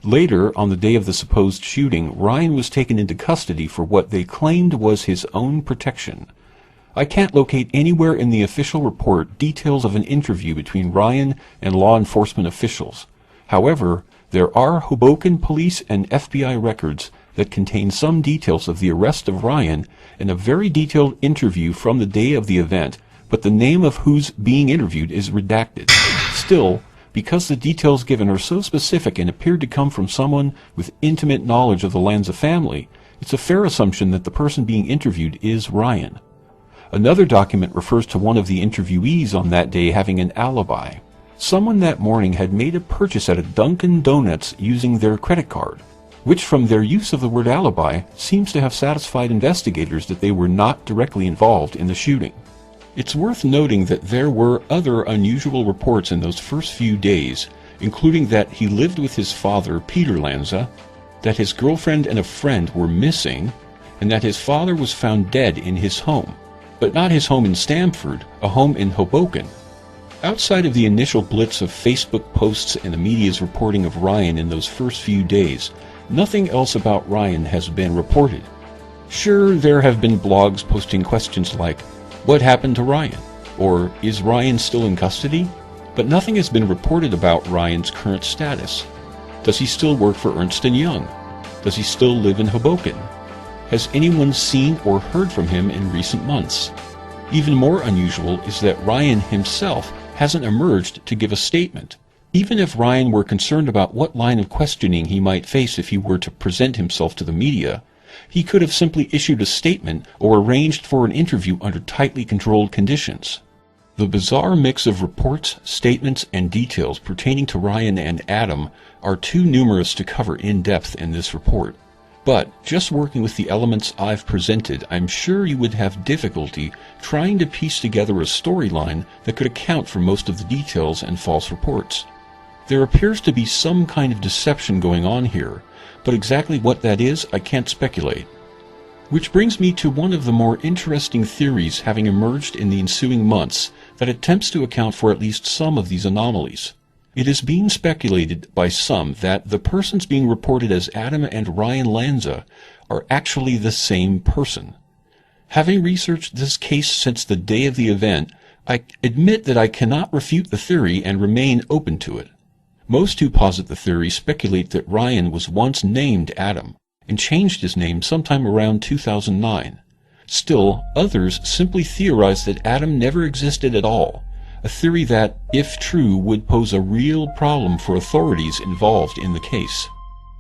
Later, on the day of the supposed shooting, Ryan was taken into custody for what they claimed was his own protection. I can't locate anywhere in the official report details of an interview between Ryan and law enforcement officials. However, there are Hoboken police and FBI records that contain some details of the arrest of Ryan and a very detailed interview from the day of the event, but the name of who's being interviewed is redacted. Still, because the details given are so specific and appeared to come from someone with intimate knowledge of the Lanza family, it's a fair assumption that the person being interviewed is Ryan. Another document refers to one of the interviewees on that day having an alibi. Someone that morning had made a purchase at a Dunkin' Donuts using their credit card, which from their use of the word alibi seems to have satisfied investigators that they were not directly involved in the shooting. It's worth noting that there were other unusual reports in those first few days, including that he lived with his father, Peter Lanza, that his girlfriend and a friend were missing, and that his father was found dead in his home, but not his home in Stamford, a home in Hoboken. Outside of the initial blitz of Facebook posts and the media's reporting of Ryan in those first few days, nothing else about Ryan has been reported. Sure, there have been blogs posting questions like, "What happened to Ryan?" or "Is Ryan still in custody?" But nothing has been reported about Ryan's current status. Does he still work for Ernst & Young? Does he still live in Hoboken? Has anyone seen or heard from him in recent months? Even more unusual is that Ryan himself hasn't emerged to give a statement. Even if Ryan were concerned about what line of questioning he might face if he were to present himself to the media, he could have simply issued a statement or arranged for an interview under tightly controlled conditions. The bizarre mix of reports, statements, and details pertaining to Ryan and Adam are too numerous to cover in depth in this report. But, just working with the elements I've presented, I'm sure you would have difficulty trying to piece together a storyline that could account for most of the details and false reports. There appears to be some kind of deception going on here, but exactly what that is, I can't speculate. Which brings me to one of the more interesting theories having emerged in the ensuing months that attempts to account for at least some of these anomalies. It is being speculated by some that the persons being reported as Adam and Ryan Lanza are actually the same person. Having researched this case since the day of the event, I admit that I cannot refute the theory and remain open to it. Most who posit the theory speculate that Ryan was once named Adam and changed his name sometime around 2009. Still, others simply theorize that Adam never existed at all, a theory that, if true, would pose a real problem for authorities involved in the case.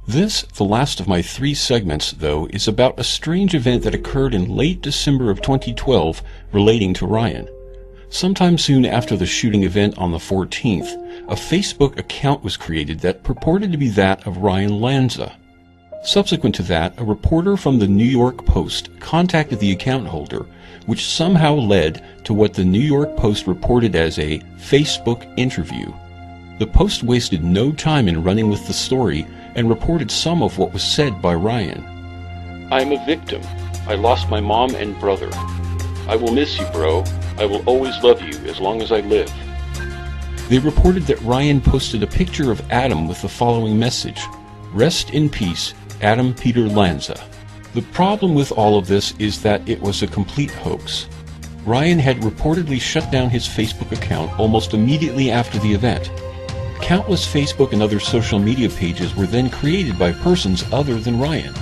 This, the last of my 3 segments, though, is about a strange event that occurred in late December of 2012 relating to Ryan. Sometime soon after the shooting event on the 14th, a Facebook account was created that purported to be that of Ryan Lanza. Subsequent to that, a reporter from the New York Post contacted the account holder, which somehow led to what the New York Post reported as a Facebook interview. The Post wasted no time in running with the story and reported some of what was said by Ryan. "I'm a victim. I lost my mom and brother. I will miss you, bro. I will always love you as long as I live." They reported that Ryan posted a picture of Adam with the following message: "Rest in peace, Adam Peter Lanza." The problem with all of this is that it was a complete hoax. Ryan had reportedly shut down his Facebook account almost immediately after the event. Countless Facebook and other social media pages were then created by persons other than Ryan.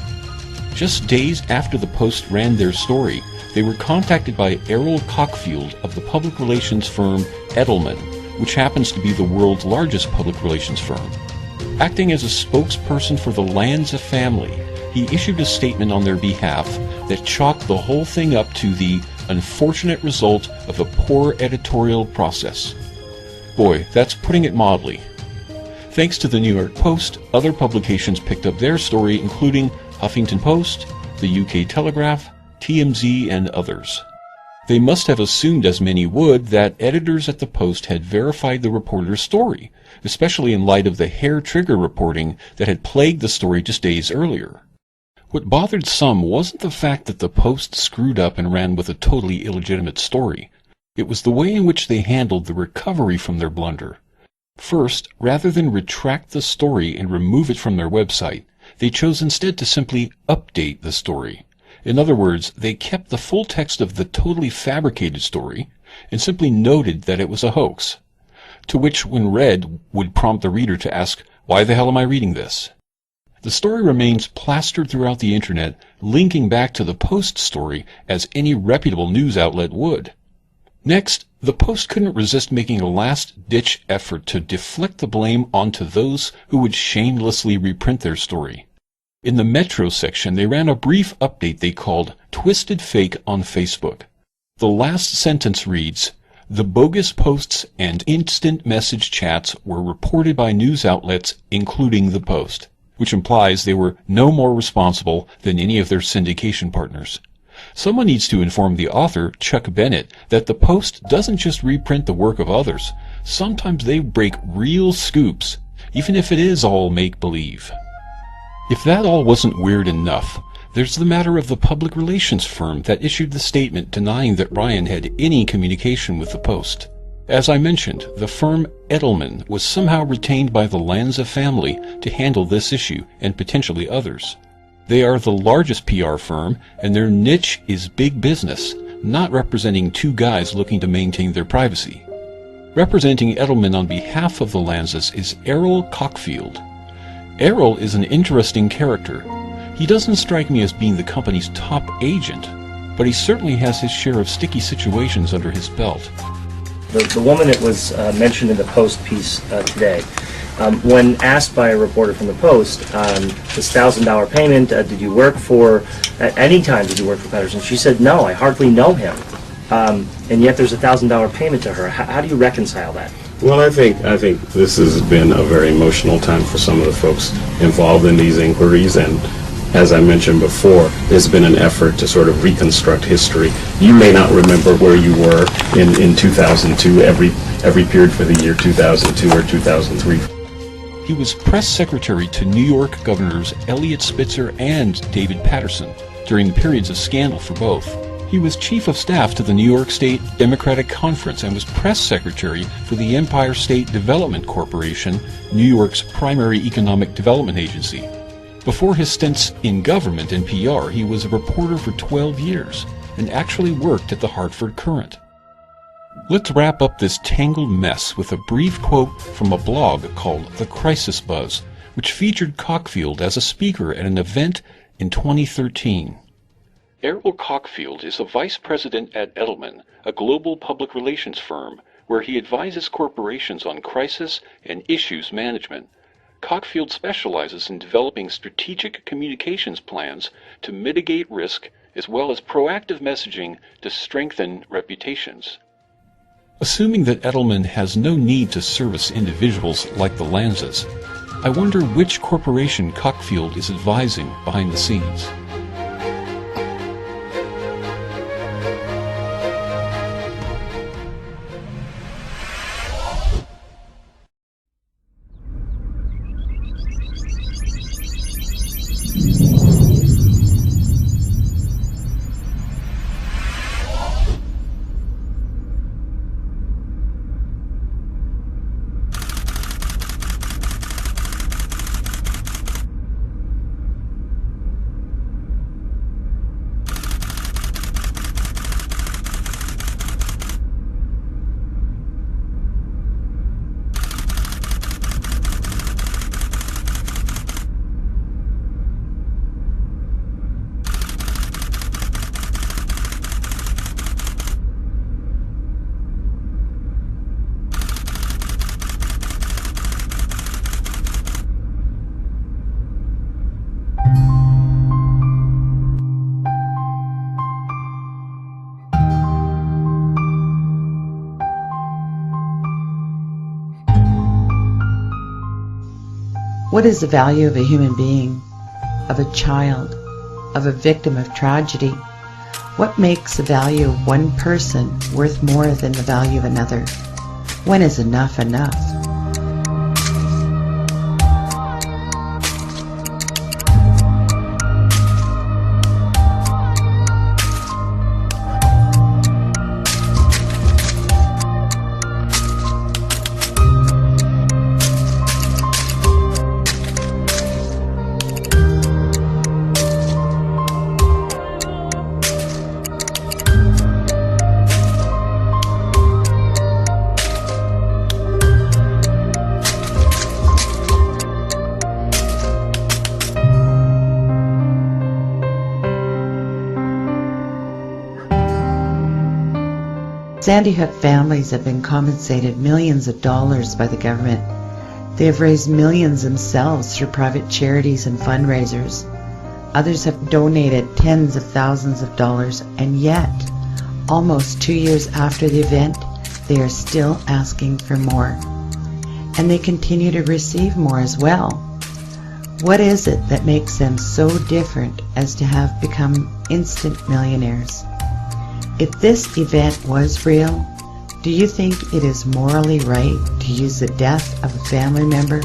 Just days after the Post ran their story, they were contacted by Errol Cockfield of the public relations firm Edelman, which happens to be the world's largest public relations firm. Acting as a spokesperson for the Lanza family, he issued a statement on their behalf that chalked the whole thing up to the unfortunate result of a poor editorial process. Boy, that's putting it mildly. Thanks to the New York Post, other publications picked up their story, including Huffington Post, the UK Telegraph, TMZ, and others. They must have assumed, as many would, that editors at the Post had verified the reporter's story, especially in light of the hair-trigger reporting that had plagued the story just days earlier. What bothered some wasn't the fact that the Post screwed up and ran with a totally illegitimate story. It was the way in which they handled the recovery from their blunder. First, rather than retract the story and remove it from their website, they chose instead to simply update the story. In other words, they kept the full text of the totally fabricated story and simply noted that it was a hoax, to which, when read, would prompt the reader to ask, "Why the hell am I reading this?" The story remains plastered throughout the internet, linking back to the Post story as any reputable news outlet would. Next, the Post couldn't resist making a last-ditch effort to deflect the blame onto those who would shamelessly reprint their story. In the Metro section, they ran a brief update they called Twisted Fake on Facebook. The last sentence reads, "The bogus posts and instant message chats were reported by news outlets, including the Post," which implies they were no more responsible than any of their syndication partners. Someone needs to inform the author, Chuck Bennett, that the Post doesn't just reprint the work of others. Sometimes they break real scoops, even if it is all make-believe. If that all wasn't weird enough, there's the matter of the public relations firm that issued the statement denying that Ryan had any communication with the Post. As I mentioned, the firm Edelman was somehow retained by the Lanza family to handle this issue and potentially others. They are the largest PR firm, and their niche is big business, not representing two guys looking to maintain their privacy. Representing Edelman on behalf of the Lanzas is Errol Cockfield. Errol is an interesting character. He doesn't strike me as being the company's top agent, but he certainly has his share of sticky situations under his belt. The woman that was mentioned in the Post piece today, when asked by a reporter from the Post, this $1,000 payment, did you work for, at any time did you work for Patterson? She said, no, I hardly know him. And yet there's a $1,000 payment to her. How do you reconcile that? Well, I think this has been a very emotional time for some of the folks involved in these inquiries, and as I mentioned before, there's been an effort to sort of reconstruct history. You may not remember where you were in 2002, every period for the year 2002 or 2003. He was press secretary to New York Governors Eliot Spitzer and David Paterson during the periods of scandal for both. He was chief of staff to the New York State Democratic Conference and was press secretary for the Empire State Development Corporation, New York's primary economic development agency. Before his stints in government and PR, he was a reporter for 12 years and actually worked at the Hartford Courant. Let's wrap up this tangled mess with a brief quote from a blog called The Crisis Buzz, which featured Cockfield as a speaker at an event in 2013. Errol Cockfield is a vice president at Edelman, a global public relations firm, where he advises corporations on crisis and issues management. Cockfield specializes in developing strategic communications plans to mitigate risk as well as proactive messaging to strengthen reputations. Assuming that Edelman has no need to service individuals like the Lanzas, I wonder which corporation Cockfield is advising behind the scenes. What is the value of a human being, of a child, of a victim of tragedy? What makes the value of one person worth more than the value of another? When is enough enough? Sandy Hook families have been compensated millions of dollars by the government. They have raised millions themselves through private charities and fundraisers. Others have donated tens of thousands of dollars, and yet, almost 2 years after the event, they are still asking for more. And they continue to receive more as well. What is it that makes them so different as to have become instant millionaires? If this event was real, do you think it is morally right to use the death of a family member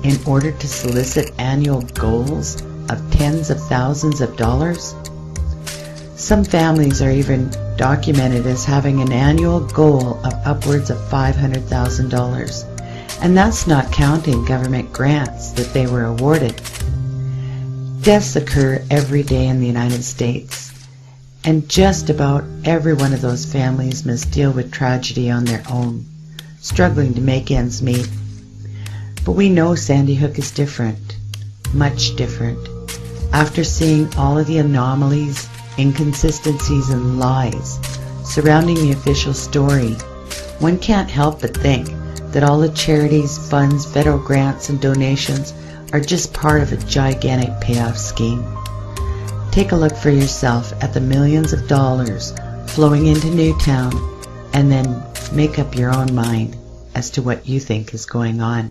in order to solicit annual goals of tens of thousands of dollars? Some families are even documented as having an annual goal of upwards of $500,000, and that's not counting government grants that they were awarded. Deaths occur every day in the United States, and just about every one of those families must deal with tragedy on their own, struggling to make ends meet. But we know Sandy Hook is different, much different. After seeing all of the anomalies, inconsistencies, and lies surrounding the official story, one can't help but think that all the charities, funds, federal grants, and donations are just part of a gigantic payoff scheme. Take a look for yourself at the millions of dollars flowing into Newtown, and then make up your own mind as to what you think is going on.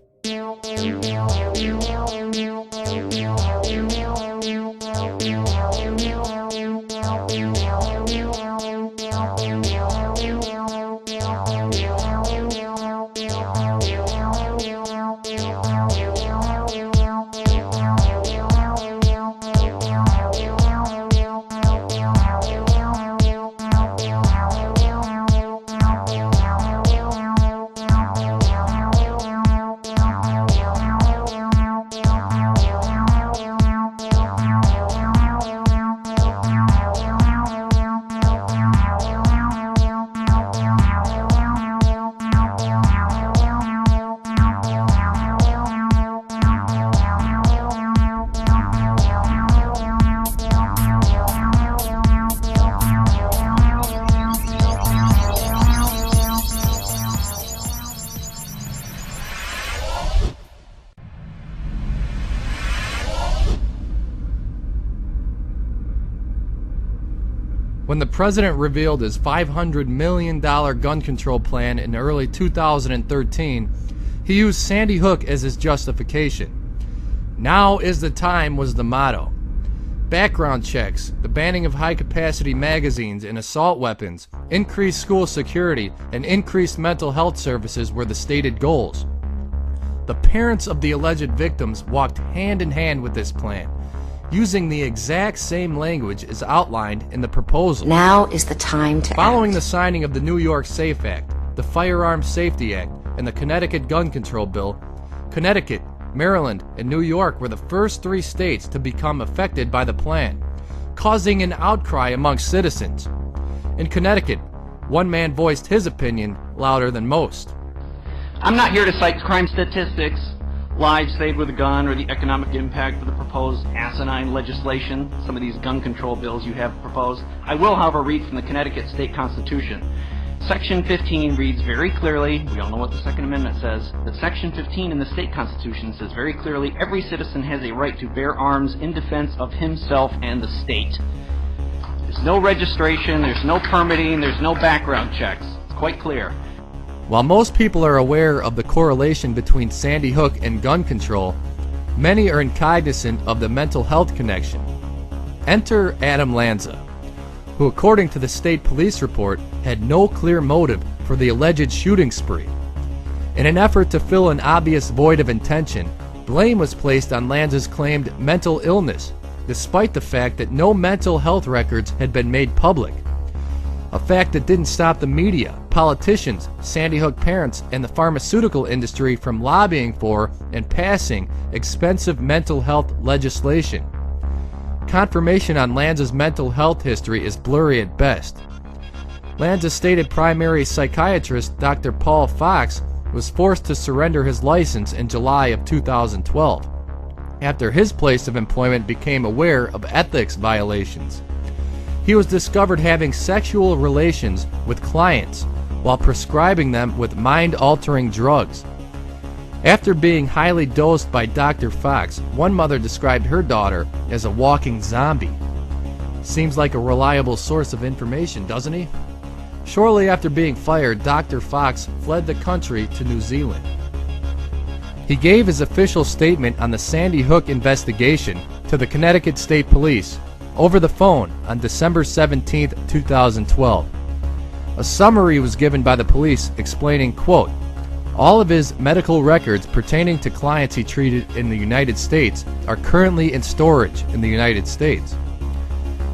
When the president revealed his $500 million gun control plan in early 2013, he used Sandy Hook as his justification. "Now is the time" was the motto. Background checks, the banning of high-capacity magazines and assault weapons, increased school security, and increased mental health services were the stated goals. The parents of the alleged victims walked hand in hand with this plan, using the exact same language as outlined in the proposal. Now is the time to Following act. the signing of the New York SAFE Act, the Firearms Safety Act, and the Connecticut Gun Control Bill, Connecticut, Maryland, and New York were the first three states to become affected by the plan, causing an outcry amongst citizens. In Connecticut, one man voiced his opinion louder than most. I'm not here to cite crime statistics, lives saved with a gun, or the economic impact of the proposed asinine legislation, some of these gun control bills you have proposed. I will, however, read from the Connecticut State Constitution. Section 15 reads very clearly, we all know what the Second Amendment says, but Section 15 in the state constitution says very clearly, every citizen has a right to bear arms in defense of himself and the state. There's no registration, there's no permitting, there's no background checks. It's quite clear. While most people are aware of the correlation between Sandy Hook and gun control, many are cognizant of the mental health connection. Enter Adam Lanza, who, according to the state police report, had no clear motive for the alleged shooting spree. In an effort to fill an obvious void of intention, blame was placed on Lanza's claimed mental illness, despite the fact that no mental health records had been made public. A fact that didn't stop the media, politicians, Sandy Hook parents, and the pharmaceutical industry from lobbying for and passing expensive mental health legislation. Confirmation on Lanza's mental health history is blurry at best. Lanza's stated primary psychiatrist, Dr. Paul Fox, was forced to surrender his license in July of 2012, after his place of employment became aware of ethics violations. He was discovered having sexual relations with clients while prescribing them with mind-altering drugs. After being highly dosed by Dr. Fox, one mother described her daughter as a walking zombie. Seems like a reliable source of information, doesn't he? Shortly after being fired, Dr. Fox fled the country to New Zealand. He gave his official statement on the Sandy Hook investigation to the Connecticut State Police over the phone on December 17, 2012. A summary was given by the police explaining, quote, All of his medical records pertaining to clients he treated in the United States are currently in storage in the United States.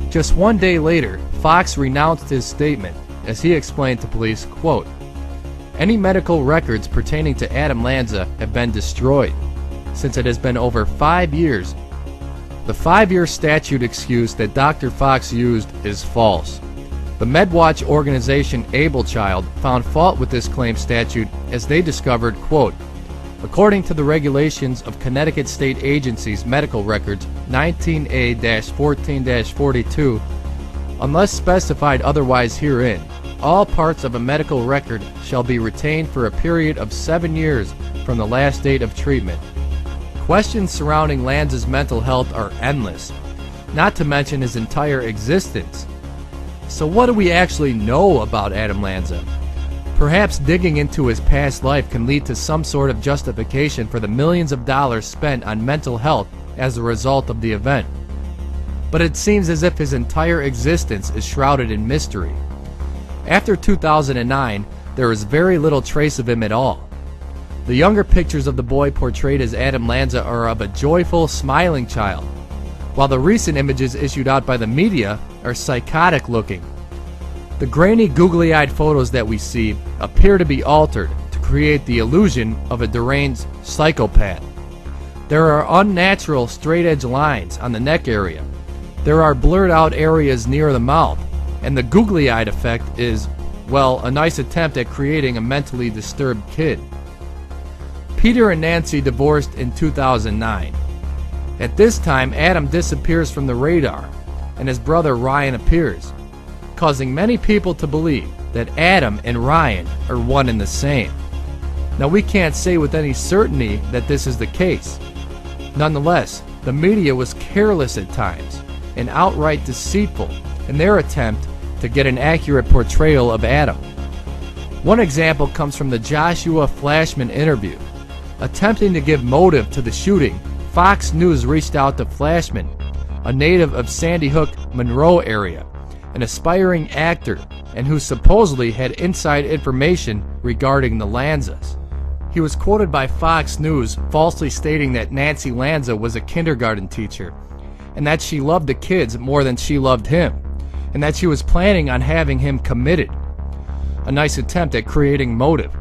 Just one day later, Fox renounced his statement as he explained to police, quote, "Any medical records pertaining to Adam Lanza have been destroyed since it has been over 5 years. The 5-year statute excuse that Dr. Fox used is false. The MedWatch organization AbleChild found fault with this claim statute as they discovered, quote, according to the regulations of Connecticut State Agency's medical records 19A-14-42, unless specified otherwise herein, all parts of a medical record shall be retained for a period of 7 years from the last date of treatment. Questions surrounding Lanza's mental health are endless, not to mention his entire existence. So what do we actually know about Adam Lanza? Perhaps digging into his past life can lead to some sort of justification for the millions of dollars spent on mental health as a result of the event. But it seems as if his entire existence is shrouded in mystery. After 2009, there is very little trace of him at all. The younger pictures of the boy portrayed as Adam Lanza are of a joyful, smiling child, while the recent images issued out by the media are psychotic looking. The grainy, googly-eyed photos that we see appear to be altered to create the illusion of a deranged psychopath. There are unnatural straight-edge lines on the neck area. There are blurred-out areas near the mouth, and the googly-eyed effect is, well, a nice attempt at creating a mentally disturbed kid. Peter and Nancy divorced in 2009. At this time, Adam disappears from the radar, and his brother Ryan appears, causing many people to believe that Adam and Ryan are one and the same. Now, we can't say with any certainty that this is the case. Nonetheless, the media was careless at times and outright deceitful in their attempt to get an accurate portrayal of Adam. One example comes from the Joshua Flashman interview. Attempting to give motive to the shooting, Fox News reached out to Flashman, a native of Sandy Hook, Monroe area, an aspiring actor, and who supposedly had inside information regarding the Lanzas. He was quoted by Fox News falsely stating that Nancy Lanza was a kindergarten teacher, and that she loved the kids more than she loved him, and that she was planning on having him committed. A nice attempt at creating motive.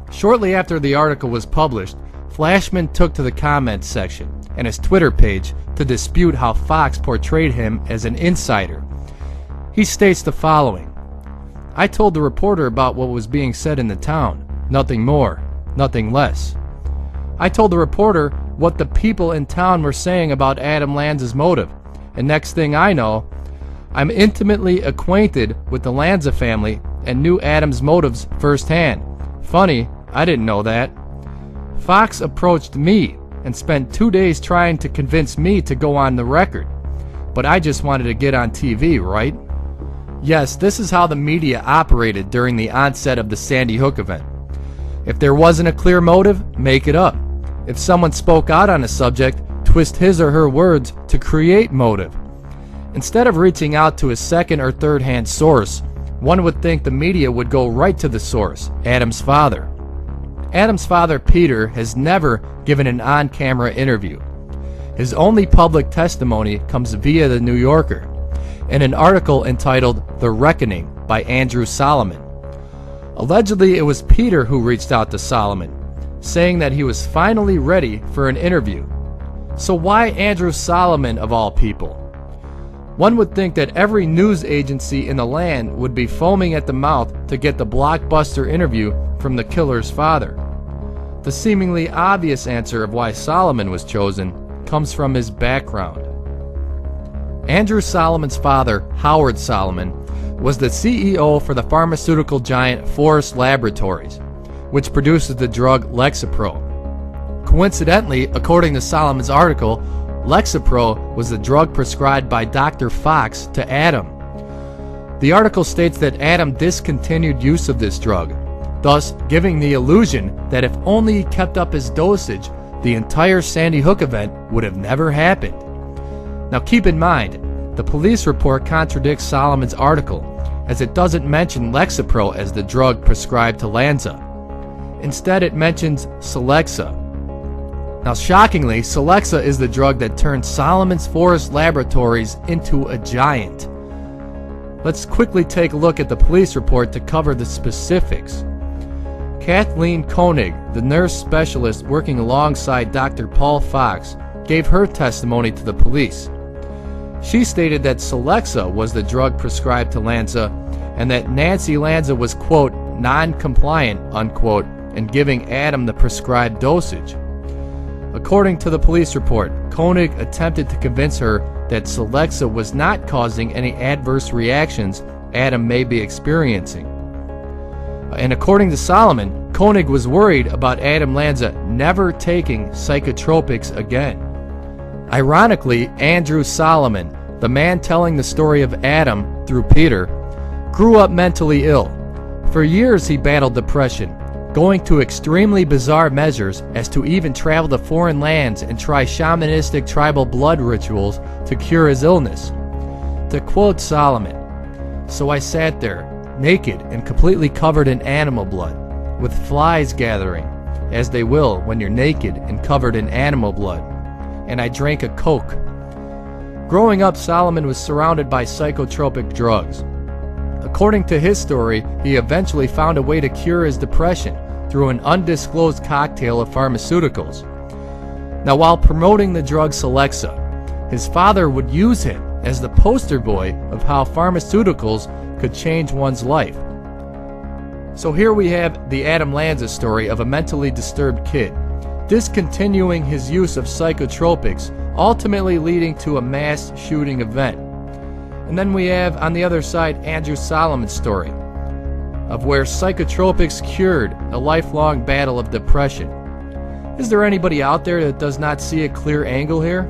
Shortly after the article was published, Flashman took to the comments section and his Twitter page to dispute how Fox portrayed him as an insider. He states the following: "I told the reporter about what was being said in the town, nothing more, nothing less. I told the reporter what the people in town were saying about Adam Lanza's motive, and next thing I know, I'm intimately acquainted with the Lanza family and knew Adam's motives firsthand. Funny, I didn't know that. Fox approached me and spent 2 days trying to convince me to go on the record, but I just wanted to get on TV, right?" Yes, this is how the media operated during the onset of the Sandy Hook event. If there wasn't a clear motive, make it up. If someone spoke out on a subject, twist his or her words to create motive. Instead of reaching out to a second or third-hand source, one would think the media would go right to the source, Adam's father. Adam's father, Peter, has never given an on-camera interview. His only public testimony comes via the New Yorker, in an article entitled "The Reckoning" by Andrew Solomon. Allegedly, it was Peter who reached out to Solomon, saying that he was finally ready for an interview. So why Andrew Solomon of all people? One would think that every news agency in the land would be foaming at the mouth to get the blockbuster interview from the killer's father. The seemingly obvious answer of why Solomon was chosen comes from his background. Andrew Solomon's father, Howard Solomon, was the CEO for the pharmaceutical giant Forest Laboratories, which produces the drug Lexapro. Coincidentally, according to Solomon's article, Lexapro was the drug prescribed by Dr. Fox to Adam. The article states that Adam discontinued use of this drug, thus giving the illusion that if only he kept up his dosage, the entire Sandy Hook event would have never happened. Now keep in mind, the police report contradicts Solomon's article, as it doesn't mention Lexapro as the drug prescribed to Lanza. Instead, it mentions Celexa. Now, shockingly, Celexa is the drug that turned Solomon's Forest Laboratories into a giant. Let's quickly take a look at the police report to cover the specifics. Kathleen Koenig, the nurse specialist working alongside Dr. Paul Fox, gave her testimony to the police. She stated that Celexa was the drug prescribed to Lanza and that Nancy Lanza was, quote, non-compliant, unquote, in giving Adam the prescribed dosage. According to the police report, Koenig attempted to convince her that Celexa was not causing any adverse reactions Adam may be experiencing. And according to Solomon, Koenig was worried about Adam Lanza never taking psychotropics again. Ironically, Andrew Solomon, the man telling the story of Adam through Peter, grew up mentally ill. For years he battled depression, going to extremely bizarre measures as to even travel to foreign lands and try shamanistic tribal blood rituals to cure his illness. To quote Solomon, "So I sat there, naked and completely covered in animal blood, with flies gathering, as they will when you're naked and covered in animal blood, and I drank a Coke." Growing up, Solomon was surrounded by psychotropic drugs. According to his story, he eventually found a way to cure his depression through an undisclosed cocktail of pharmaceuticals. Now, while promoting the drug Celexa, his father would use him as the poster boy of how pharmaceuticals could change one's life. So here we have the Adam Lanza story of a mentally disturbed kid, discontinuing his use of psychotropics, ultimately leading to a mass shooting event. And then we have, on the other side, Andrew Solomon's story of where psychotropics cured a lifelong battle of depression. Is there anybody out there that does not see a clear angle here?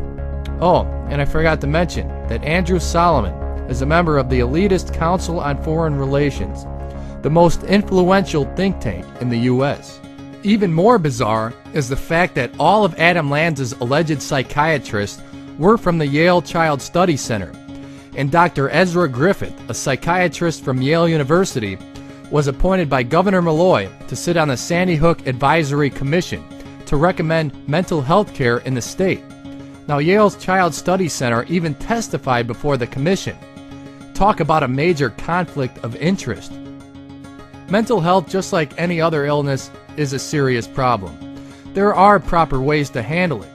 Oh, and I forgot to mention that Andrew Solomon is a member of the elitist Council on Foreign Relations, the most influential think tank in the U.S. Even more bizarre is the fact that all of Adam Lanza's alleged psychiatrists were from the Yale Child Study Center, and Dr. Ezra Griffith, a psychiatrist from Yale University, was appointed by Governor Malloy to sit on the Sandy Hook Advisory Commission to recommend mental health care in the state. Now, Yale's Child Study Center even testified before the commission. Talk about a major conflict of interest. Mental health, just like any other illness, is a serious problem. There are proper ways to handle it.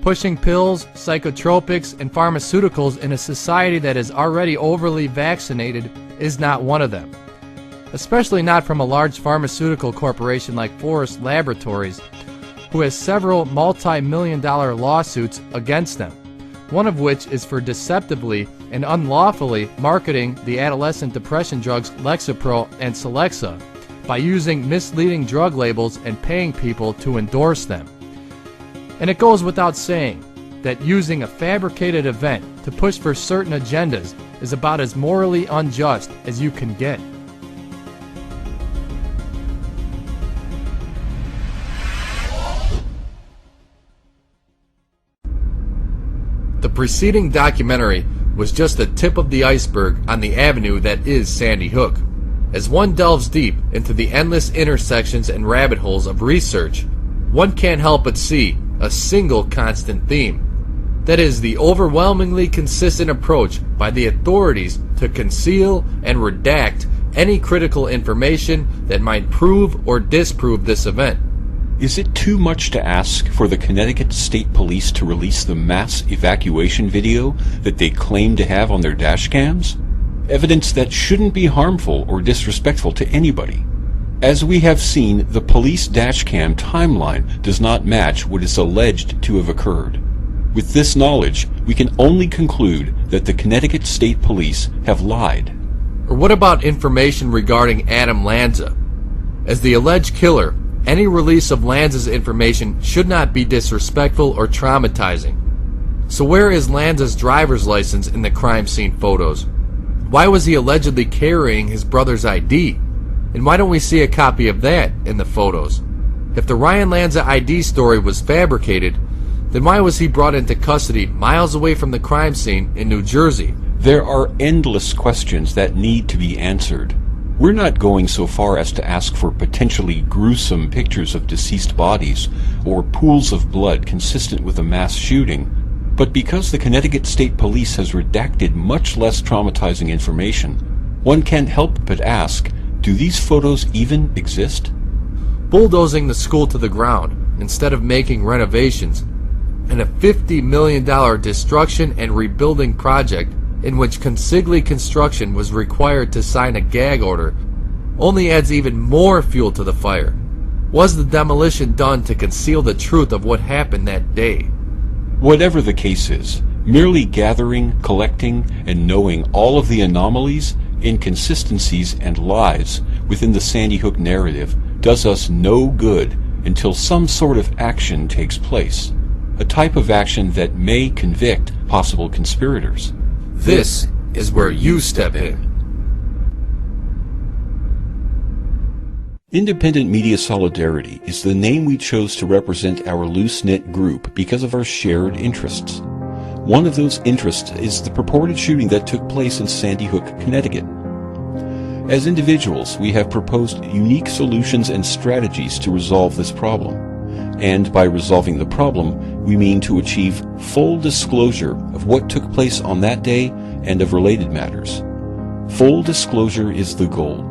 Pushing pills, psychotropics, and pharmaceuticals in a society that is already overly vaccinated is not one of them. Especially not from a large pharmaceutical corporation like Forest Laboratories, who has several multi-million-dollar lawsuits against them, one of which is for deceptively and unlawfully marketing the adolescent depression drugs Lexapro and Celexa by using misleading drug labels and paying people to endorse them. And it goes without saying that using a fabricated event to push for certain agendas is about as morally unjust as you can get. The preceding documentary was just the tip of the iceberg on the avenue that is Sandy Hook. As one delves deep into the endless intersections and rabbit holes of research, one can't help but see a single constant theme. That is the overwhelmingly consistent approach by the authorities to conceal and redact any critical information that might prove or disprove this event. Is it too much to ask for the Connecticut State Police to release the mass evacuation video that they claim to have on their dash cams? Evidence that shouldn't be harmful or disrespectful to anybody. As we have seen, the police dashcam timeline does not match what is alleged to have occurred. With this knowledge, we can only conclude that the Connecticut State Police have lied. Or what about information regarding Adam Lanza? As the alleged killer, any release of Lanza's information should not be disrespectful or traumatizing. So where is Lanza's driver's license in the crime scene photos? Why was he allegedly carrying his brother's ID? And why don't we see a copy of that in the photos? If the Ryan Lanza ID story was fabricated, then why was he brought into custody miles away from the crime scene in New Jersey? There are endless questions that need to be answered. We're not going so far as to ask for potentially gruesome pictures of deceased bodies or pools of blood consistent with a mass shooting, but because the Connecticut State Police has redacted much less traumatizing information, one can't help but ask, do these photos even exist? Bulldozing the school to the ground instead of making renovations, and a $50 million destruction and rebuilding project in which Consigli Construction was required to sign a gag order only adds even more fuel to the fire. Was the demolition done to conceal the truth of what happened that day? Whatever the case is, merely gathering, collecting, and knowing all of the anomalies, inconsistencies, and lies within the Sandy Hook narrative does us no good until some sort of action takes place, a type of action that may convict possible conspirators. This is where you step in. Independent Media Solidarity is the name we chose to represent our loose-knit group because of our shared interests. One of those interests is the purported shooting that took place in Sandy Hook, Connecticut. As individuals, we have proposed unique solutions and strategies to resolve this problem. And by resolving the problem, we mean to achieve full disclosure of what took place on that day and of related matters. Full disclosure is the goal.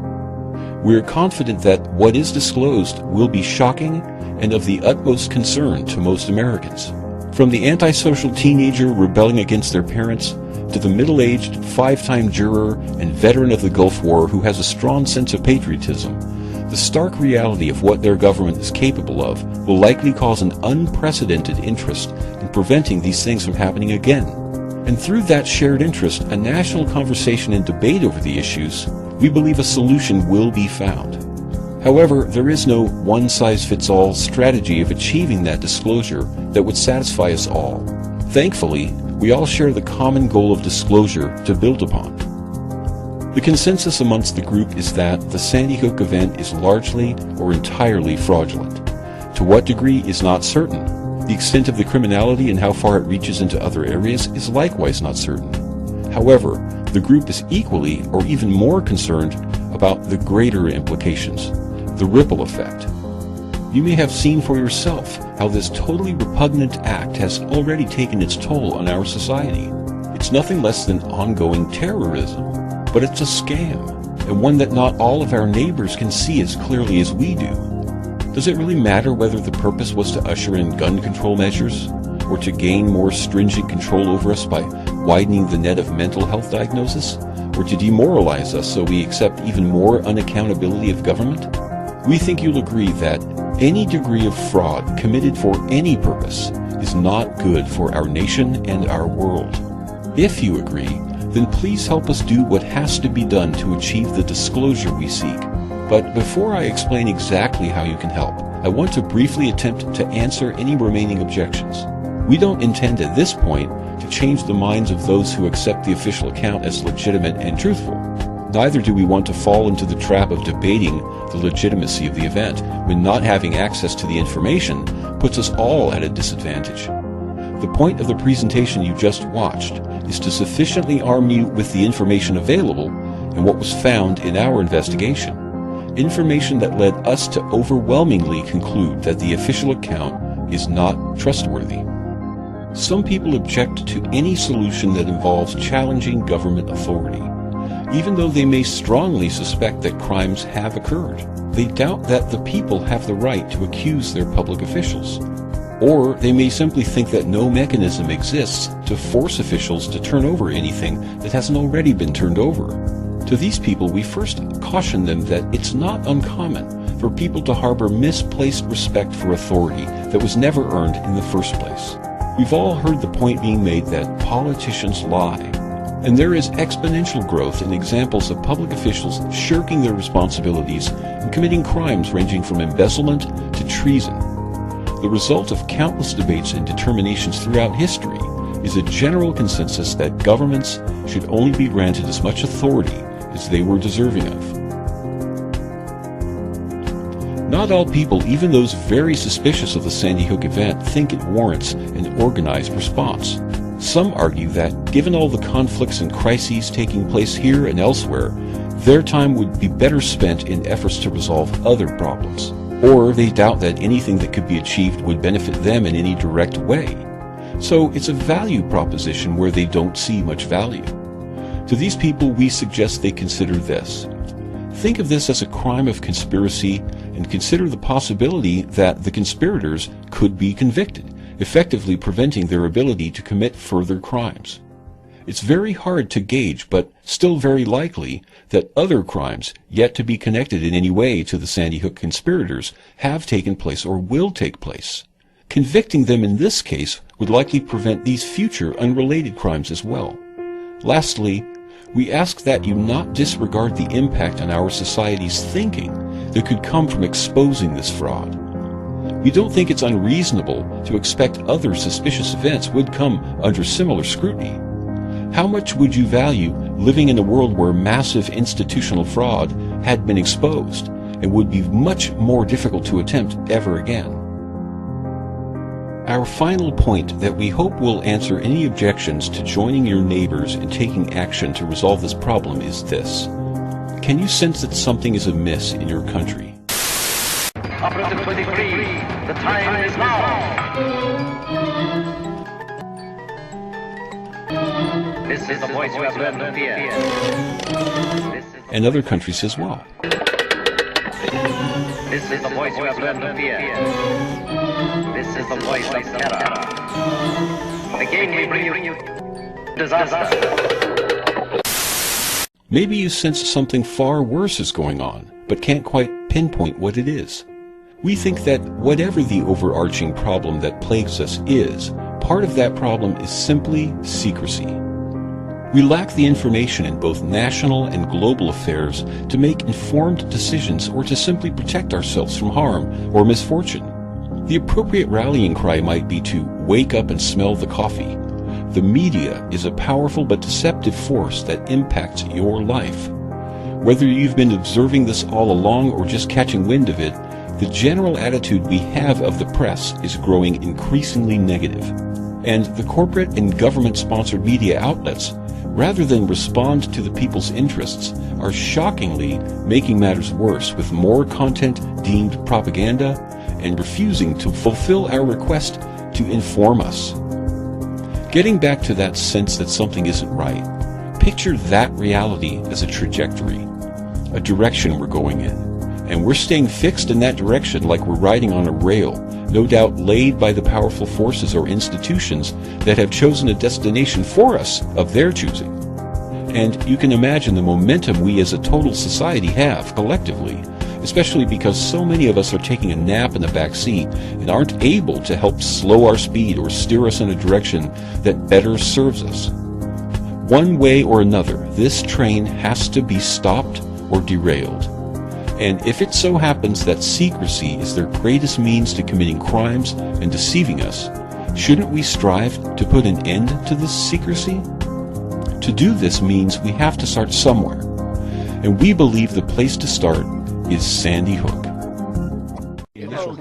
We are confident that what is disclosed will be shocking and of the utmost concern to most Americans. From the antisocial teenager rebelling against their parents to the middle-aged, 5-time juror and veteran of the Gulf War who has a strong sense of patriotism, the stark reality of what their government is capable of will likely cause an unprecedented interest in preventing these things from happening again. And through that shared interest, a national conversation and debate over the issues, we believe a solution will be found. However, there is no one-size-fits-all strategy of achieving that disclosure that would satisfy us all. Thankfully, we all share the common goal of disclosure to build upon. The consensus amongst the group is that the Sandy Hook event is largely or entirely fraudulent. To what degree is not certain. The extent of the criminality and how far it reaches into other areas is likewise not certain. However, the group is equally or even more concerned about the greater implications, the ripple effect. You may have seen for yourself how this totally repugnant act has already taken its toll on our society. It's nothing less than ongoing terrorism, but it's a scam, and one that not all of our neighbors can see as clearly as we do. Does it really matter whether the purpose was to usher in gun control measures, or to gain more stringent control over us by widening the net of mental health diagnosis, or to demoralize us so we accept even more unaccountability of government? We think you'll agree that any degree of fraud committed for any purpose is not good for our nation and our world. If you agree, then please help us do what has to be done to achieve the disclosure we seek. But before I explain exactly how you can help, I want to briefly attempt to answer any remaining objections. We don't intend at this point to change the minds of those who accept the official account as legitimate and truthful. Neither do we want to fall into the trap of debating the legitimacy of the event, when not having access to the information puts us all at a disadvantage. The point of the presentation you just watched is to sufficiently arm you with the information available and what was found in our investigation. Information that led us to overwhelmingly conclude that the official account is not trustworthy. Some people object to any solution that involves challenging government authority. Even though they may strongly suspect that crimes have occurred, they doubt that the people have the right to accuse their public officials. Or they may simply think that no mechanism exists to force officials to turn over anything that hasn't already been turned over. To these people, we first caution them that it's not uncommon for people to harbor misplaced respect for authority that was never earned in the first place. We've all heard the point being made that politicians lie, and there is exponential growth in examples of public officials shirking their responsibilities and committing crimes ranging from embezzlement to treason. The result of countless debates and determinations throughout history is a general consensus that governments should only be granted as much authority as they were deserving of. Not all people, even those very suspicious of the Sandy Hook event, think it warrants an organized response. Some argue that, given all the conflicts and crises taking place here and elsewhere, their time would be better spent in efforts to resolve other problems, or they doubt that anything that could be achieved would benefit them in any direct way. So it's a value proposition where they don't see much value. To these people, we suggest they consider this. Think of this as a crime of conspiracy and consider the possibility that the conspirators could be convicted, effectively preventing their ability to commit further crimes. It's very hard to gauge, but still very likely, that other crimes, yet to be connected in any way to the Sandy Hook conspirators, have taken place or will take place. Convicting them in this case would likely prevent these future unrelated crimes as well. Lastly, we ask that you not disregard the impact on our society's thinking that could come from exposing this fraud. We don't think it's unreasonable to expect other suspicious events would come under similar scrutiny. How much would you value living in a world where massive institutional fraud had been exposed and would be much more difficult to attempt ever again? Our final point that we hope will answer any objections to joining your neighbors in taking action to resolve this problem is this. Can you sense that something is amiss in your country? Operative 23, the time is now. This is the voice you have learned to fear. And other countries as well. This is the voice you have learned to fear. This is the voice of terror. Again we bring you disaster. Maybe you sense something far worse is going on, but can't quite pinpoint what it is. We think that whatever the overarching problem that plagues us is, part of that problem is simply secrecy. We lack the information in both national and global affairs to make informed decisions or to simply protect ourselves from harm or misfortune. The appropriate rallying cry might be to wake up and smell the coffee. The media is a powerful but deceptive force that impacts your life. Whether you've been observing this all along or just catching wind of it, the general attitude we have of the press is growing increasingly negative. And the corporate and government-sponsored media outlets, rather than respond to the people's interests, are shockingly making matters worse with more content deemed propaganda and refusing to fulfill our request to inform us. Getting back to that sense that something isn't right, picture that reality as a trajectory, a direction we're going in, and we're staying fixed in that direction like we're riding on a rail, no doubt laid by the powerful forces or institutions that have chosen a destination for us of their choosing. And you can imagine the momentum we as a total society have collectively, especially because so many of us are taking a nap in the back seat and aren't able to help slow our speed or steer us in a direction that better serves us. One way or another, this train has to be stopped or derailed. And if it so happens that secrecy is their greatest means to committing crimes and deceiving us, shouldn't we strive to put an end to this secrecy? To do this means we have to start somewhere, and we believe the place to start is Sandy Hook. Well,